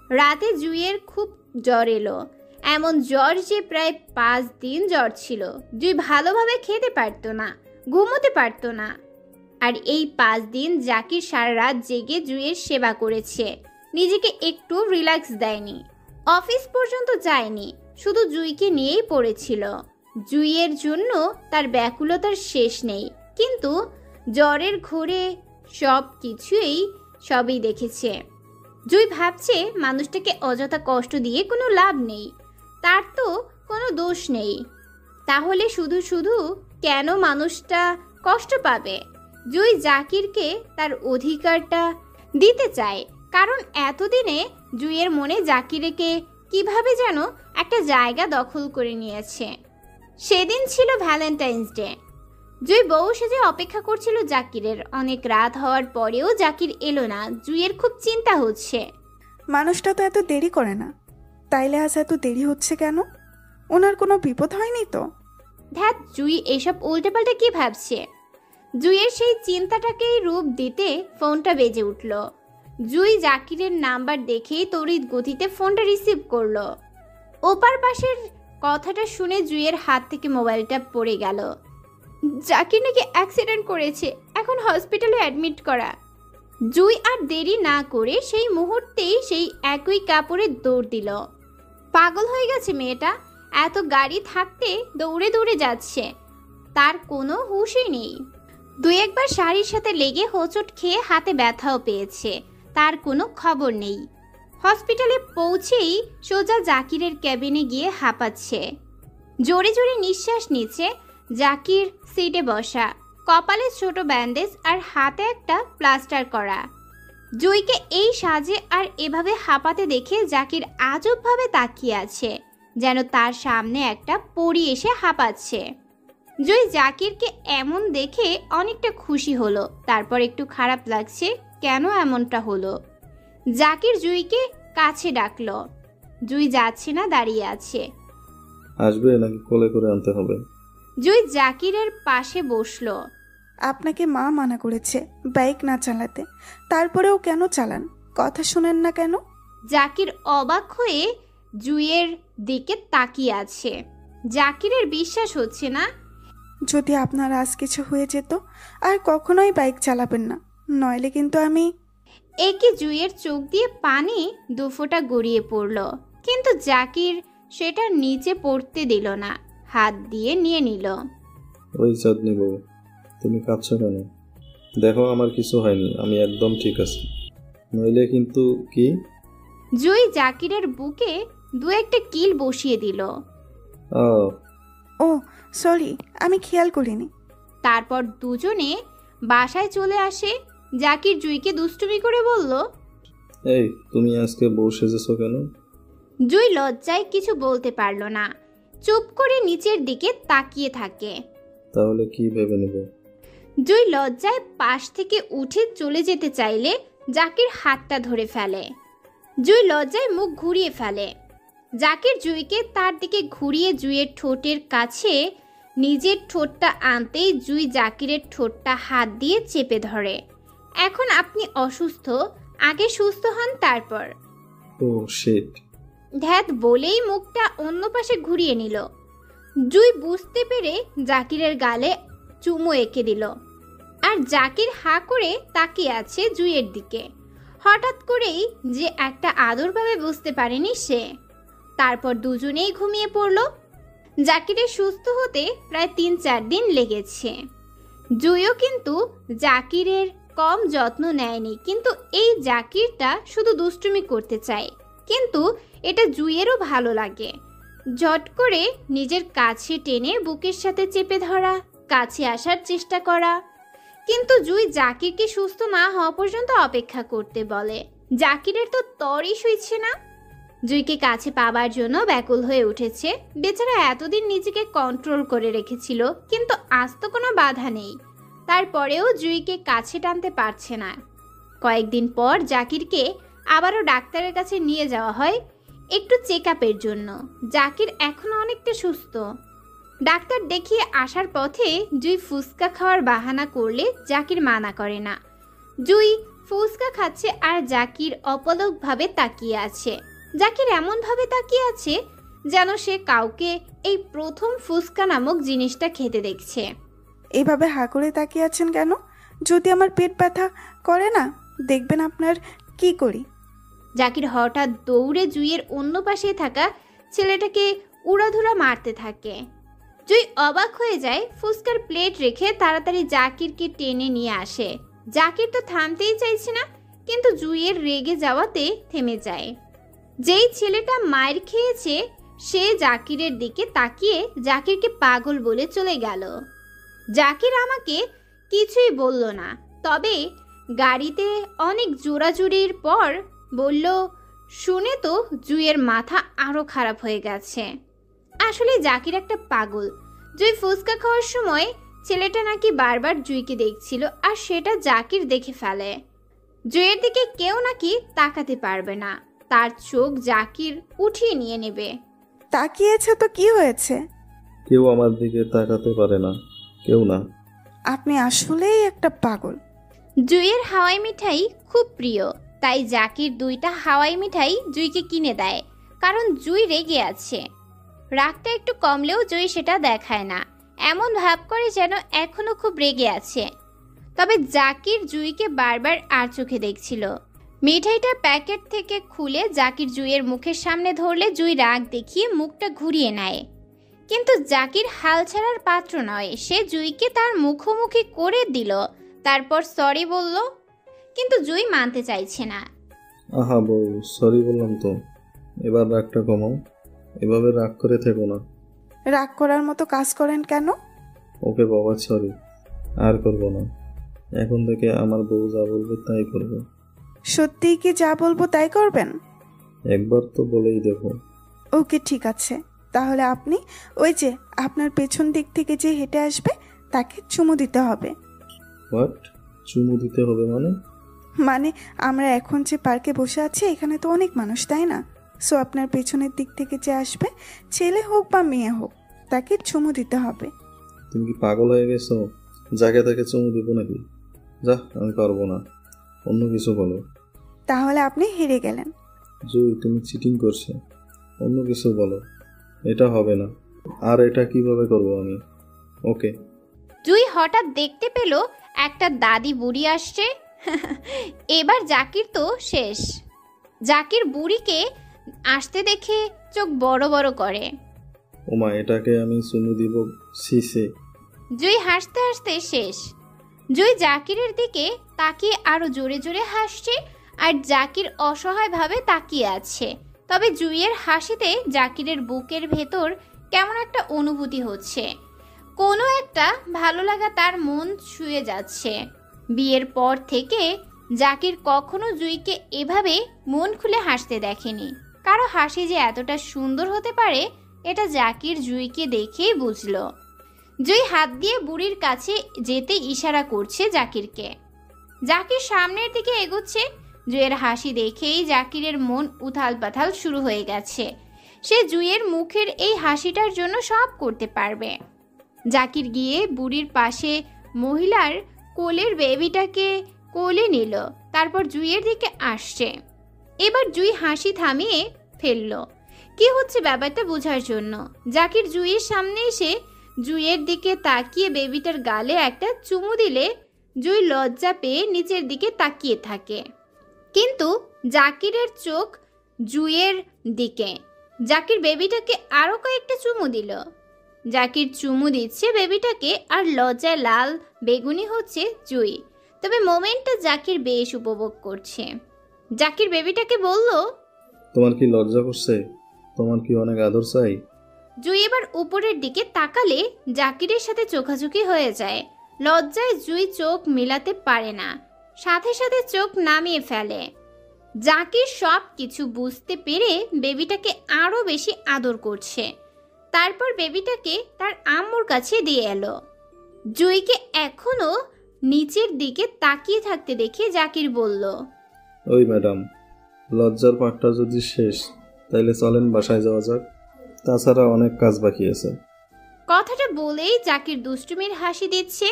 রাতে জুইয়ের খুব জ্বর এলো, এমন জ্বর যে প্রায় 5 দিন জ্বর ছিল। জুই ভালোভাবে খেতে পারতো না, ঘুমোতে পারতো না। আর এই 5 দিন জাকির সারা রাত জেগে জুইয়ের সেবা করেছে, নিজেকে একটু রিল্যাক্স দেয়নি। অফিস পর্যন্ত যায়নি, শুধু জুইকে নিয়েই পড়েছিল। জুইয়ের জন্য তার ব্যাকুলতার শেষ নেই, কিন্তু জ্বরের ঘোরে সবই দেখেছে। জুই ভাবছে মানুষটাকে অযথা কষ্ট দিয়ে কোনো লাভ নেই, তার তো কোনো দোষ নেই। তাহলে শুধু শুধু কেন মানুষটা কষ্ট পাবে? জুই জাকিরকে তার অধিকারটা দিতে চায়, কারণ এতদিনে জুইয়ের মনে জাকিরকে কিভাবে যেন একটা জায়গা দখল করে নিয়েছে। সেদিন ছিল ভ্যালেন্টাইন্স ডে। জুই বউ সেজে অপেক্ষা করছিল জাকিরের। অনেক রাত হওয়ার পরেও জাকির এলো না। জুইয়ের খুব চিন্তা হচ্ছে। মানুষটা তো এত দেরি করে না, তাইলে আজ এত দেরি হচ্ছে কেন? ওনার কোনো বিপদ হয়নি তো? ধ্যাত, জুই এসব উল্টেপাল্টে কি ভাবছে? জুইয়ের সেই চিন্তাটাকেই রূপ দিতে ফোনটা বেজে উঠল। জুই জাকিরের নাম্বার দেখেই তড়িৎ গতিতে ফোনটা রিসিভ করলো। ওপার পাশের কথাটা শুনে জুইয়ের হাত থেকে মোবাইলটা পড়ে গেল। জাকির নাকি অ্যাক্সিডেন্ট করেছে, এখন হসপিটালে অ্যাডমিট করা। জুই আর দেরি না করে সেই মুহূর্তেই সেই একই কাপড়ে দৌড় দিল। পাগল হয়ে গেছে মেয়েটা, এত গাড়ি থাকতে দৌড়ে দৌড়ে যাচ্ছে, তার কোনো হুঁশই নেই। দুই একবার শাড়ির সাথে লেগে হোঁচট খেয়ে হাতে ব্যথাও পেয়েছে, তার কোনো খবর নেই। হসপিটালে পৌঁছেই সোজা জাকিরের ক্যাবিনে গিয়ে হাঁপাচ্ছে। জোরে জোরে নিঃশ্বাস নিচ্ছে। জাকির সিটে বসা, কপালে ছোট ব্যান্ডেজ আর হাতে একটা প্লাস্টার করা। জুইকে এই সাজে আর এভাবে হাঁপাতে দেখে জাকির আজবভাবে তাকিয়ে আছে, যেন তার সামনে একটা পরী এসে হাঁপাচ্ছে। জুই জাকিরকে এমন দেখে অনেকটা খুশি হলো, তারপর একটু খারাপ লাগছে কেন এমনটা হলো। জাকির জুইকে কাছে ডাকলো। জুই যাচ্ছে না, দাঁড়িয়ে আছে। আসবে নাকি কোলে করে আনতে হবে? জুই জাকিরের পাশে বসলো। আপনাকে মা মানা করেছে বাইক না চালাতে, তারপরেও কেন চালান? কথা শোনেন না কেন? জাকির অবাক হয়ে জুইয়ের দিকে তাকিয়ে আছে। জাকিরের বিশ্বাস হচ্ছে না। যদি আপনার আজ কিছু হয়ে যেত আর কখনোই বাইক চালাবেন না, নইলে কিন্তু আমি। একে জুইয়ের চোখ দিয়ে পানি দুফোঁটা গড়িয়ে পড়ল, কিন্তু জাকির সেটা নিচে পড়তে দিল না, হাত দিয়ে নিয়ে নিল। ওই চাঁদনি বউ, তুমি কাঁদছো কেন? দেখো আমার কিছু হয়নি, আমি একদম ঠিক আছি। নইলে কিন্তু। কি? জুই জাকিরের বুকে দু একটা কিল বসিয়ে দিল। ও সরি, আমি খেয়াল করিনি। তারপর দুজনে বাসায় চলে আসে। জাকির জুইকে দুষ্টুমি করে বলল, এই তুমি আজকে বউ সেজেছো কেন? জুই লজ্জায় কিছু বলতে পারল না, চুপ করে নিচের দিকে তাকিয়ে থাকে। তাহলে কি ভেবে নেব? জুই লজ্জায় পাশ থেকে উঠে চলে যেতে চাইলে জাকির হাতটা ধরে ফেলে। জুই লজ্জায় মুখ ঘুরিয়ে ফেলে। জাকির জুইকে তার দিকে ঘুরিয়ে জুইয়ের ঠোঁটের কাছে নিজের ঠোঁটটা আনতেই জুই জাকিরের ঠোঁটটা হাত দিয়ে চেপে ধরে। এখন আপনি অসুস্থ, আগে সুস্থ হন তারপর। ও শিট। ধ্যাত বলেই মুখটা অন্য পাশে ঘুরিয়ে নিল। জুই বুঝতে পেরে জাকিরের গালে চুমু এঁকে দিল, আর জাকির হাঁ করে তাকিয়ে আছে জুইয়ের দিকে। হঠাৎ করেই যে একটা আদরভাবে বুঝতে পারেনি সে। তারপর দুজনেই ঘুমিয়ে পড়ল। জাকিরের সুস্থ হতে প্রায় ৩-৪ দিন লেগেছে। জুইও কিন্তু জাকিরের কম যত্ন নেয়নি, কিন্তু এই জাকিরটা শুধু দুষ্টুমি করতে চায়, কিন্তু এটা জুইয়েরও ভালো লাগে। ঝট করে নিজের কাছে টেনে বুকের সাথে চেপে ধরা, কাছে আসার চেষ্টা করা। কিন্তু জুই জাকিরকে সুস্থ না হওয়া পর্যন্ত অপেক্ষা করতে বলে। জাকিরের তো তরই সইছে না। জুইকে কাছে পাবার জন্য ব্যাকুল হয়ে উঠেছে। বেচারা এতদিন নিজেকে কন্ট্রোল করে রেখেছিল, কিন্তু আজ তো কোনো বাধা নেই, তারপরেও জুইকে কাছে টানতে পারছে না। কয়েকদিন পর জাকিরকে আবারও ডাক্তারের কাছে নিয়ে যাওয়া হয় একটু চেক আপের জন্য। জাকির এখনো অনেকটা সুস্থ। ডাক্তার দেখিয়ে আসার পথে জুই ফুচকা খাওয়ার বাহানা করলে জাকির মানা করে না। জুই ফুচকা খাচ্ছে আর জাকির অপলকভাবে তাকিয়ে আছে। জাকির এমনভাবে তাকিয়ে আছে যেন সে কাউকে এই প্রথম ফুচকা নামক জিনিসটা খেতে দেখছে। এইভাবে হাঁ করে তাকিয়ে আছেন কেন? যদি আমার পেট ব্যথা করে না, দেখবেন আপনার কি করি। জাকির হঠাৎ দৌড়ে জুইয়ের অন্য পাশে থাকা ছেলেটাকে উড়াধুরা মারতে থাকে। জুই অবাক হয়ে যায়, ফুচকার প্লেট রেখে তাড়াতাড়ি জাকিরকে টেনে নিয়ে আসে। জাকির তো থামতেই চাইছে না, কিন্তু জুইয়ের রেগে যাওয়াতে থেমে যায়। যেই ছেলেটা মার খেয়েছে সে জাকিরের দিকে তাকিয়ে জাকিরকে পাগল বলে চলে গেল। জাকির আমাকে কিছুই বলল না, তবে গাড়িতে অনেক জোরাজুরির পর বলল। শুনে তো জুইয়ের মাথা আরো খারাপ হয়ে গেছে। আসলে জাকির একটা পাগল। জুই ফুচকা খাওয়ার সময় ছেলেটা নাকি বারবার জুইকে দেখছিল, আর সেটা জাকির দেখে ফেলে। জুইয়ের দিকে কেউ নাকি তাকাতে পারবে না, তার চোখ জাকির উঠিয়ে নিয়ে নেবে। তাকিয়েছে তো কি হয়েছে? কেউ আমার দিকে তাকাতে পারে না, কেউ না। আপনি আসলেই একটা পাগল। জুইয়ের হাওয়াই মিঠাই খুব প্রিয়, তাই জাকির 2টা হাওয়াই মিঠাই জুইকে কিনে দেয়, কারণ জুই রেগে আছে। রাগটা একটু কমলেও জুই সেটা দেখায় না, এমন ভাব করে যেন এখনো খুব রেগে আছে। তবে জাকির জুইকে বারবার আর চোখে দেখছিল। মিঠাইটা প্যাকেট থেকে খুলে জাকির জুইয়ের মুখের সামনে ধরলে জুই রাগ দেখিয়ে মুখটা ঘুরিয়ে নেয়। কিন্তু জাকির হাল ছাড়ার পাত্র নয়, সে জুইকে তার মুখোমুখি করে দিল, তারপর সরি বলল। কিন্তু জুই মানতে চাইছে না। আহা বউ, সরি বললাম তো, এবার রাগটা কমাও, এভাবে রাগ করে থেকো না। রাগ করার মতো কাজ করেন কেন? ওকে বাবা, সরি, আর করবো না। এখন থেকে আমার বউ যা বলবে তাই করবো। সত্যিই কি যা বলবো তাই করবেন? একবার তো বলেই দেখো। ওকে, ঠিক আছে। তাহলে আপনি ওই যে আপনার পেছন দিক থেকে যে হেঁটে আসবে তাকে চুমু দিতে হবে। হোয়াট? চুমু দিতে হবে মানে? মানে আমরা এখন যে পার্কে বসে আছি, এখানে তো অনেক মানুষ, তাই না? সো আপনার পেছনের দিক থেকে যে আসবে, ছেলে হোক বা মেয়ে হোক, তাকে চুমু দিতে হবে। তুমি কি পাগল হয়ে গেছো? যাকে তাকে চুমু দিব নাকি? যা, আমি পারবো না, অন্য কিছু বলো। তাহলে আপনি হেরে গেলেন। জুই, তুমি চিটিং করছো, অন্য কিছু বলো। এটা হবে না। আর এটা কিভাবে করবো আমি? ওকে। জুই হঠাৎ দেখতে পেল একটা দাদি বুড়ি আসছে। এবার জাকির তো শেষ। জাকির বুড়িকে আসতে দেখে চোখ বড় বড় করে। ওমা, এটাকে আমি চুমু দিব? সিসে। জুই হাসতে হাসতে শেষ। জুই জাকিরের দিকে তাকিয়ে আরো জোরে জোরে হাসছে, আর জাকির অসহায়ভাবে তাকিয়ে আছে। তবে জুইয়ের হাসিতে জাকিরের বুকের ভেতর কেমন একটা অনুভূতি হচ্ছে, কোনো একটা ভালো লাগা তার মন ছুঁয়ে যাচ্ছে। বিয়ের পর থেকে জাকির কখনো জুইকে এভাবে মন খুলে হাসতে দেখেনি। কারো হাসি যে এতটা সুন্দর হতে পারে, এটা জাকির জুইকে দেখেই বুঝলো। জুই হাত দিয়ে বুড়ির কাছে যেতে ইশারা করছে জাকিরকে। জাকির সামনের দিকে এগোচ্ছে। জুইয়ের হাসি দেখেই জাকিরের মন উথাল পাথাল শুরু হয়ে গেছে। সে জুইয়ের মুখের এই হাসিটার জন্য সব করতে পারবে। জাকির গিয়ে বুড়ির পাশে মহিলার কোলের বেবিটাকে কোলে নিল, তারপর জুইয়ের দিকে আসছে। এবার জুই হাসি থামিয়ে ফেলল। কি হচ্ছে ব্যাপারটা বোঝার জন্য জাকির জুইয়ের সামনে এসে জুইয়ের দিকে তাকিয়ে বেবিটার গালে একটা চুমু দিলে জুই লজ্জা পেয়ে নিচের দিকে তাকিয়ে থাকে। কিন্তু জাকিরের চোখ জুইয়ের দিকে। জাকির বেবিটাকে আরো কয়েকটা চুমু দিল। জাকির চুমু দিচ্ছে বেবিটাকে, আর লজ্জায় লাল বেগুনি হচ্ছে জুই। তবে মোমেন্টটা জাকির বেশ উপভোগ করছে। জাকির বেবিটাকে বলল, তোমার কি লজ্জা করছে? তোমার কি অনেক আদর চাই? জুই এবার উপরের দিকে তাকালে জাকিরের সাথে চোখাচোখি হয়ে যায়। লজ্জায় জুই চোখ মেলাতে পারে না, সাথে সাথে চোখ নামিয়ে ফেলে। জাকির সব কিছু বুঝতে পেরে বেবিটাকে আরো বেশি আদর করছে। তারপর বেবিটাকে তার আম্মুর কাছে দিয়ে এলো। জুইকে এখনো নিচের দিকে তাকিয়ে থাকতে দেখে জাকির বলল, ওই ম্যাডাম, লজ্জার পাঠটা যদি শেষ, তাইলে চলেন বাসায় যাওয়া যাক, তাছাড়া অনেক কাজ বাকি আছে। কথাটা বলেই জাকির দুষ্টুমির হাসি দিচ্ছে।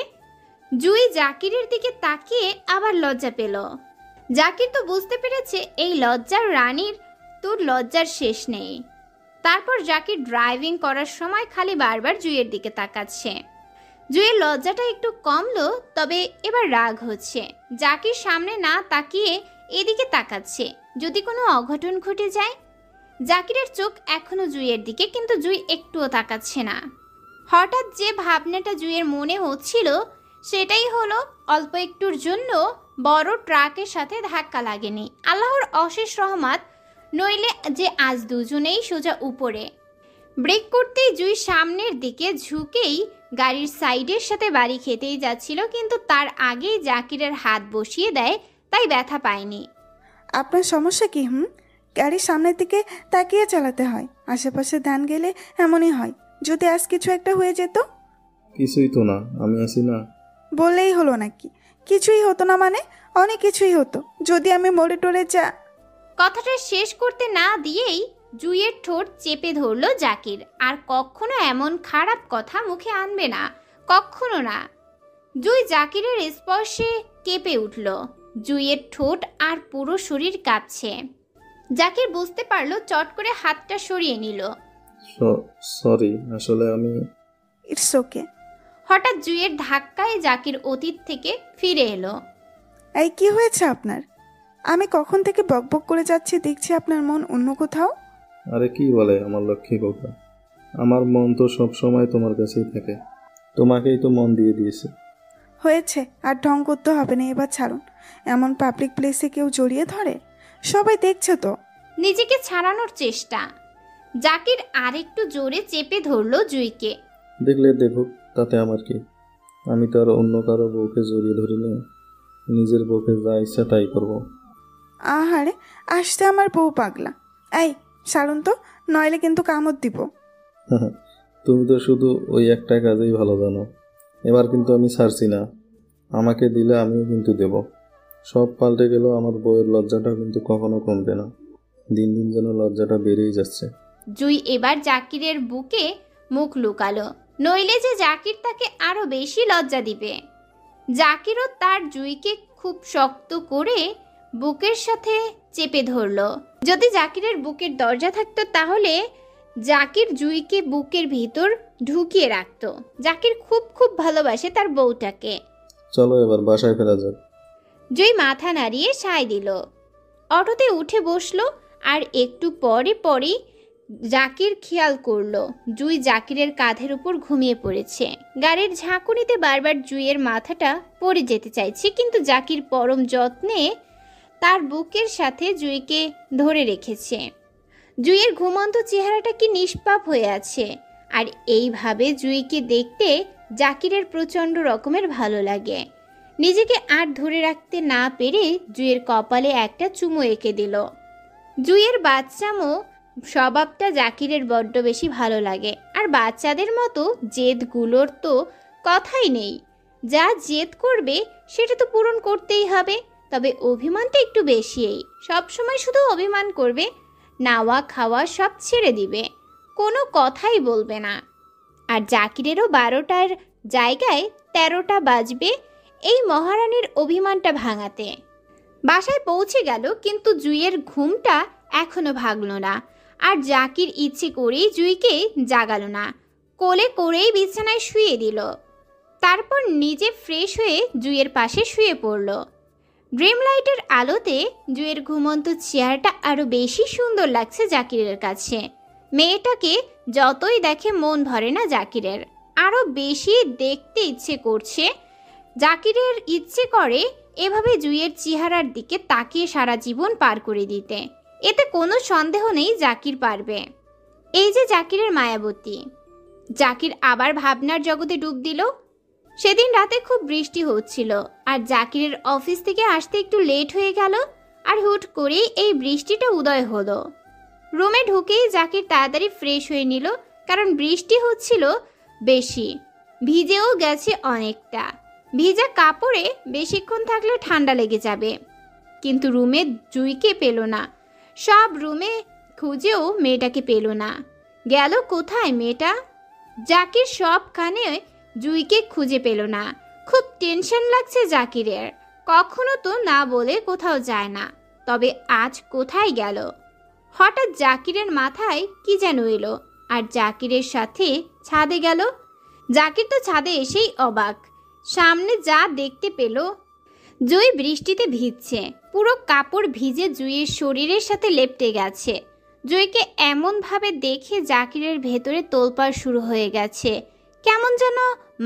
জুই জাকিরের দিকে তাকিয়ে আবার লজ্জা পেল। জাকির তো বুঝতে পেরেছে এই লজ্জার রানীর তোর লজ্জার শেষ নেই। তারপর জাকির ড্রাইভিং করার সময় খালি বারবার জুইয়ের দিকে তাকাচ্ছে। জুইয়ের লজ্জাটা একটু কমলো, তবে এবার রাগ হচ্ছে। জাকির সামনে না তাকিয়ে এদিকে তাকাচ্ছে, যদি কোনো অঘটন ঘটে যায়। জাকিরের চোখ এখনো জুইয়ের দিকে, কিন্তু জুই একটুও তাকাচ্ছে না। হঠাৎ যে ভাবনাটা জুইয়ের মনে হচ্ছিল সেটাই হলো, অল্প একটুর জন্য বড় ট্রাকের সাথে ধাক্কা লাগেনি। আল্লাহর অশেষ রহমত, নইলে যে আজ দুজনেই সোজা উপরে। ব্রেক করতেই জুই সামনের দিকে ঝুঁকেই গাড়ির সাইডের সাথে বাড়ি খেতেই যাচ্ছিল, কিন্তু তার আগেই জাকিরের হাত বসিয়ে দেয়, তাই ব্যথা পায়নি। আপনার সমস্যা কি? গাড়ির সামনের দিকে তাকিয়ে চালাতে হয়, আশেপাশে ধ্যান গেলে এমনই হয়। যদি আজ কিছু একটা হয়ে যেত? কিছুই তো না, আমি আছি না। বললেই হলো নাকি? কিছুই হতো না মানে? অনেক কিছুই হতো যদি আমি মরে টরে যা। কথাটা শেষ করতে না দিয়েই জুইয়ের ঠোঁট চেপে ধরলো জাকির। আর কখনো এমন খারাপ কথা মুখে আনবে না, কখনো না। জুই জাকিরের স্পর্শে কেঁপে উঠল। জুইয়ের ঠোঁট আর পুরো শরীর কাঁপছে। জাকির বুঝতে পারলো, চট করে হাতটা সরিয়ে নিল। সরি, আসলে আমি। It's okay. হঠাৎ জুইয়ের ধাক্কায় জাকির অতীত থেকে ফিরে এলো। এই কি হয়েছে আপনার? আমি কখন থেকে বকবক করে যাচ্ছি, দেখছি আপনার মন অন্য কোথাও। আরে কি বলে আমার লক্ষ্মী কথা, আমার মন তো সব সময় তোমার কাছেই থাকে, তোমাকেই তো মন দিয়ে দিয়েছে। হয়েছে, আর ঢং করতে হবে না, এবার ছাড়ুন। এমন পাবলিক প্লেসে কেউ জড়িয়ে ধরে? সবাই দেখছে তো। নিজেকে ছাড়ানোর চেষ্টা। জাকির আরেকটু জোরে চেপে ধরলো জুইকে। দেখলে দেখুক, তাতে আমার কি? আমি তো আর অন্য কারো বউকে জড়িয়ে ধরিনি, নিজের বউকে যা ইচ্ছা তাই করবো। আহারে, আসতে আমার বউ পাগলা। এই ছাড়ুন তো, নইলে কিন্তু কামড় দিব। তুমি তো শুধু ওই একটা কাজেই ভালো জানো। এবার কিন্তু আমি ছাড়ছি না, আমাকে দিলে আমিও কিন্তু দেব। সব পাল্টে গেলেও আমার বউয়ের লজ্জাটা কিন্তু কখনো কমবে না, দিন দিন যেন লজ্জাটা বেড়েই যাচ্ছে। জুই এবার জাকিরের বুকে মুখ লুকালো, নইলে যে জাকির তাকে আরো বেশি লজ্জা দিবে। জাকিরও তার জুইকে খুব শক্ত করে বুকের সাথে চেপে ধরলো। যদি জাকিরের বুকের দরজা থাকতো তাহলে জাকির জুইকে বুকের ভিতর ঢুকিয়ে রাখতো। জাকির খুব খুব ভালোবাসে তার বউটাকে। চলো এবার বাসায় ফেরা যাক। জুই মাথা নাড়িয়ে সায় দিল। অটোতে উঠে বসলো, আর একটু পরে পরেই জাকির খেয়াল করলো জুই জাকিরের কাঁধের উপর ঘুমিয়ে পড়েছে। গাড়ির ঝাঁকুনিতে বারবার জুইয়ের মাথাটা পড়ে যেতে চাইছে, কিন্তু জাকির পরম যত্নে তার বুকের সাথে জুইকে ধরে রেখেছে। জুইয়ের ঘুমন্ত চেহারাটা কি নিষ্পাপ হয়ে আছে, আর এইভাবে জুইকে দেখতে জাকিরের প্রচণ্ড রকমের ভালো লাগে। নিজেকে আর ধরে রাখতে না পেরে জুইয়ের কপালে একটা চুমু এঁকে দিল। জুইয়ের বাচ্চামো স্বভাবটা জাকিরের বড্ড বেশি ভালো লাগে, আর বাচ্চাদের মতো জেদগুলোর তো কথাই নেই। যা জেদ করবে সেটা তো পূরণ করতেই হবে, তবে অভিমানটা একটু বেশিই। সবসময় শুধু অভিমান করবে, নাওয়া খাওয়া সব ছেড়ে দিবে, কোনো কথাই বলবে না। আর জাকিরেরও 12টার জায়গায় 13টা বাজবে এই মহারানীর অভিমানটা ভাঙাতে। বাসায় পৌঁছে গেল, কিন্তু জুইয়ের ঘুমটা এখনো ভাগল না। আর জাকির ইচ্ছে করেই জুইকে জাগালো না, কোলে করেই বিছানায় শুয়ে দিল। তারপর নিজে ফ্রেশ হয়ে জুইয়ের পাশে শুয়ে পড়ল। ড্রিম লাইটের আলোতে জুইয়ের ঘুমন্ত চেহারাটা আরো বেশি সুন্দর লাগছে জাকিরের কাছে। মেয়েটাকে যতই দেখে মন ভরে না জাকিরের, আরো বেশি দেখতে ইচ্ছে করছে। জাকিরের ইচ্ছে করে এভাবে জুইয়ের চেহারার দিকে তাকিয়ে সারা জীবন পার করে দিতে। এতে কোনো সন্দেহ নেই জাকির পারবে। এই যে জাকিরের মায়াবতী। জাকির আবার ভাবনার জগতে ডুব দিল। সেদিন রাতে খুব বৃষ্টি হচ্ছিল, আর জাকিরের অফিস থেকে আসতে একটু লেট হয়ে গেল, আর হুট করেই এই বৃষ্টিটা উদয় হলো। রুমে ঢুকেই জাকির তাড়াতাড়ি ফ্রেশ হয়ে নিল, কারণ বৃষ্টি হচ্ছিল বেশি, ভিজেও গেছে অনেকটা। ভিজা কাপড়ে বেশিক্ষণ থাকলে ঠান্ডা লেগে যাবে। কিন্তু রুমে জুইকে পেল না। সব রুমে খুঁজেও মেয়েটাকে পেল না। গেল কোথায় মেয়েটা? জাকির সবখানে জুইকে খুঁজে পেল না। খুব টেনশন লাগছে জাকিরের। কখনো তো না বলে কোথাও যায় না, তবে আজ কোথায় গেল? হঠাৎ জাকিরের মাথায় কি যেন এলো, আর জাকিরের সাথে ছাদে গেল। জাকির তো ছাদে এসেই অবাক। সামনে যা দেখতে পেল, জুই বৃষ্টিতে ভিজছে, পুরো কাপড় ভিজে জুইয়ের শরীরের সাথে লেপ্টে গেছে। জুইকে এমনভাবে দেখে জাকিরের ভেতরে তোলপাড় শুরু হয়ে গেছে, কেমন যেন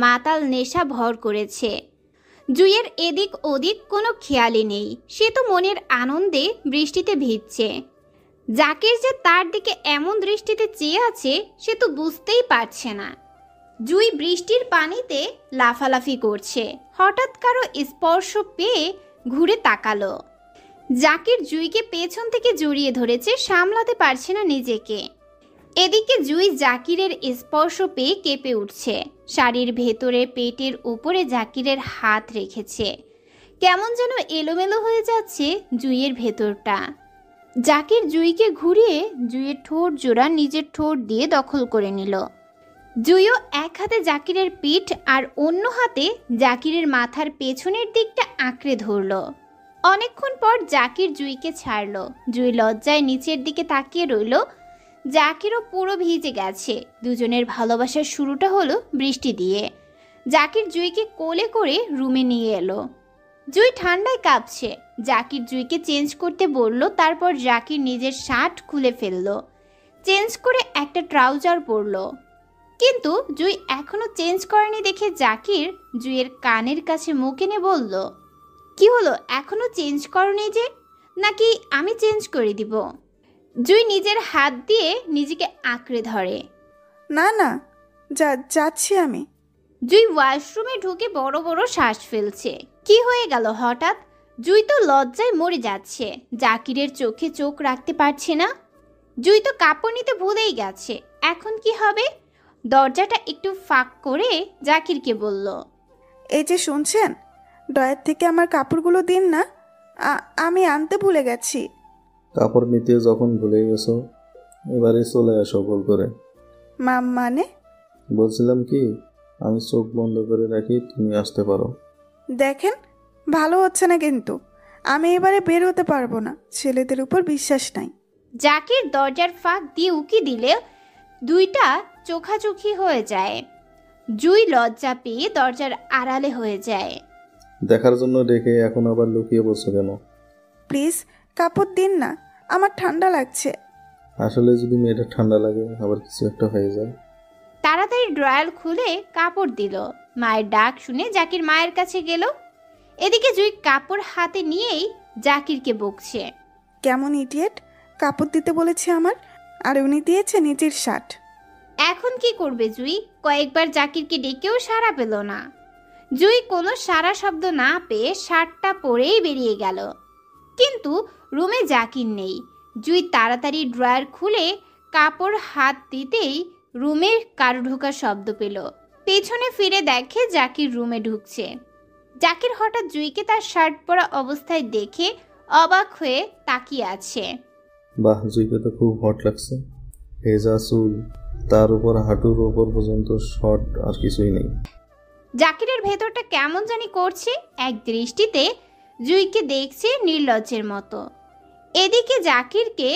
মাতাল নেশা ভর করেছে। জুইয়ের এদিক ওদিক কোনো খেয়ালই নেই, সে তো মনের আনন্দে বৃষ্টিতে ভিজছে। জাকির যে তার দিকে এমন দৃষ্টিতে চেয়ে আছে সে তো বুঝতেই পারছে না। জুই বৃষ্টির পানিতে লাফালাফি করছে। হঠাৎ কারো স্পর্শ পেয়ে ঘুরে তাকালো। জাকির জুইকে পেছন থেকে জড়িয়ে ধরেছে, সামলাতে পারছে না নিজেকে। এদিকে জুই জাকিরের স্পর্শ পেয়ে কেঁপে উঠছে। শাড়ির ভেতরে পেটের উপরে জাকিরের হাত রেখেছে। কেমন যেন এলোমেলো হয়ে যাচ্ছে জুইয়ের ভেতরটা। জাকির জুইকে ঘুরিয়ে জুইয়ের ঠোঁট জোড়া নিজের ঠোঁট দিয়ে দখল করে নিল। জুইও এক হাতে জাকিরের পিঠ আর অন্য হাতে জাকিরের মাথার পেছনের দিকটা আঁকড়ে ধরল। অনেকক্ষণ পর জাকির জুইকে ছাড়ল। জুই লজ্জায় নিচের দিকে তাকিয়ে রইল। জাকিরও পুরো ভিজে গেছে। দুজনের ভালোবাসার শুরুটা হলো বৃষ্টি দিয়ে। জাকির জুইকে কোলে করে রুমে নিয়ে এলো। জুই ঠান্ডায় কাঁপছে। জাকির জুইকে চেঞ্জ করতে বলল, তারপর জাকির নিজের শার্ট খুলে ফেললো, চেঞ্জ করে একটা ট্রাউজার পরলো। কিন্তু জুই এখনো চেঞ্জ করেনি দেখে জাকির জুইয়ের কানের কাছে মুখ এনে বলল, কি হলো, এখনো চেঞ্জ করনি যে? নাকি আমি চেঞ্জ করে দিব? জুই নিজের হাত দিয়ে নিজেকে আঁকড়ে ধরে। না না, যাচ্ছি আমি। জুই ওয়াশরুমে ঢুকে বড় বড় শ্বাস ফেলছে। কি হয়ে গেল হঠাৎ? জুই তো লজ্জায় মরে যাচ্ছে। জাকিরের চোখে চোখ রাখতে পারছে না। জুই তো কাপড় নিতে ভুলেই গেছে। এখন কি হবে? দরজাটা একটু ফাঁক করে জাকিরকে বলল, এই যে শুনছেন, ড্রয়ার থেকে আমার কাপড়গুলো দিন না, আমি আনতে ভুলে গেছি। কাপড় নিতে যখন ভুলে গেছো, এবারে চলে আসো বল করে। মানে? বলছিলাম কি, আমি চোখ বন্ধ করে রাখি, তুমি আসতে পারো। দেখেন, ভালো হচ্ছে না কিন্তু। আমি এবারে বের হতে পারবো না, ছেলেদের উপর বিশ্বাস নাই। জাকির দরজার ফাঁক দিয়ে উকি দিলে দুইটা চোখাচোখি হয়ে যায়। জুই লজ্জা পেয়ে দরজার আড়ালে হয়ে যায়। দেখার জন্য ডেকে এখন আবার লুকিয়ে বসছো কেন? প্লিজ কাপড় দিন না, আমার ঠান্ডা লাগছে। আসলে যদি মেয়েটা ঠান্ডা লাগে, আবার কিছু একটা হয়ে যায়। তাড়াতাড়ি ড্রয়ার খুলে কাপড় দিল। মায়ের ডাক শুনে জাকির মায়ের কাছে গেল। এদিকে জুই কাপড় হাতে নিয়েই জাকিরকে বকছে, কেমন ইডিয়েট, কাপড় দিতে বলেছে আমার, আর উনি দিয়েছে নিজের শার্ট। এখন কি করবে জুই? কয়েকবার জাকিরকে ডেকেও সাড়া পেল না। জুই কোনো সারা শব্দ না পেয়ে শার্টটা পরেই বেরিয়ে গেল। কিন্তু রুমে জাকির নেই। জুই তাড়াতাড়ি ড্রয়ার খুলে কাপড় হাত দিতেই রুমে কারো ঢোকার শব্দ পেল। পেছনে ফিরে দেখে জাকির রুমে ঢুকছে। জাকির হঠাৎ জুইকে তার শার্ট পরা অবস্থায় দেখে অবাক হয়ে তাকিয়ে আছে। বাহ, জুইকে তো খুব হট লাগছে। ভেজা চুল, তার উপর হাঁটুর উপর পর্যন্ত শর্ট, আর কিছুই নেই। জাকিরের ভেতরটা কেমন জানি করছে। এক দৃষ্টিতে জুইকে দেখছে নির্লজ্জের মতো। এদিকে জাকিরকে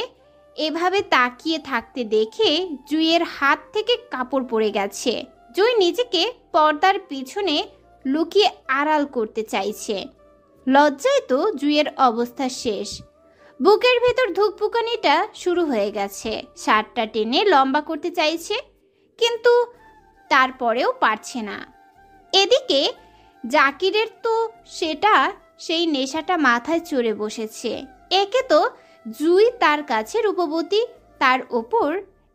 এভাবে তাকিয়ে থাকতে দেখে জুইয়ের হাত থেকে কাপড় পড়ে গেছে। জুই নিজেকে পর্দার পিছনে লুকিয়ে আড়াল করতে চাইছে। লজ্জায় তো জুইয়ের অবস্থা শেষ। বুকের ভেতর ধুকপুকানিটা শুরু হয়ে গেছে। শার্টটা টেনে লম্বা করতে চাইছে, কিন্তু তারপরেও পারছে না। এদিকে জাকিরের তো সেই নেশাটা মাথায় চড়ে বসেছে। একে তো জুই তার কাছে রূপবতী, তার ওপর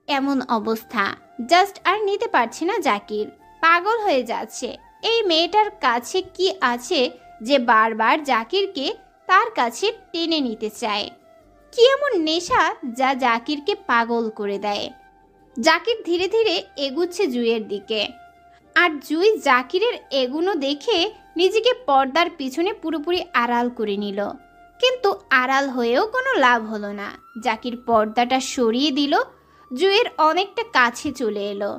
এমন অবস্থা। জাস্ট আর নিতে পারছে না জাকির। পাগল হয়ে যাচ্ছে। এই মেয়েটার কাছে কি আছে যে বারবার জাকিরকে তার কাছে টেনে নিতে চায়? কি এমন নেশা যা জাকিরকে পাগল করে দেয়? জাকির ধীরে ধীরে এগুচ্ছে জুইয়ের দিকে, আর জুই জাকিরের এগুনো দেখে নিজেকে পর্দার পিছনে পুরোপুরি আড়াল করে নিল। কিন্তু আড়াল হয়েও কোনো লাভ হলো না। জাকির পর্দাটা সরিয়ে দিল, জুইয়ের অনেকটা কাছে চলে এলো।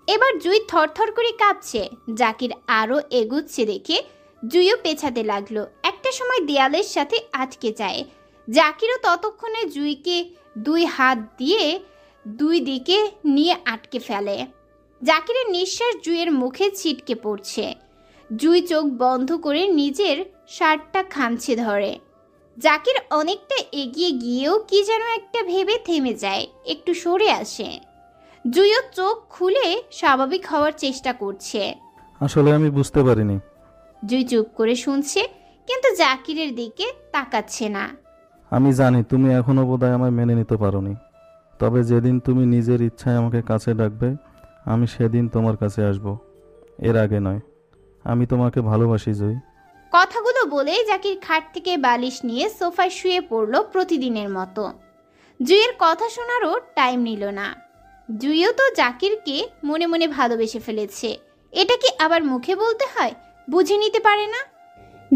এবার জুই থরথর করে কাঁপছে। জাকির আরও এগুচ্ছে দেখে জুইও পেছাতে লাগলো। একটা সময় দেয়ালের সাথে আটকে যায়। জাকিরও ততক্ষণে জুইকে দুই হাত দিয়ে দুই দিকে নিয়ে আটকে ফেলে। জাকিরের নিঃশ্বাস জুইয়ের মুখে ছিটকে পড়ছে। জুই চোখ বন্ধ করে নিজের শার্টটা খামছে ধরে। জাকির অনেকটা এগিয়ে গিয়েও কি যেন একটা ভেবে থেমে যায়, একটু সরে আসে। জুইও চোখ খুলে স্বাভাবিক হওয়ার চেষ্টা করছে। আসলে আমি বুঝতে পারিনি। জুই চুপ করে শুনছে, কিন্তু জাকিরের দিকে তাকাচ্ছে না। আমি জানি তুমি এখনো বোধহয় আমায় মেনে নিতে পারোনি, তবে যেদিন তুমি নিজের ইচ্ছায় আমাকে কাছে ডাকবে, আমি সেদিন তোমার কাছে আসব, এর আগে নয়। আমি তোমাকে ভালোবাসি জুই। কথাগুলো বলে জাকির খাট থেকে বালিশ নিয়ে সোফায় শুয়ে পড়ল প্রতিদিনের মতো। জুইয়ের কথা শোনারও টাইম নিল না। জুইও তো জাকিরকে মনে মনে ভালোবেসে ফেলেছে। এটা কি আবার মুখে বলতে হয়? বুঝে নিতে পারে না।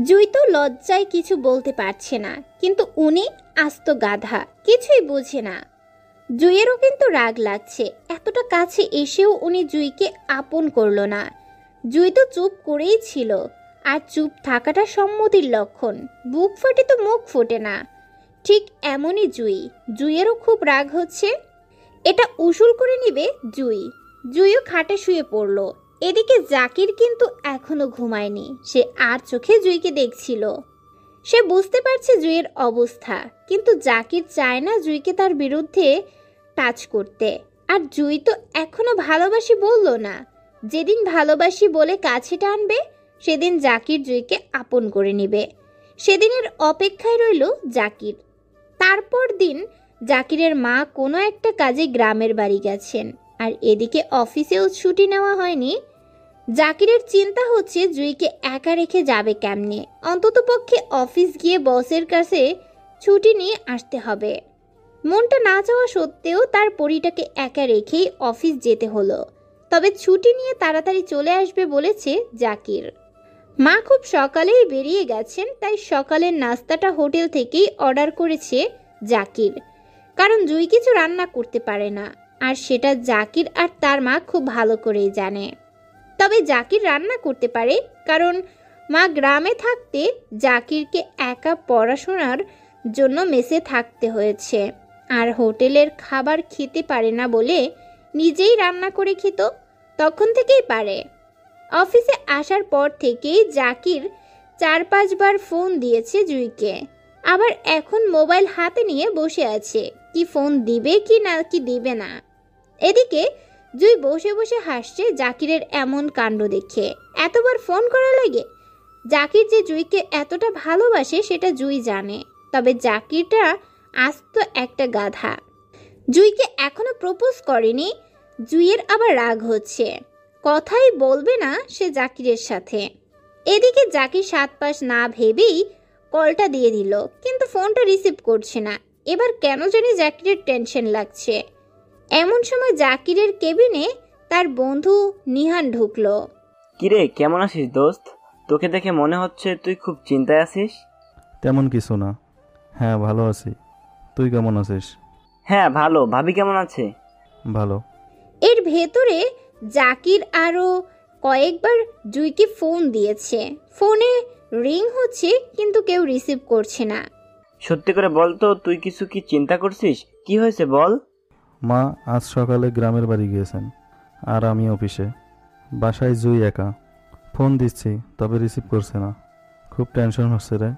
জুই তো লজ্জায় কিছু বলতে পারছে না, কিন্তু উনি আস্ত গাধা, কিছুই বোঝে না। জুইয়েরও কিন্তু রাগ লাগছে। এতটা কাছে এসেও উনি জুইকে আপন করলো না। জুই তো চুপ করেই ছিল, আর চুপ থাকাটা সম্মতির লক্ষণ। বুক ফাটে তো মুখ ফোটে না, ঠিক এমনই জুই। জুইয়েরও খুব রাগ হচ্ছে। এটা উসুল করে নিবে জুই। জুইও খাটে শুয়ে পড়ল। এদিকে জাকির কিন্তু এখনো ঘুমায়নি। সে আর চোখে জুইকে দেখছিল। সে বুঝতে পারছে জুইয়ের অবস্থা, কিন্তু জাকির চায় না জুইকে তার বিরুদ্ধে টাচ করতে। আর জুই তো এখনো ভালোবাসি বলল না। যেদিন ভালোবাসি বলে কাছে টানবে সেদিন জাকির জুইকে আপন করে নেবে। সেদিনের অপেক্ষায় রইল জাকির। তারপর দিন জাকিরের মা কোনো একটা কাজে গ্রামের বাড়ি গেছেন, আর এদিকে অফিসেও ছুটি নেওয়া হয়নি। জাকিরের চিন্তা হচ্ছে জুইকে একা রেখে যাবে কেমনে। অন্ততপক্ষে অফিস গিয়ে বসের কাছে ছুটি নিয়ে আসতে হবে। মনটা না চাওয়া সত্ত্বেও তার পরিটাকে একা রেখেই অফিস যেতে হলো। তবে ছুটি নিয়ে তাড়াতাড়ি চলে আসবে বলেছে জাকির। মা খুব সকালেই বেরিয়ে গেছেন, তাই সকালের নাস্তাটা হোটেল থেকেই অর্ডার করেছে জাকির। কারণ জুই কিছু রান্না করতে পারে না, আর সেটা জাকির আর তার মা খুব ভালো করেই জানে। তবে জাকির রান্না করতে পারে, কারণ মা গ্রামে থাকতে জাকিরকে একা পড়াশোনার জন্য মেসে থাকতে হয়েছে, আর হোটেলের খাবার খেতে পারে না বলে নিজেই রান্না করে খেত। তখন থেকেই পারে। অফিসে আসার পর থেকেই জাকির 4-5 বার ফোন দিয়েছে জুইকে। আবার এখন মোবাইল হাতে নিয়ে বসে আছে, কি ফোন দিবে কি না কি দিবে না। এদিকে জুই বসে বসে হাসছে জাকিরের এমন কাণ্ড দেখে। এতবার ফোন করা লাগে। জাকির যে জুইকে এতটা ভালোবাসে সেটা জুই জানে। তবে জাকিরটা আস্ত একটা গাধা। জুইকে এখনো প্রপোজ করেনি। জুইয়ের আবার রাগ হচ্ছে, কথাই বলবে না সে জাকিরের সাথে। এদিকে জাকির 7 পাশ না ভেবেই কলটা দিয়ে দিল, কিন্তু ফোনটা রিসিভ করছে না। এবার কেন জানি জাকিরের টেনশন লাগছে। এমন সময় জাকিরের কেবিনে তার বন্ধু নিহান ঢুকলো। কিরে, কেমন আছিস দোস্ত? তোকে দেখে মনে হচ্ছে তুই খুব চিন্তায় আছিস। তেমন কিছু না। হ্যাঁ, ভালো আছি। তুই কেমন আছিস? হ্যাঁ ভালো। ভাবি কেমন আছে? ভালো। এর ভেতরে জাকির আরও কয়েকবার জুইকে ফোন দিয়েছে। ফোনে রিং হচ্ছে, কিন্তু কেউ রিসিভ করছে না। সত্যি করে বল তো, তুই কিছু কি চিন্তা করছিস? কি হয়েছে বল। মা আজ সকালে গ্রামের বাড়ি গিয়েছেন, আর আমি অফিসে। বাসায় জুই একা। ফোন দিচ্ছি, তবে রিসিভ করছে না। খুব টেনশন হচ্ছে রে।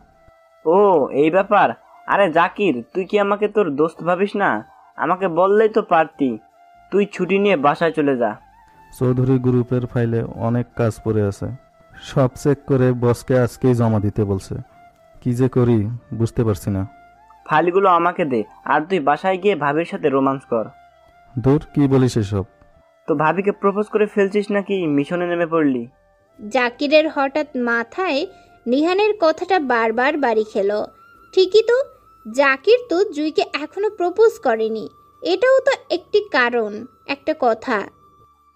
ও এই ব্যাপার। আরে জাকির, তুই কি আমাকে তোর দোস্ত ভাবিস না? আমাকে বললেই তো পারতি। তুই ছুটি নিয়ে বাসায় চলে যা। চৌধুরী গ্রুপের ফাইলে অনেক কাজ পড়ে আছে, সব চেক করে বসকে আজকেই জমা দিতে বলছে। কি যে করি বুঝতে পারছি না। ফাইলগুলো আমাকে দে, আর তুই বাসায় গিয়ে ভাবির সাথে রোমান্স কর। দূর, কি বলিস এসব? তো ভাবিকে প্রপোজ করে ফেলছিস নাকি মিশনে নেমে পড়লি? জাকিরের হঠাৎ মাথায় নিহানের কথাটা বারবার বাড়ি খেলো। ঠিকই তো, জাকির তো জুইকে এখনো প্রপোজ করেনি। এটাও তো একটি কারণ, একটা কথা।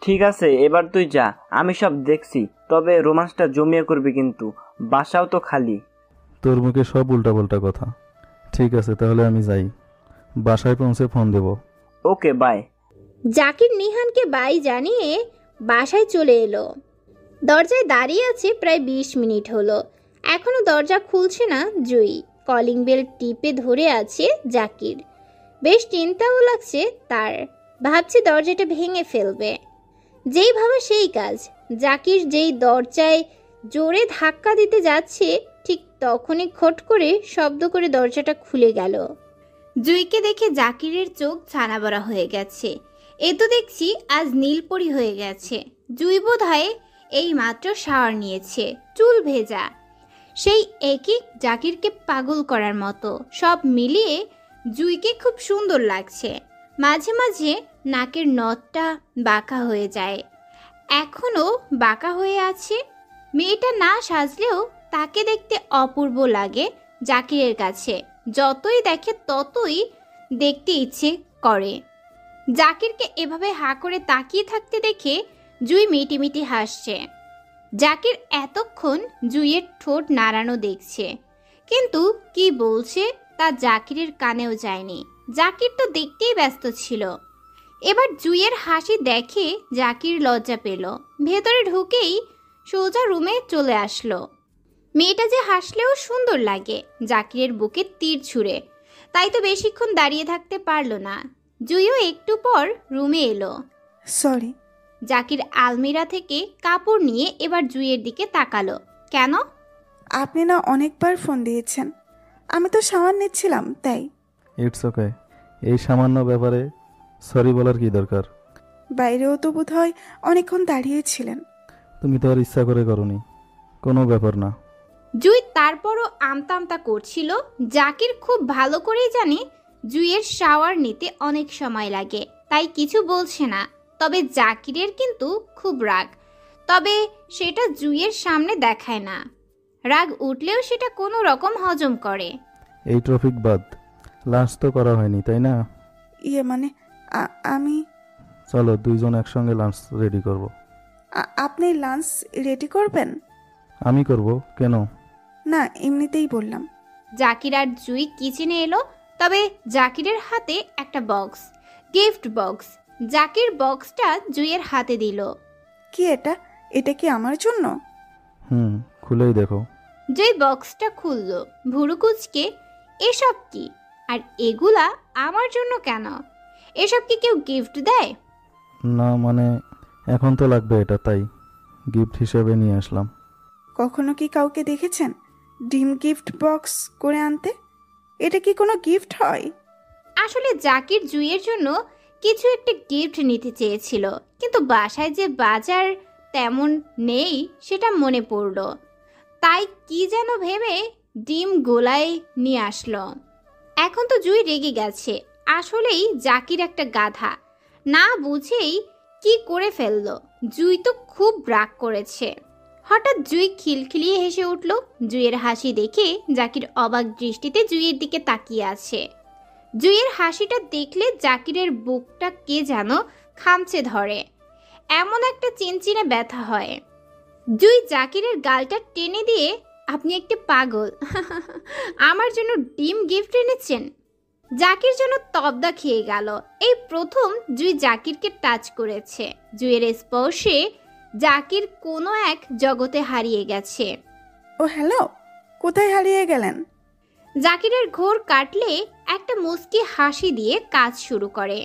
ঠিক আছে, এবার তুই যা, আমি সব দেখছি। তবে রোমান্সটা জমিয়ে করবি কিন্তু। বাসাও তো খালি। তোর মুখে সব উল্টাপাল্টা কথা। ঠিক আছে, তাহলে আমি যাই। বাসায় পৌঁছে ফোন দেব। Okay, bye. জাকির নিহানকে বাই জানিয়ে বাসায় চলে এলো। দরজায় দাঁড়িয়ে আছে প্রায় 20 মিনিট হলো, এখনো দরজা খুলছে না জুই। কলিং বেল টিপে ধরে আছে জাকির। বেশ চিন্তাও লাগছে তার। ভাবছে দরজাটা ভেঙে ফেলবে। যেই ভাবা সেই কাজ। জাকির যেই দরজায় জোরে ধাক্কা দিতে যাচ্ছে, ঠিক তখনই খট করে শব্দ করে দরজাটা খুলে গেল। জুইকে দেখে জাকিরের চোখ ছানা বড়া হয়ে গেছে। এ তো দেখছি আজ নীলপরি হয়ে গেছে। জুই বোধহয় এই মাত্র শাওয়ার নিয়েছে, চুল ভেজা। সেই একই জাকিরকে পাগল করার মতো। সব মিলিয়ে জুইকে খুব সুন্দর লাগছে। মাঝে মাঝে নাকের নথটা বাঁকা হয়ে যায়, এখনো বাঁকা হয়ে আছে। মেয়েটা না সাজলেও তাকে দেখতে অপূর্ব লাগে জাকিরের কাছে। যতই দেখে ততই দেখতে ইচ্ছে করে। জাকিরকে এভাবে হাঁ করে তাকিয়ে থাকতে দেখে জুই মিটিমিটি হাসছে। জাকির এতক্ষণ জুইয়ের ঠোঁট নাড়ানো দেখছে, কিন্তু কি বলছে তা জাকিরের কানেও যায়নি। জাকির তো দেখতেই ব্যস্ত ছিল। এবার জুইয়ের হাসি দেখে জাকির লজ্জা পেল। ভেতরে ঢুকেই সোজা রুমে চলে আসলো। মেয়েটা যে হাসলেও সুন্দর লাগে জাকিরের বুকে তীর ছুঁড়ে, তাই তো বেশিক্ষণ দাঁড়িয়ে থাকতে পারল না। জুইও একটু পর রুমে এলো। সরি, জাকির আলমিরা থেকে কাপড় নিয়ে এবার জুইয়ের দিকে তাকালো। কেন? আপনি না অনেকবার ফোন দিয়েছেন, আমি তো সামান্য নিচ্ছিলাম তাই। ইটস ওকে, এই সামান্য ব্যাপারে সরি বলার কি দরকার? বাইরেও তো বোধ হয় অনেকক্ষণ দাঁড়িয়েছিলেন। তুমি তো আর ইচ্ছা করে করনি, কোনো ব্যাপার না। জুই তারপরও আমতা আমতা করছিল। জাকির খুব ভালো করেই জানে জুইয়ের শাওয়ার নিতে অনেক সময় লাগে, তাই কিছু বলছে না। তবে জাকিরের কিন্তু খুব রাগ, তবে সেটা জুইয়ের সামনে দেখায় না। রাগ উঠলেও সেটা কোনো রকম হজম করে। এই ট্রফিক বাদ, লাঞ্চ তো করা হয়নি তাই না? ইয়ে মানে আমি চলো দুইজন একসঙ্গে লাঞ্চ রেডি করব। আপনি লাঞ্চ রেডি করবেন? আমি করব, কেন? না, এমনিতেই বললাম। জাকির আর জুই কিচেনে এলো, তবে জাকিরের হাতে একটা বক্স, গিফট বক্স। জাকির বক্সটা জুইয়ের হাতে দিল। কি এটা? এটা কি আমার জন্য? খুলেই দেখো। জুই বক্সটা খুললো, ভুরু কুচকে। এসব কি? আর এগুলা আমার জন্য কেন? এসব কি কেউ গিফট দেয়? না মানে এখন তো লাগবে এটা, তাই গিফট হিসেবে নিয়ে আসলাম। কখনো কি কাউকে দেখেছেন ডিম গিফট বক্স করে আনতে? এটা কি কোনো গিফট হয়? আসলে জাকির জুইয়ের জন্য কিছু একটা গিফট নিতে চেয়েছিল, কিন্তু বাসায় যে বাজার তেমন নেই সেটা মনে পড়ল, তাই কি যেন ভেবে ডিম গোলায় নিয়ে আসলো। এখন তো জুই রেগে গেছে। আসলেই জাকির একটা গাধা, না বুঝেই কি করে ফেললো। জুই তো খুব রাগ করেছে। হঠাৎ জুই খিলখিলিয়ে হেসে উঠল। জুইয়ের হাসি দেখে জাকির অবাক দৃষ্টিতে জুইয়ের দিকে তাকিয়ে আছে। জুইয়ের হাসিটা দেখলে জাকিরের বুকটা কে যেন খামচে ধরে, এমন একটা চিনচিনে ব্যথা হয়। জুই জাকিরের গালটা টেনে দিয়ে, আপনি একটা পাগল, আমার জন্য ডিম গিফট এনেছেন। জাকির যেন তবদা খেয়ে গেল। এই প্রথম জুই জাকিরকে টাচ করেছে। জুইয়ের স্পর্শে জাকির কোনো এক জগতে হারিয়ে গেছে। ও হ্যালো, কোথায় হারিয়ে গেলেন? জাকিরের ঘোর কাটলে একটা মুচকি হাসি দিয়ে কাজ শুরু করে।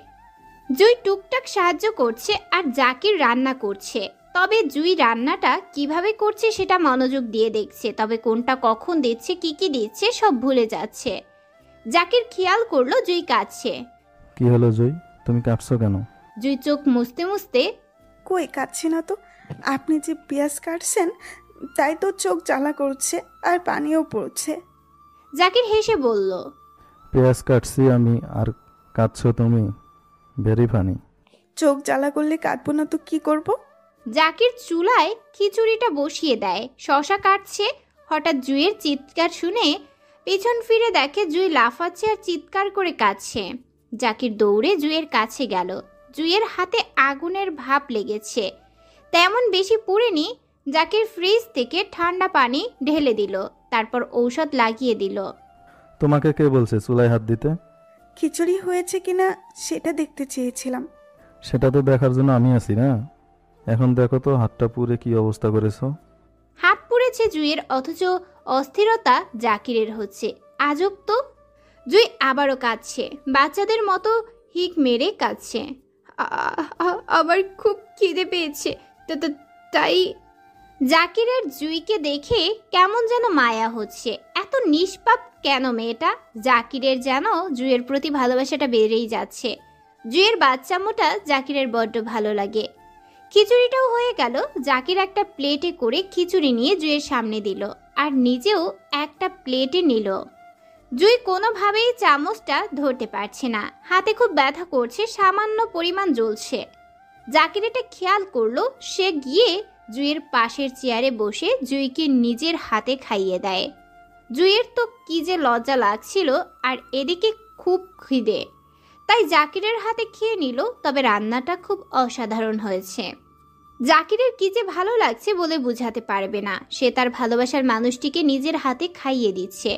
জুই টুকটাক সাহায্য করছে আর জাকির রান্না করছে। তবে জুই রান্নাটা কিভাবে করছে সেটা মনোযোগ দিয়ে দেখছে, তবে কোনটা কখন দিচ্ছে, কি কি দিচ্ছে সব ভুলে যাচ্ছে। জাকির খেয়াল করলো জুই কাঁদছে। কি হলো জুই, তুমি কাঁদছো কেন? জুই চোখ মুছতে মুছতে, কই কাটছি না তো, আপনি যে পেঁয়াজ কাটছেন তাই তো চোখ জ্বালা করছে আর পানিও পড়ছে। জাকির হেসে বলল, পেঁয়াজ কাটছি আমি আর কাঁদছো তুমি? Very funny. চোখ জ্বালা করলে কাটবো না তো কি করব? জাকির চুলায় খিচুড়িটা বসিয়ে দেয়, শশা কাটছে। হঠাৎ জুইয়ের চিৎকার শুনে পেছন ফিরে দেখে জুই লাফাচ্ছে আর চিৎকার করে কাঁদছে। জাকির দৌড়ে জুইয়ের কাছে গেল। জুইয়ের হাতে আগুনের ভাপ লেগেছে, তেমন বেশি পুড়েনি। জাকির ফ্রিজ থেকে ঠান্ডা পানি ঢেলে দিল, তারপর ঔষধ লাগিয়ে দিল। তোমাকে কে বলছে চুলায় হাত দিতে? খিচুড়ি হয়েছে কিনা সেটা দেখতে চেয়েছিলাম। সেটা তো দেখার জন্য আমি আছি না। এখন দেখো তো হাতটা পুড়ে কি অবস্থা করেছো। হাত পুড়েছে জুইয়ের, অথচ অস্থিরতা জাকিরের হচ্ছে। আজব তো। জুই আবারও কাঁদছে, বাচ্চাদের মতো হিক মেরে কাঁদছে। আবার খুব খিদে পেয়েছে, তাই। জাকিরের জুইকে দেখে কেমন যেন মায়া হচ্ছে। এত নিষ্পাপ কেন মেয়েটা? জাকিরের যেন জুইয়ের প্রতি ভালোবাসাটা বেড়েই যাচ্ছে। জুইয়ের বাচ্চামোটা জাকিরের বড্ড ভালো লাগে। খিচুড়িটাও হয়ে গেল। জাকির একটা প্লেটে করে খিচুড়ি নিয়ে জুইয়ের সামনে দিল আর নিজেও একটা প্লেটে নিল। জুই কোনোভাবেই চামচটা ধরতে পারছে না, হাতে খুব ব্যথা করছে, সামান্য পরিমাণ জ্বলছে। জাকির এটা খেয়াল করলো, সে গিয়ে জুইয়ের পাশের চেয়ারে বসে জুইকে নিজের হাতে খাইয়ে দেয়। জুইয়ের তো কি যে লজ্জা লাগছিল, আর এদিকে খুব খিদে, তাই জাকিরের হাতে খেয়ে নিল। তবে রান্নাটা খুব অসাধারণ হয়েছে। জাকিরের কি যে ভালো লাগছে বলে বোঝাতে পারবে না। সে তার ভালোবাসার মানুষটিকে নিজের হাতে খাইয়ে দিচ্ছে।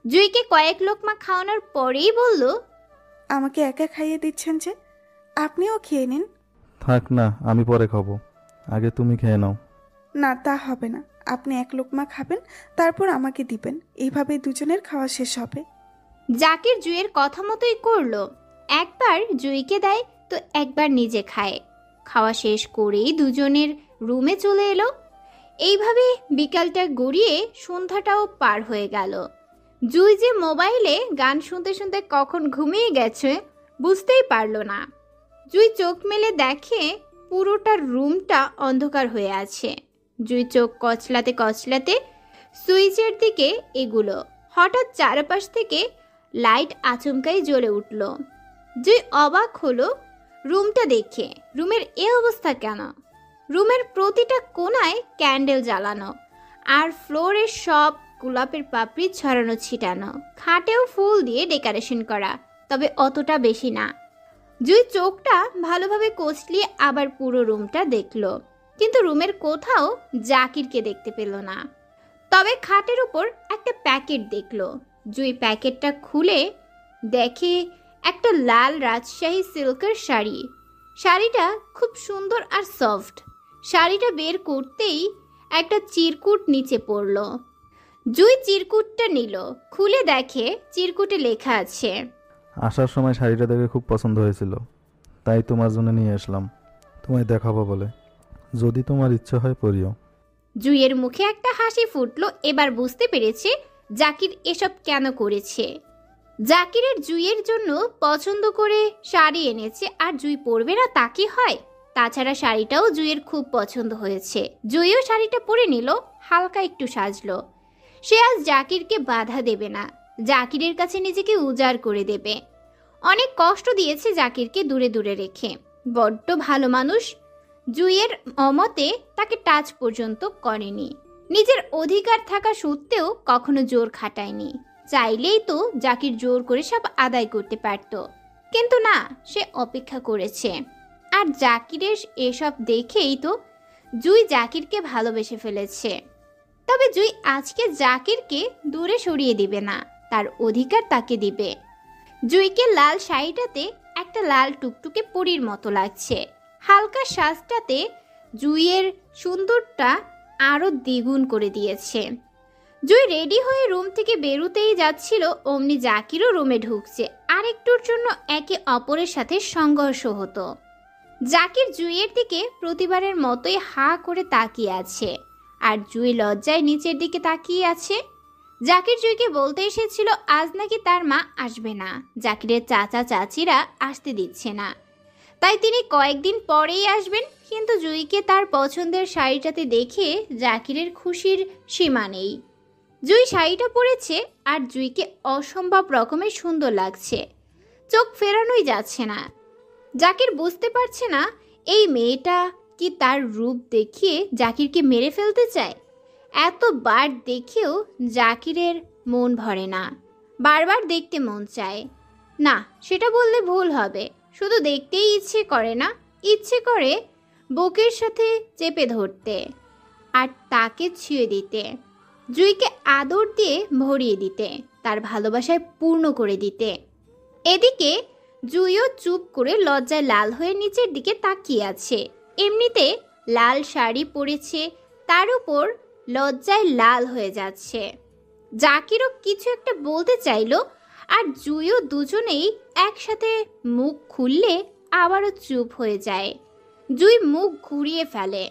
জুইকে কয়েক লোকমা খাওয়ানোর পরেই বলল, আমাকে একা খাইয়ে দিচ্ছেন যে, আপনিও খেয়ে নিন। থাক না, আমি পরে খাবো, আগে তুমি খেয়ে নাও। না, তা হবে না, আপনি এক লোকমা খাবেন, তারপর আমাকে দিবেন, এইভাবে দুজনের খাওয়া শেষ হবে। জাকির জুইয়ের কথা মতোই করলো। একবার জুইকে দেয় তো একবার নিজে খায়। খাওয়া শেষ করেই দুজনের রুমে চলে এলো। এইভাবে বিকালটা গড়িয়ে সন্ধ্যাটাও পার হয়ে গেল। জুই যে মোবাইলে গান শুনতে শুনতে কখন ঘুমিয়ে গেছে বুঝতেই পারল না। জুই চোখ মেলে দেখে পুরোটা রুমটা অন্ধকার হয়ে আছে। জুই চোখ কচলাতে কচলাতে সুইচের দিকে এগুলো। হঠাৎ চারপাশ থেকে লাইট আচমকাই জ্বলে উঠল। জুই অবাক হলো রুমটা দেখে। রুমের এ অবস্থা কেন? রুমের প্রতিটা কোণায় ক্যান্ডেল জ্বালানো, আর ফ্লোরে সব গোলাপের পাপড়ি ছড়ানো ছিটানো। খাটেও ফুল দিয়ে ডেকোরেশন করা, তবে অতটা বেশি না। জুই চোখটা ভালোভাবে কচলিয়ে আবার পুরো রুমটা দেখলো, কিন্তু রুমের কোথাও জাকিরকে দেখতে পেল না। তবে খাটের উপর একটা প্যাকেট দেখলো। জুই প্যাকেটটা খুলে দেখে একটা লাল রাজশাহী সিল্কের শাড়ি। শাড়িটা খুব সুন্দর আর সফট। শাড়িটা বের করতেই একটা চিরকুট নিচে পড়ল। জুই চিরকুটটা নিল, খুলে দেখে চিরকুটে লেখা আছে, আসার সময় শাড়িটা দেখে খুব পছন্দ হয়েছিল, তাই তোমার জন্য নিয়ে আসলাম, তোমায় দেখাবো বলে। যদি তোমার ইচ্ছে হয় পরিও। জুইয়ের মুখে একটা হাসি ফুটলো। এবার বুঝতে পেরেছে জাকির এসব কেন করেছে। জাকিরের জুইয়ের জন্য পছন্দ করে শাড়ি এনেছে, আর জুই পরবে না তা কি হয়? তাছাড়া শাড়িটাও জুইয়ের খুব পছন্দ হয়েছে। জুইও শাড়িটা পরে নিল, হালকা একটু সাজলো। সে আজ জাকিরকে বাধা দেবে না, জাকিরের কাছে নিজেকে উজাড় করে দেবে। অনেক কষ্ট দিয়েছে জাকিরকে দূরে দূরে রেখে। বড্ড ভালো মানুষ। জুইয়ের অমতে তাকে টাচ পর্যন্ত করেনি। নিজের অধিকার থাকা সত্ত্বেও কখনো জোর খাটায়নি। চাইলেই তো জাকির জোর করে সব আদায় করতে পারত, কিন্তু না, সে অপেক্ষা করেছে। আর জাকিরের এসব দেখেই তো জুই জাকিরকে ভালোবেসে ফেলেছে। তবে জুই আজকে জাকিরকে দূরে সরিয়ে দিবে না, তার অধিকার তাকে দিবে। জুইকে লাল শাড়িটাতে একটা লাল টুকটুকে পরীর মতো লাগছে। হালকা সাজটাতে জুইয়ের সুন্দরটা আরো দ্বিগুণ করে দিয়েছে। জুই রেডি হয়ে রুম থেকে বেরোতেই যাচ্ছিল, অমনি জাকিরও রুমে ঢুকছে। আর একটুর জন্য একে অপরের সাথে সংঘর্ষ হতো। জাকির জুইয়ের দিকে প্রতিবারের মতোই হা করে তাকিয়ে আছে, আর জুই লজ্জায় নিচের দিকে তাকিয়ে আছে। জাকির জুইকে বলতে এসেছিল আজ নাকি তার মা আসবে না, জাকিরের চাচা চাচিরা আসতে দিচ্ছে না, তাই তিনি কয়েকদিন পরেই আসবেন। কিন্তু জুইকে তার পছন্দের শাড়িটাতে দেখে জাকিরের খুশির সীমা নেই। জুই শাড়িটা পরেছে আর জুইকে অসম্ভব রকমের সুন্দর লাগছে, চোখ ফেরানোই যাচ্ছে না। জাকির বুঝতে পারছে না এই মেয়েটা কি তার রূপ দেখিয়ে জাকিরকে মেরে ফেলতে চায়। এতবার দেখেও জাকিরের মন ভরে না, বারবার দেখতে মন চায়। না, সেটা বললে ভুল হবে, শুধু দেখতেই ইচ্ছে করে না, ইচ্ছে করে বুকের সাথে চেপে ধরতে আর তাকে ছুঁয়ে দিতে, জুইকে আদর দিয়ে ভরিয়ে দিতে, তার ভালোবাসায় পূর্ণ করে দিতে। এদিকে জুইও চুপ করে লজ্জায় লাল হয়ে নিচের দিকে তাকিয়ে আছে। এমনিতে লাল শাড়ি পরেছে, তার উপর লজ্জায় লাল হয়ে যাচ্ছে। জাকিরও কিছু একটা বলতে চাইলো, আর জুইও, দুজনেই একসাথে মুখ খুললে আবারও চুপ হয়ে যায়। জুই মুখ ঘুরিয়ে ফেলে।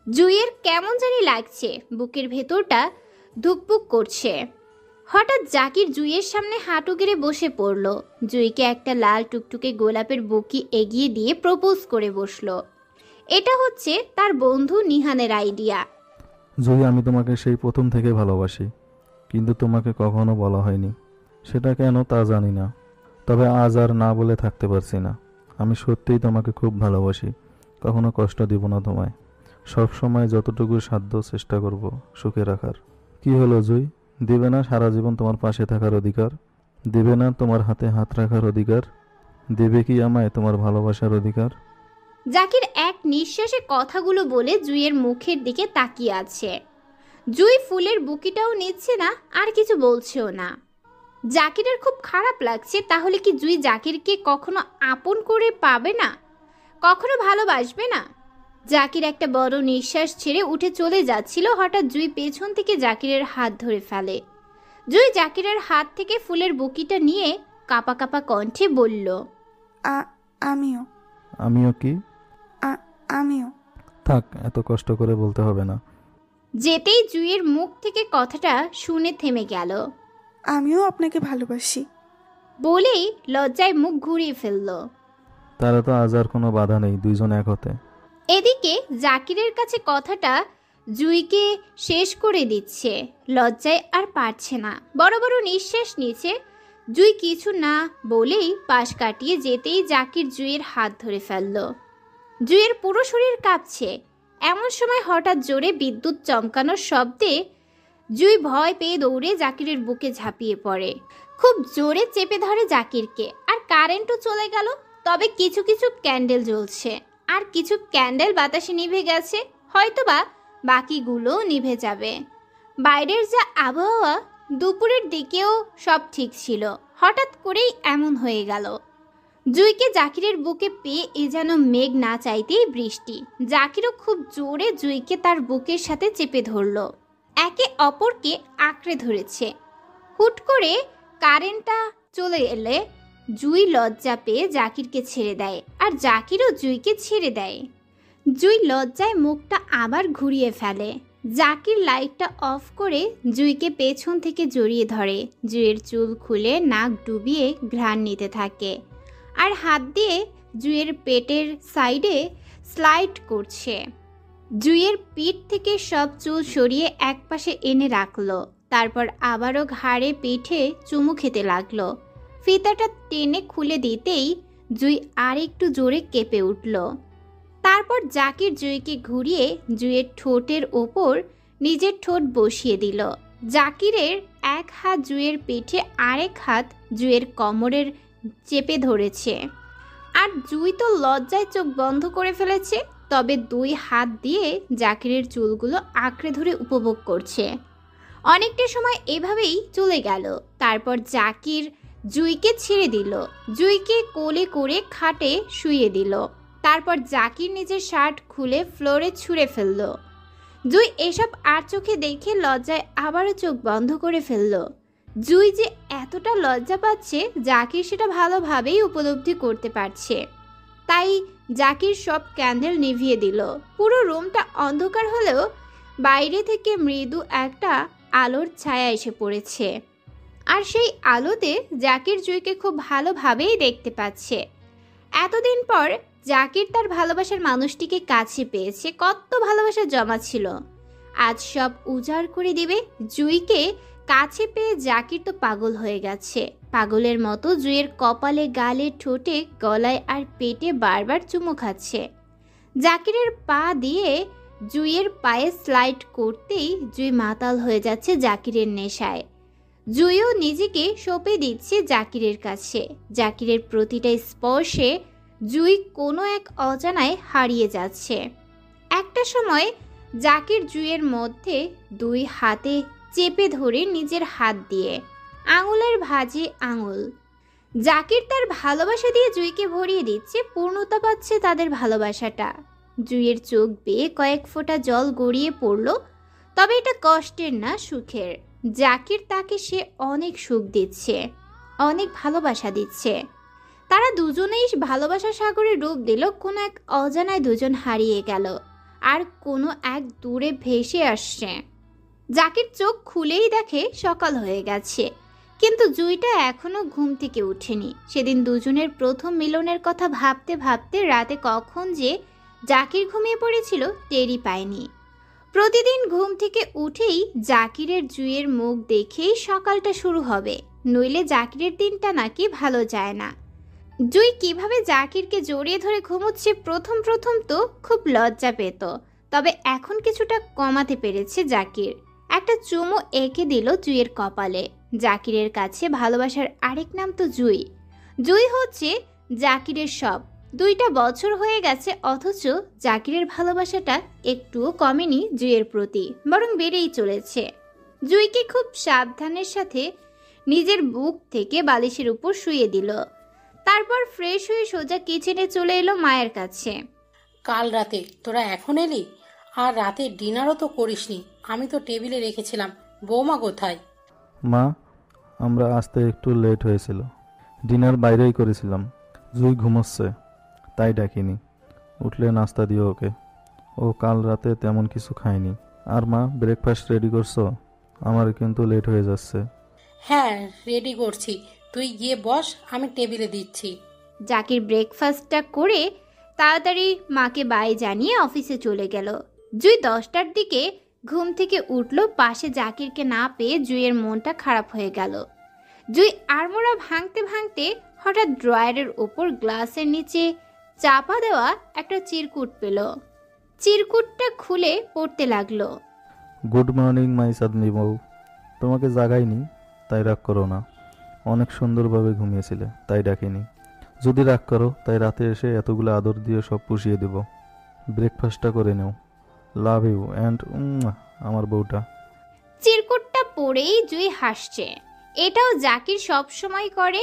জুইয়ের কেমন জানি লাগছে, বুকের ভেতরটা ধুকপুক করছে। হঠাৎ জাকির জুইয়ের সামনে হাঁটু গেড়ে বসে পড়ল। জুইকে একটা লাল টুকটুকে গোলাপের বুকি এগিয়ে দিয়ে প্রপোজ করে বসলো। এটা হচ্ছে তার বন্ধু নিহানের আইডিয়া। জুই, আমি তোমাকে সেই প্রথম থেকে ভালোবাসি, কিন্তু তোমাকে কখনো বলা হয়নি। সেটা কেন তা জানি না, তবে আজ আর না বলে থাকতে পারছি না। আমি সত্যিই তোমাকে খুব ভালোবাসি, কখনো কষ্ট দিব না তোমায়। সব সময় যতটুকু সাধ্য চেষ্টা করব সুখে রাখার। কি হলো জুই, দিবে না সারা জীবন তোমার পাশে থাকার অধিকার? দিবে না তোমার হাতে হাত রাখার অধিকার? দেবে কি আমায় তোমার ভালোবাসার অধিকার? জাকির এক নিঃশ্বাসে কথাগুলো বলে জুইয়ের মুখের দিকে তাকিয়ে আছে। জুই ফুলের বুকিটাও নিচ্ছে না, আর কিছু বলছেও না। জাকিরের খুব খারাপ লাগছে। তাহলে কি জুই জাকিরকে কখনো আপন করে পাবে না, কখনো ভালোবাসবে না? জাকির একটা বড় নিঃশ্বাস ছেড়ে উঠে চলে যাচ্ছিল, হঠাৎ জুই পেছন থেকে জাকিরের হাত ধরে ফেলে। জুই জাকিরের হাত থেকে ফুলের বুকিটা নিয়ে কাঁপা কাঁপা কণ্ঠে বলল, আমিও আমিও কি? আমিও। থাক, এত কষ্ট করে বলতে হবে না। যেতেই জুইয়ের মুখ থেকে কথাটা শুনে থেমে গেল। আমিও আপনাকে ভালোবাসি। বলেই লজ্জায় মুখ ঘুরিয়ে ফেলল। তারা তো আজ আর কোনো বাধা নেই দুইজন এক হতে। এদিকে জাকিরের কাছে কথাটা জুইকে শেষ করে দিচ্ছে। লজ্জায় আর পারছে না, বড় বড় নিঃশ্বাস নিচ্ছে। জুই কিছু না বলেই পাশ কাটিয়ে যেতেই জাকির জুইয়ের হাত ধরে ফেলল। জুইয়ের পুরো শরীর কাঁপছে। এমন সময় হঠাৎ জোরে বিদ্যুৎ চমকানোর শব্দে জুই ভয় পেয়ে দৌড়ে জাকিরের বুকে ঝাঁপিয়ে পড়ে। খুব জোরে চেপে ধরে জাকিরকে, আর কারেন্টও চলে গেল। তবে কিছু কিছু ক্যান্ডেল জ্বলছে, আর কিছু ক্যান্ডেল বাতাসে নিভে গেছে, হয়তোবা বাকিগুলোও নিভে যাবে। বাইরের যা আবহাওয়া, দুপুরের দিকেও সব ঠিক ছিল, হঠাৎ করেই এমন হয়ে গেল। জুইকে জাকিরের বুকে পেয়ে এ যেন মেঘ না চাইতেই বৃষ্টি। জাকিরও খুব জোরে জুইকে তার বুকের সাথে চেপে ধরল, একে অপরকে আঁকড়ে ধরেছে। হুট করে কারেন্টটা চলে এলে জুই লজ্জা পেয়ে জাকিরকে ছেড়ে দেয়, আর জাকিরও জুইকে ছেড়ে দেয়। জুই লজ্জায় মুখটা আবার ঘুরিয়ে ফেলে। জাকির লাইটটা অফ করে জুইকে পেছন থেকে জড়িয়ে ধরে, জুইয়ের চুল খুলে নাক ডুবিয়ে ঘ্রাণ নিতে থাকে, আর হাত দিয়ে জুইয়ের পেটের সাইডে স্লাইড করছে। জুইয়ের পিঠ থেকে সব চুল সরিয়ে একপাশে এনে রাখলো, তারপর আবারও ঘাড়ে পিঠে চুমু খেতে লাগলো। ফিতাটা টেনে খুলে দিতেই জুই আর একটু জোরে কেঁপে উঠল। তারপর জাকির জুইকে ঘুরিয়ে জুইয়ের ঠোঁটের ওপর নিজের ঠোঁট বসিয়ে দিল। জাকিরের এক হাত জুইয়ের পিঠে, আরেক হাত জুইয়ের কোমরের চেপে ধরেছে, আর জুই তো লজ্জায় চোখ বন্ধ করে ফেলেছে। তবে দুই হাত দিয়ে জাকিরের চুলগুলো আঁকড়ে ধরে উপভোগ করছে। অনেকটা সময় এভাবেই চলে গেল। তারপর জাকির জুইকে ছেড়ে দিল, জুইকে কোলে করে খাটে শুইয়ে দিল। তারপর জাকির নিজের শার্ট খুলে ফ্লোরে ছুঁড়ে ফেলল। জুই এসব আর চোখে দেখে লজ্জায় আবারও চোখ বন্ধ করে ফেলল। জুই যে এতটা লজ্জা পাচ্ছে জাকির সেটা ভালোভাবেই উপলব্ধি করতে পারছে। তাই জাকির সব ক্যান্ডেল নিভিয়ে দিল। পুরো রুমটা অন্ধকার হলেও বাইরে থেকে মৃদু একটা আলোর ছায়া এসে পড়েছে, আর সেই আলোতে জাকির জুইকে খুব ভালোভাবেই দেখতে পাচ্ছে। এতদিন পর জাকির তার ভালোবাসার মানুষটিকে কাছে পেয়েছে। কত ভালোবাসা জমা ছিল, আজ সব উজাড় করে দিবে। জুইকে কাছে পেয়ে জাকির তো পাগল হয়ে গেছে। পাগলের মতো জুইয়ের কপালে, গালে, ঠোঁটে, গলায় আর পেটে বারবার চুমু খাচ্ছে। জাকিরের পা দিয়ে জুইয়ের পায়ে স্লাইড করতেই জুই মাতাল হয়ে যাচ্ছে জাকিরের নেশায়। জুইও নিজেকে সঁপে দিচ্ছে জাকিরের কাছে। জাকিরের প্রতিটা স্পর্শে জুই কোনো এক অজানায় হারিয়ে যাচ্ছে। একটা সময় জাকির জুইয়ের মধ্যে দুই হাতে চেপে ধরে নিজের হাত দিয়ে আঙুলের ভাঁজে আঙুল। জাকির তার ভালোবাসা দিয়ে জুইকে ভরিয়ে দিচ্ছে, পূর্ণতা পাচ্ছে তাদের ভালোবাসাটা। জুইয়ের চোখ বেয়ে কয়েক ফোঁটা জল গড়িয়ে পড়ল, তবে এটা কষ্টের না, সুখের। জাকির তাকে সে অনেক সুখ দিচ্ছে, অনেক ভালোবাসা দিচ্ছে। তারা দুজনেই ভালোবাসা সাগরে ডুব দিল। কোনো এক অজানায় দুজন হারিয়ে গেল, আর কোনো এক দূরে ভেসে আসছে। জাকির চোখ খুলেই দেখে সকাল হয়ে গেছে, কিন্তু জুইটা এখনো ঘুম থেকে উঠেনি। সেদিন দুজনের প্রথম মিলনের কথা ভাবতে ভাবতে রাতে কখন যে জাকির ঘুমিয়ে পড়েছিল টেরই পায়নি। প্রতিদিন ঘুম থেকে উঠেই জাকিরের জুইয়ের মুখ দেখেই সকালটা শুরু হবে, নইলে জাকিরের দিনটা নাকি ভালো যায় না। জুই কিভাবে জাকিরকে জড়িয়ে ধরে ঘুমোচ্ছে প্রথম প্রথম তো খুব লজ্জা পেত, তবে এখন কিছুটা কমাতে পেরেছে জাকির। একটা চুমু এঁকে দিল জুইয়ের কপালে। জাকিরের কাছে ভালোবাসার আরেক নাম তো জুই। জুই হচ্ছে জাকিরের সব। 2টা বছর হয়ে গেছে, অথচ জাকিরের ভালোবাসাটা একটুও কমেনি জুইয়ের প্রতি, বরং বেড়েই চলেছে। জুইকে খুব সাবধানের সাথে নিজের বুক থেকে বালিশের উপর শুইয়ে দিল। তারপর ফ্রেশ হয়ে সোজা কিচেনে চলে এলো মায়ের কাছে। কাল রাতে তোরা এখন এলি, আর রাতে ডিনারও তো করিসনি। আমি তো টেবিলে রেখেছিলাম। বৌমা কোথায়? মা, আমরা আসতে একটু লেট হয়েছিল, ডিনার বাইরেই করেছিলাম। জুই ঘুমোচ্ছে তাই ডাকিনি। উঠলে নাস্তা দিও ওকে। ও কাল রাতে তেমন কিছু খায়নি। আর মা, ব্রেকফাস্ট রেডি করছো? আমার কিন্তু লেট হয়ে যাচ্ছে। হ্যাঁ, রেডি করছি, তুই গিয়ে বস, আমি টেবিলে দিচ্ছি। জাকির ব্রেকফাস্টটা করে তাড়াতাড়ি মাকে বাই জানিয়ে অফিসে চলে গেল। জুই 10টার দিকে ঘুম থেকে উঠল। পাশে জাকিরকে না পেয়ে জুইয়ের মনটা খারাপ হয়ে গেল। জুই আড়মোড়া ভাঙতে ভাঙতে হঠাৎ ড্রয়ারের ওপর গ্লাসের নিচে চাপা দেওয়া একটা চিরকুট পেল। চিরকুটটা খুলে পড়তে লাগলো। গুড মর্নিং মাই চাঁদনি বউ। তোমাকে জাগাইনি, তাই রাগ করো না। অনেক সুন্দরভাবে ঘুমিয়েছিলে, তাই ডাকিনি। যদি রাগ করো, তাই রাতে এসে এতগুলো আদর দিয়ে সব পুষিয়ে দেব। ব্রেকফাস্টটা করে নেও। লাভ ইউ অ্যান্ড আমার বউটা। চিরকুটটা পড়েই জুই হাসছে। এটাও জাকির সব সময় করে,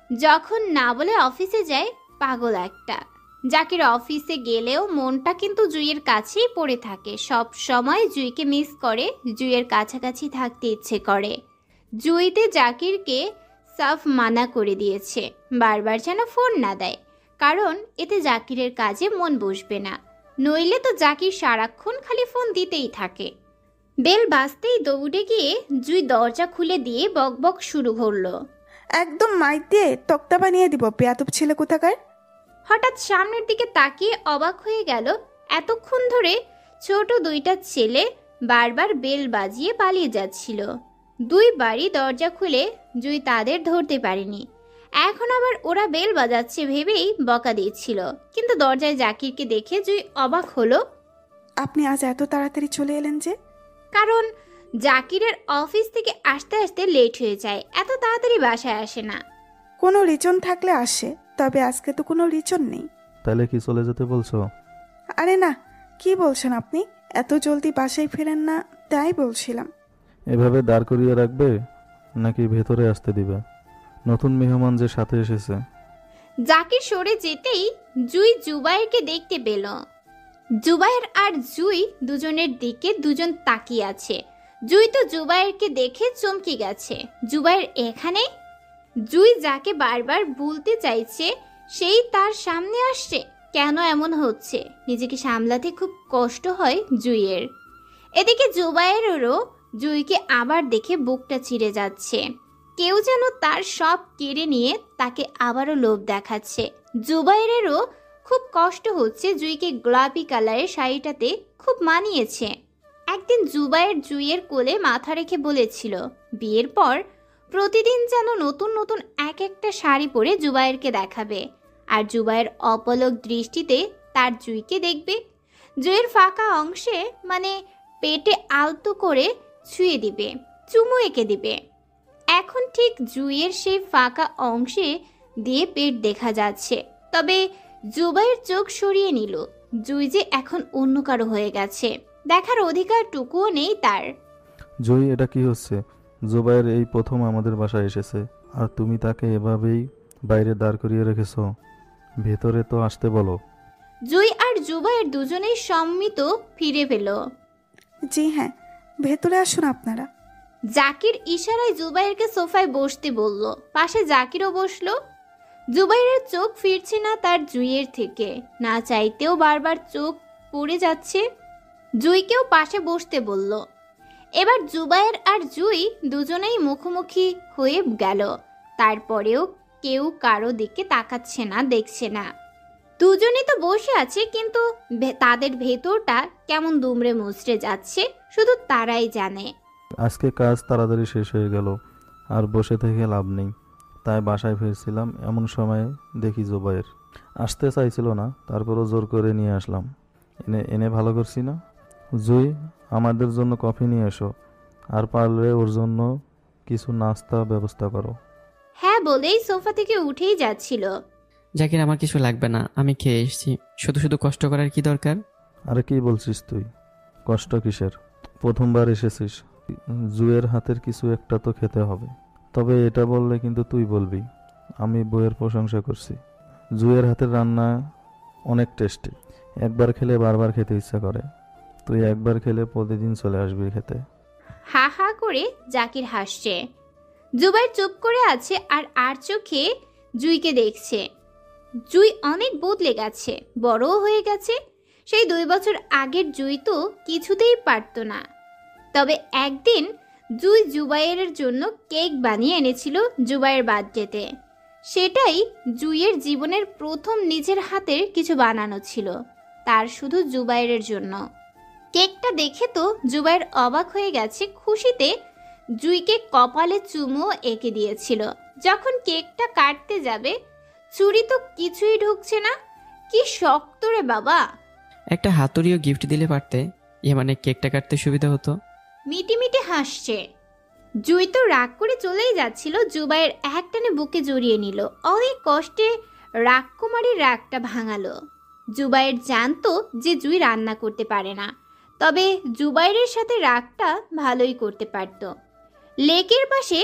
যখন না বলে অফিসে যায়। পাগল একটা। জাকির অফিসে গেলেও মনটা কিন্তু জুইয়ের কাছেই পড়ে থাকে। সব সময় জুইকে মিস করে, জুইয়ের কাছাকাছি থাকতে ইচ্ছে করে। জুইতে জাকিরকে সাফ মানা করে দিয়েছে, বারবার যেন ফোন না দেয়, কারণ এতে জাকিরের কাজে মন বসবে না। নইলে তো জাকির সারাক্ষণ খালি ফোন দিতেই থাকে। বেল বাজতেই দৌড়ে গিয়ে জুই দরজা খুলে দিয়ে বকবক শুরু করলো। একদম মাইক দিয়ে তক্তা বানিয়ে দিব, বেয়াদব ছেলে কোথাকার। হঠাৎ সামনের দিকে তাকিয়ে অবাক হয়ে গেল। এতক্ষণ ধরে ছোট দুইটা ছেলে বারবার বেল বাজিয়ে পালিয়ে যাচ্ছিল। দুইবারই দরজা খুলে জুই তাদের ধরতে পারেনি। এখন আবার ওরা বেল বাজাচ্ছে ভেবেই বকা দিচ্ছিল। কিন্তু দরজায় জাকিরকে দেখে জুই অবাক হলো। আপনি আজ এত তাড়াতাড়ি চলে এলেন যে? কারণ জাকিরের অফিস থেকে আসতে আসতে লেট হয়ে যায়, এত তাড়াতাড়ি বাসায় আসে না। কোনো রিজন থাকলে আসে, তবে আজকে তো কোনো রিজন নেই। তাহলে কি চলে যেতে বলছো? আরে না, কি বলছেন আপনি? এত জলদি বাসায় ফেরেন না, তাই বলছিলাম। এভাবে দাঁড় করিয়ে রাখবে নাকি ভেতরে আসতে দিবে? নতুন মেহমান যে সাথে এসেছে। জাকির সরে যেতেই জুই জুবাইরকে দেখতে পেল। জুবাইর আর জুই দুজনের দিকে দুজন তাকিয়ে আছে। জুই তো জুবাইরকে দেখে চমকে গেছে। জুবাইর এখানে? জুই যাকে বারবার বলতে চাইছে সেই তার সামনে আসছে। কেন এমন হচ্ছে? নিজেকে সামলাতে খুব কষ্ট হয় জুইয়ের। এদিকে জুবাইরেরও জুইকে আবার দেখে বুকটা চিড়ে যাচ্ছে। কেউ যেন তার সব কেড়ে নিয়ে তাকে আবারও লোভ দেখাচ্ছে। জুবাইরেরও খুব কষ্ট হচ্ছে। জুইকে গোলাপি কালারের শাড়িটাতে খুব মানিয়েছে। একদিন জুবাইর জুইয়ের কোলে মাথা রেখে বলেছিল বিয়ের পর প্রতিদিন যেন নতুন নতুন এক একটা শাড়ি পরে জুবাইরকে দেখাবে, আর জুবাইর অপলক দৃষ্টিতে তার জুইকে দেখবে। জুইয়ের ফাঁকা অংশে মানে পেটে আলতো করে ছুঁয়ে দিবে, চুমু এঁকে দিবে। এখন ঠিক জুইয়ের সেই ফাঁকা অংশে দিয়ে পেট দেখা যাচ্ছে। তবে জুবাইর চোখ সরিয়ে নিল। জুই যে এখন অন্য কারো হয়ে গেছে, দেখার অধিকারটুকুও নেই তার। জুই, এটা কি হচ্ছে? জুবাইর এই প্রথম আমাদের বাসায় এসেছে, আর তুমি তাকে এভাবেই বাইরে দাঁড় করিয়ে রেখেছো। ভেতরে তো আসতে বলো। জুই আর জুবাইর দুজনেই সম্মিত ফিরে পেল। জি হ্যাঁ, ভেতরে আসুন আপনারা। জাকির ইশারায় জুবাইরকে সোফায় বসতে বলল। পাশে জাকিরও বসলো। জুবাইরের চোখ ফিরছে না তার জুইয়ের থেকে, না চাইতেও বারবার চোখ পড়ে যাচ্ছে। জুইকেও পাশে বসতে বলল। এবার জুবাইর আর জুই দুজনেই মুখোমুখি হয়ে গেল। তারপরেও কেউ কারো দিকে তাকাচ্ছে না, দেখছে না। দুজনেই তো বসে আছে, কিন্তু তাদের ভেতরটা কেমন দুমড়ে মুচড়ে যাচ্ছে শুধু তারাই জানে। আজকে কাজ তাড়াতাড়ি শেষ হয়ে গেল, আর বসে থেকে লাভ নেই, তাই বাসায় ফিরছিলাম। এমন সময় দেখি জুবাইর আসতে চাইছিল না, তারপরও জোর করে নিয়ে আসলাম। এনে এনে ভালো করছি না? জুই, আমাদের জন্য কফি নিয়ে এসো, আর পারলে ওর জন্য কিছু নাস্তা ব্যবস্থা করো। হ্যাঁ বলেই সোফা থেকে উঠেই যাচ্ছিল। জাকির, আমার কিছু লাগবে না, আমি খেয়ে এসেছি। শুধু শুধু কষ্ট করার কি দরকার? আরে কি বলছিস তুই? কষ্ট কিসের? প্রথমবার এসেছিস, জুয়ের হাতের কিছু একটা তো খেতে হবে। তবে এটা বললে কিন্তু তুই বলবি আমি বইয়ের প্রশংসা করছি। জুয়ের হাতের রান্না অনেক টেস্টি, একবার খেলে বারবার খেতে ইচ্ছা করে। তুই একবার খেলে প্রতিদিন চলে আসবি খেতে। হা হা করে জাকির হাসছে। জুবাইর চুপ করে আছে আর চোখে জুইকে দেখছে। জুই অনেক বদলে গেছে, বড়ও হয়ে গেছে। সেই 2 বছর আগের জুই তো কিছুতেই পারতো না। তবে একদিন জুই জুবাইরের জন্য কেক বানিয়ে এনেছিল জুবাইয়ের বার্থডেতে। সেটাই জুইয়ের জীবনের প্রথম নিজের হাতের কিছু বানানো ছিল, তার শুধু জুবাইরের জন্য। কেকটা দেখে তো জুবাইর অবাক হয়ে গেছে খুশিতে, জুইকে কপালে চুমুও এঁকে দিয়েছিল। যখন কেকটা কাটতে যাবে, ছুরি তো কিছুই ঢুকছে না। কি শক্ত রে বাবা! একটা হাতুড়িও গিফট দিলে পারতে, মানে কেকটা কাটতে সুবিধা হতো। মিটি মিটি হাসছে। জুই তো রাগ করে চলেই যাচ্ছিল, জুবাইয়ের একটানে বুকে জড়িয়ে নিল। অনেক কষ্টে রাগকুমারীর রাগটা ভাঙালো। জুবাইর জানতো যে জুই রান্না করতে পারে না, তবে জুবাইরের সাথে রাগটা ভালোই করতে পারত। লেকের পাশে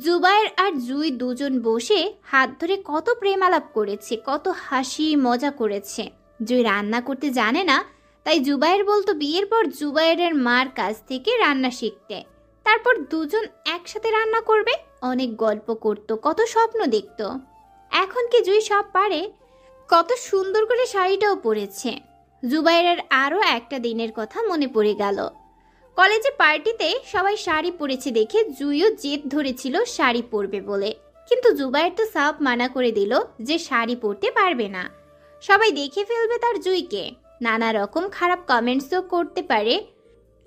জুবাইর আর জুই দুজন বসে হাত ধরে কত প্রেম আলাপ করেছে, কত হাসি মজা করেছে। জুই রান্না করতে জানে না, তাই জুবাইর বলতো বিয়ের পর জুবাইরের মার কাছ থেকে রান্না শিখতে। তারপর দুজন একসাথে রান্না করবে, অনেক গল্প করত, কত স্বপ্ন দেখত। এখন কি জুই সব পারে? কত সুন্দর করে শাড়িটাও পরেছে। জুবাইরের আরও একটা দিনের কথা মনে পড়ে গেল। কলেজে পার্টিতে সবাই শাড়ি পরেছে দেখে জুইও জেদ ধরেছিল শাড়ি পরবে বলে, কিন্তু জুবাইর তো সাফ মানা করে দিল যে শাড়ি পরতে পারবে না, সবাই দেখে ফেলবে তার জুইকে, নানা রকম খারাপ কমেন্টসও করতে পারে।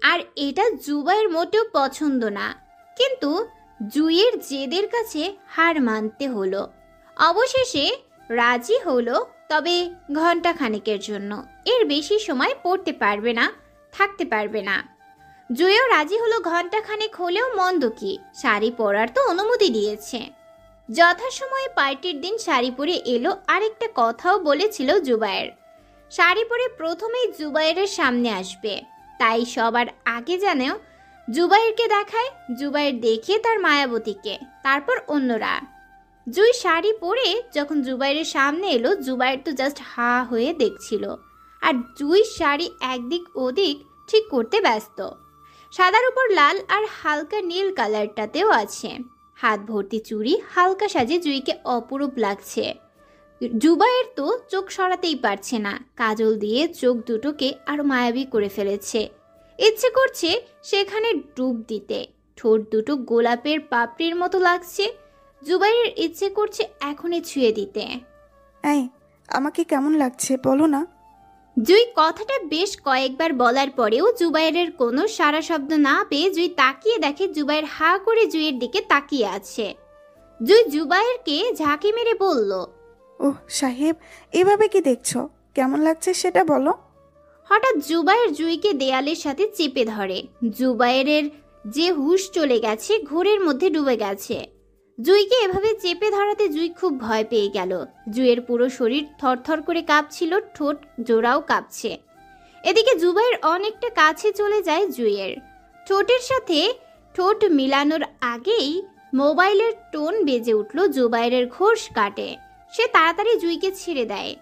আর এটা জুবাইর মোটেও পছন্দ না। কিন্তু জুইয়ের জেদের কাছে হার মানতে হলো। অবশেষে রাজি হলো, তবে ঘন্টা খানেকের জন্য, এর বেশি সময় পড়তে পারবে না, থাকতে পারবে না। জুইও রাজি হলো, ঘন্টা খানেক হলেও মন্দ কি, শাড়ি পরার তো অনুমতি দিয়েছে। যথাসময়ে পার্টির দিন শাড়ি পরে এলো। আরেকটা কথাও বলেছিল জুবাইর, শাড়ি পরে প্রথমেই জুবাইরের সামনে আসবে, তাই সবার আগে জানেও জুবাইরকে দেখায়। জুবাইর দেখে তার মায়াবতীকে, তারপর অন্যরা। জুই শাড়ি পরে যখন জুবাইরের সামনে এলো, জুবাইর তো জাস্ট হা হয়ে দেখছিল, আর জুই শাড়ি একদিক ওদিক ঠিক করতে ব্যস্ত। সাদার উপর লাল আর হালকা নীল কালারটাতেও আছে। হাত ভর্তি চুড়ি, হালকা সাজে জুইকে অপরূপ লাগছে। জুবাইর তো চোখ সরাতেই পারছে না, কাজল দিয়ে চোখ দুটোকে আরো মায়াবী করে ফেলেছে। ইচ্ছে করছে সেখানে ডুব দিতে। ঠোঁট দুটো গোলাপের পাপড়ির মতো লাগছে। জুবাইরের ইচ্ছে করছে এখনই ছুঁয়ে দিতে। এই, আমাকে কেমন লাগছে বলো না? জুই কথাটা বেশ কয়েকবার বলার পরেও জুবাইরের কোনো সারা শব্দ না পেয়ে জুই তাকিয়ে দেখে জুবাইর হা করে জুইয়ের দিকে তাকিয়ে আছে। জুই জুবাইরকে ঝাঁকি মেরে বলল, ওহ সাহেব, এভাবে কি দেখছো? কেমন লাগছে সেটা বলো। হঠাৎ জুবাইর জুইকে দেয়ালের সাথে চেপে ধরে। জুবাইরের যে হুঁশ চলে গেছে, ঘোরের মধ্যে ডুবে গেছে। জুইকে এভাবে চেপে ধরাতে জুই খুব ভয় পেয়ে গেল। জুইয়ের পুরো শরীর থরথর করে কাঁপছিল, ঠোঁট জোড়াও কাঁপছে। এদিকে জুবাইর অনেকটা কাছে চলে যায় জুইয়ের। ঠোঁটের সাথে ঠোঁট মিলানোর আগেই মোবাইলের টোন বেজে উঠল। জুবাইরের ঘোষ কাটে। সে তাড়াতাড়ি জুইকে ছেড়ে দেয়।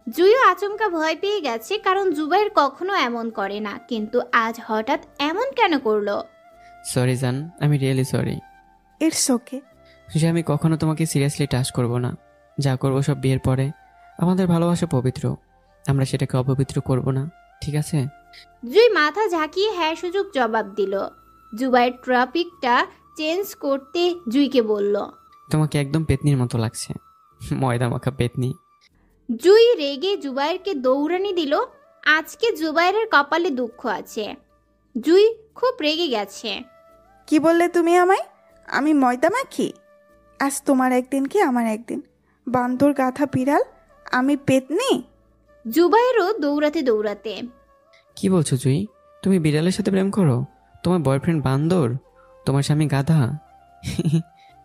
জুইও আচমকা ভয় পেয়ে গেছে, কারণ জুবাইর কখনো এমন করে না, কিন্তু আজ হঠাৎ এমন কেন করলো? সরি জান, আমি রিয়েলি সরি। It's okay. যে আমি কখনো তোমাকে সিরিয়াসলি টাচ করব না। যা করবো সব বিয়ের পরে। আমাদের ভালোবাসা পবিত্র, আমরা সেটাকে অপবিত্র করব না, ঠিক আছে? জুই মাথা ঝাঁকিয়ে হ্যাঁ সুযোগ জবাব দিল। জুবাইর টপিকটা চেঞ্জ করতে জুইকে বলল, তোমাকে একদম পেতনির মতো লাগছে, ময়দা মাখা পেতনি। জুই রেগে জুবাইরকে দৌড়ানি দিল। আজকে জুবাইরের কপালে দুঃখ আছে। জুই খুব রেগে গেছে। কি বললে তুমি আমায়? আমি ময়দা মাখি? আজ তোমার একদিন কি আমার একদিন। বান্দর গাধা বিড়াল, আমি পেতনি? জুবাইরও দৌড়াতে দৌড়াতে, কি বলছো জুই? তুমি বিড়ালের সাথে প্রেম করো? তোমার বয়ফ্রেন্ড বান্দর, তোমার স্বামী গাধা।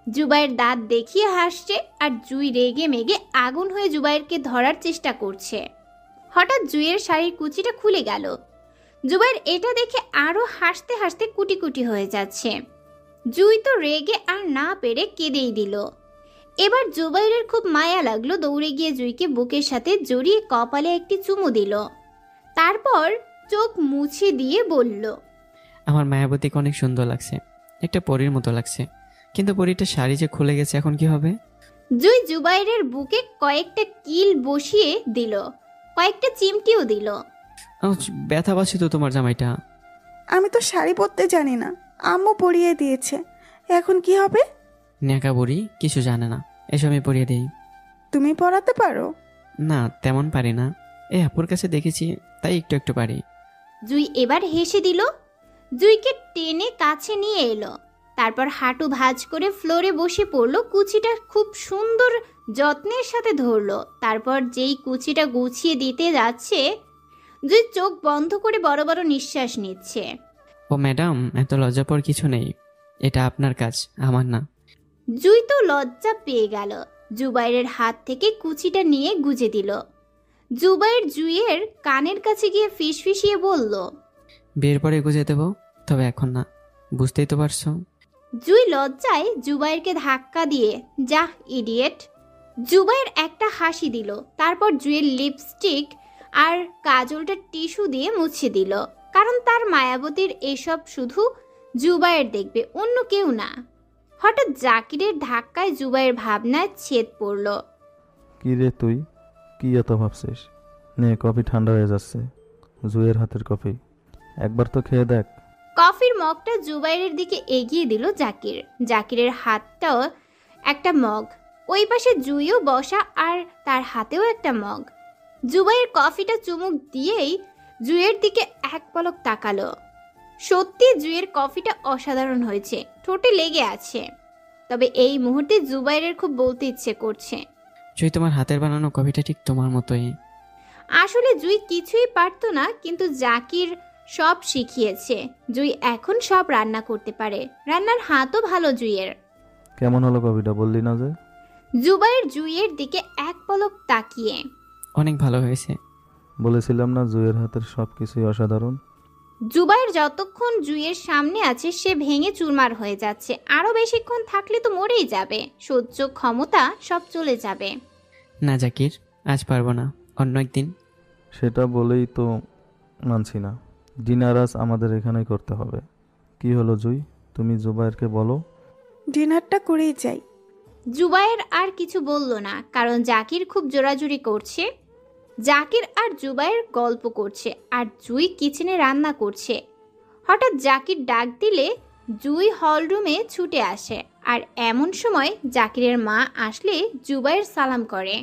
জুবাইর দাঁত দেখিয়ে হাসছে, আর জুই রেগে মেগে আগুন হয়ে জুবাইরকে ধরার চেষ্টা করছে। হঠাৎ জুইয়ের শাড়ির কুচিটা খুলে গেল। জুবাইর এটা দেখে আরো হাসতে হাসতে কুটি কুটি হয়ে যাচ্ছে। জুই তো রেগে আর না পেরে কেঁদেই দিল। এবার জুবাইরের খুব মায়া লাগলো। দৌড়ে গিয়ে জুইকে বুকের সাথে জড়িয়ে কপালে একটি চুমু দিল। তারপর চোখ মুছে দিয়ে বলল, আমার মায়াবতীকে অনেক সুন্দর লাগছে, একটা পরীর মতো লাগছে, কিন্তু পরীটা শাড়ি যে খুলে গেছে, এখন কি হবে? জুই জুবাইরের বুকে কয়েকটা কিল বসিয়ে দিল, কয়েকটা চিমটিও দিল। ব্যথা পাচ্ছে তো তোমার জামাইটা। আমি তো শাড়ি পরতে জানি না, আম্মু পরিয়ে দিয়েছে। এখন কি হবে? ন্যাকা বুড়ি, কিছু জানে না, এসব আমি পরিয়ে দিই। তুমি পরাতে পারো? না, তেমন পারি না, এই আপুর কাছে দেখেছি তাই একটু একটু পারি। জুই এবার হেসে দিল, জুইকে টেনে কাছে নিয়ে এলো, তারপর হাঁটু ভাঁজ করে ফ্লোরে বসে পড়লো। কুচিটা খুব সুন্দর যত্নের সাথে ধরলো, তারপর যেই কুচিটা গুছিয়ে দিতে যাচ্ছে, জুই চোখ বন্ধ করে বড় বড় নিঃশ্বাস নিচ্ছে। ও ম্যাডাম, এত লজ্জাপর কিছু নেই, এটা আপনার কাজ, আমার না। জুই তো লজ্জা পেয়ে গেল, জুবাইরের হাত থেকে কুচিটা নিয়ে গুজে দিল। জুবাইর জুইয়ের কানের কাছে গিয়ে ফিসফিসিয়ে বলল, বিয়ের পরে গুজে দেবো, তবে এখন না, বুঝতেই তো পারছো। জুই লজ্জায় জুবাইরকে ধাক্কা দিয়ে, যা ইডিয়েট। জুবাইর একটা হাসি দিল, তারপর জুইয়ের লিপস্টিক আর কাজলটা টিস্যু দিয়ে মুছে দিল, কারণ তার মায়াবতীর এসব শুধু জুবাইর দেখবে, অন্য কেউ না। হঠাৎ জাকিরের ধাক্কায় জুবাইর ভাবনায় ছেদ পড়ল। কি রে তুই, কি এত ভাবছিস? নে, কফি ঠান্ডা হয়ে যাচ্ছে, জুয়ের হাতের কফি, একবার তো খেয়ে দেখ। কফির মগটা জুবাইরের দিকে এগিয়ে দিল জাকির। জাকিরের হাতটাও একটা মগ, ওই পাশে জুইও বসা আর তার হাতেও একটা মগ। জুবাইর কফিটা চুমুক দিয়েই জুইয়ের দিকে এক পলক তাকালো। সত্যি জুইয়ের কফিটা অসাধারণ হয়েছে, ঠোঁটে লেগে আছে। তবে এই মুহূর্তে জুবাইরের খুব বলতে ইচ্ছে করছে, জুই, তোমার হাতের বানানো কফিটা ঠিক তোমার মতোই। আসলে জুই কিছুই পারতো না, কিন্তু জাকির সব শিখিয়েছে। জুই এখন সব রান্না করতে পারে, রান্নার হাতও ভালো জুইয়ের। কেমন হলো কফিটা, বললি না যে? জুবাইর জুইয়ের দিকে এক পলক তাকিয়ে, অনেক ভালো হয়েছে। বলেছিলাম না জুয়ের হাতের সব কিছুই অসাধারণ। জুবাইর যতক্ষণ জুইয়ের সামনে আছে সে ভেঙে চুরমার হয়ে যাচ্ছে, আরো বেশিক্ষণ থাকলে তো মরেই যাবে, সহ্য ক্ষমতা সব চলে যাবে। না জাকির, আজ পারবো না, অন্য একদিন। সেটা বলেই তো মানছি না, ডিনার আজ আমাদের এখানেই করতে হবে। কি হলো জুই, তুমি জুবাইরকে বলো। ডিনারটা করেই যাই। জুবাইর আর কিছু বলল না, কারণ জাকির খুব জোরাজুরি করছে। জাকির আর জুবাইর গল্প করছে আর জুই কিচেনে রান্না করছে। হঠাৎ জাকির ডাক দিলে জুই হলরুমে ছুটে আসে, আর এমন সময় জাকিরের মা আসলে জুবাইর সালাম করে।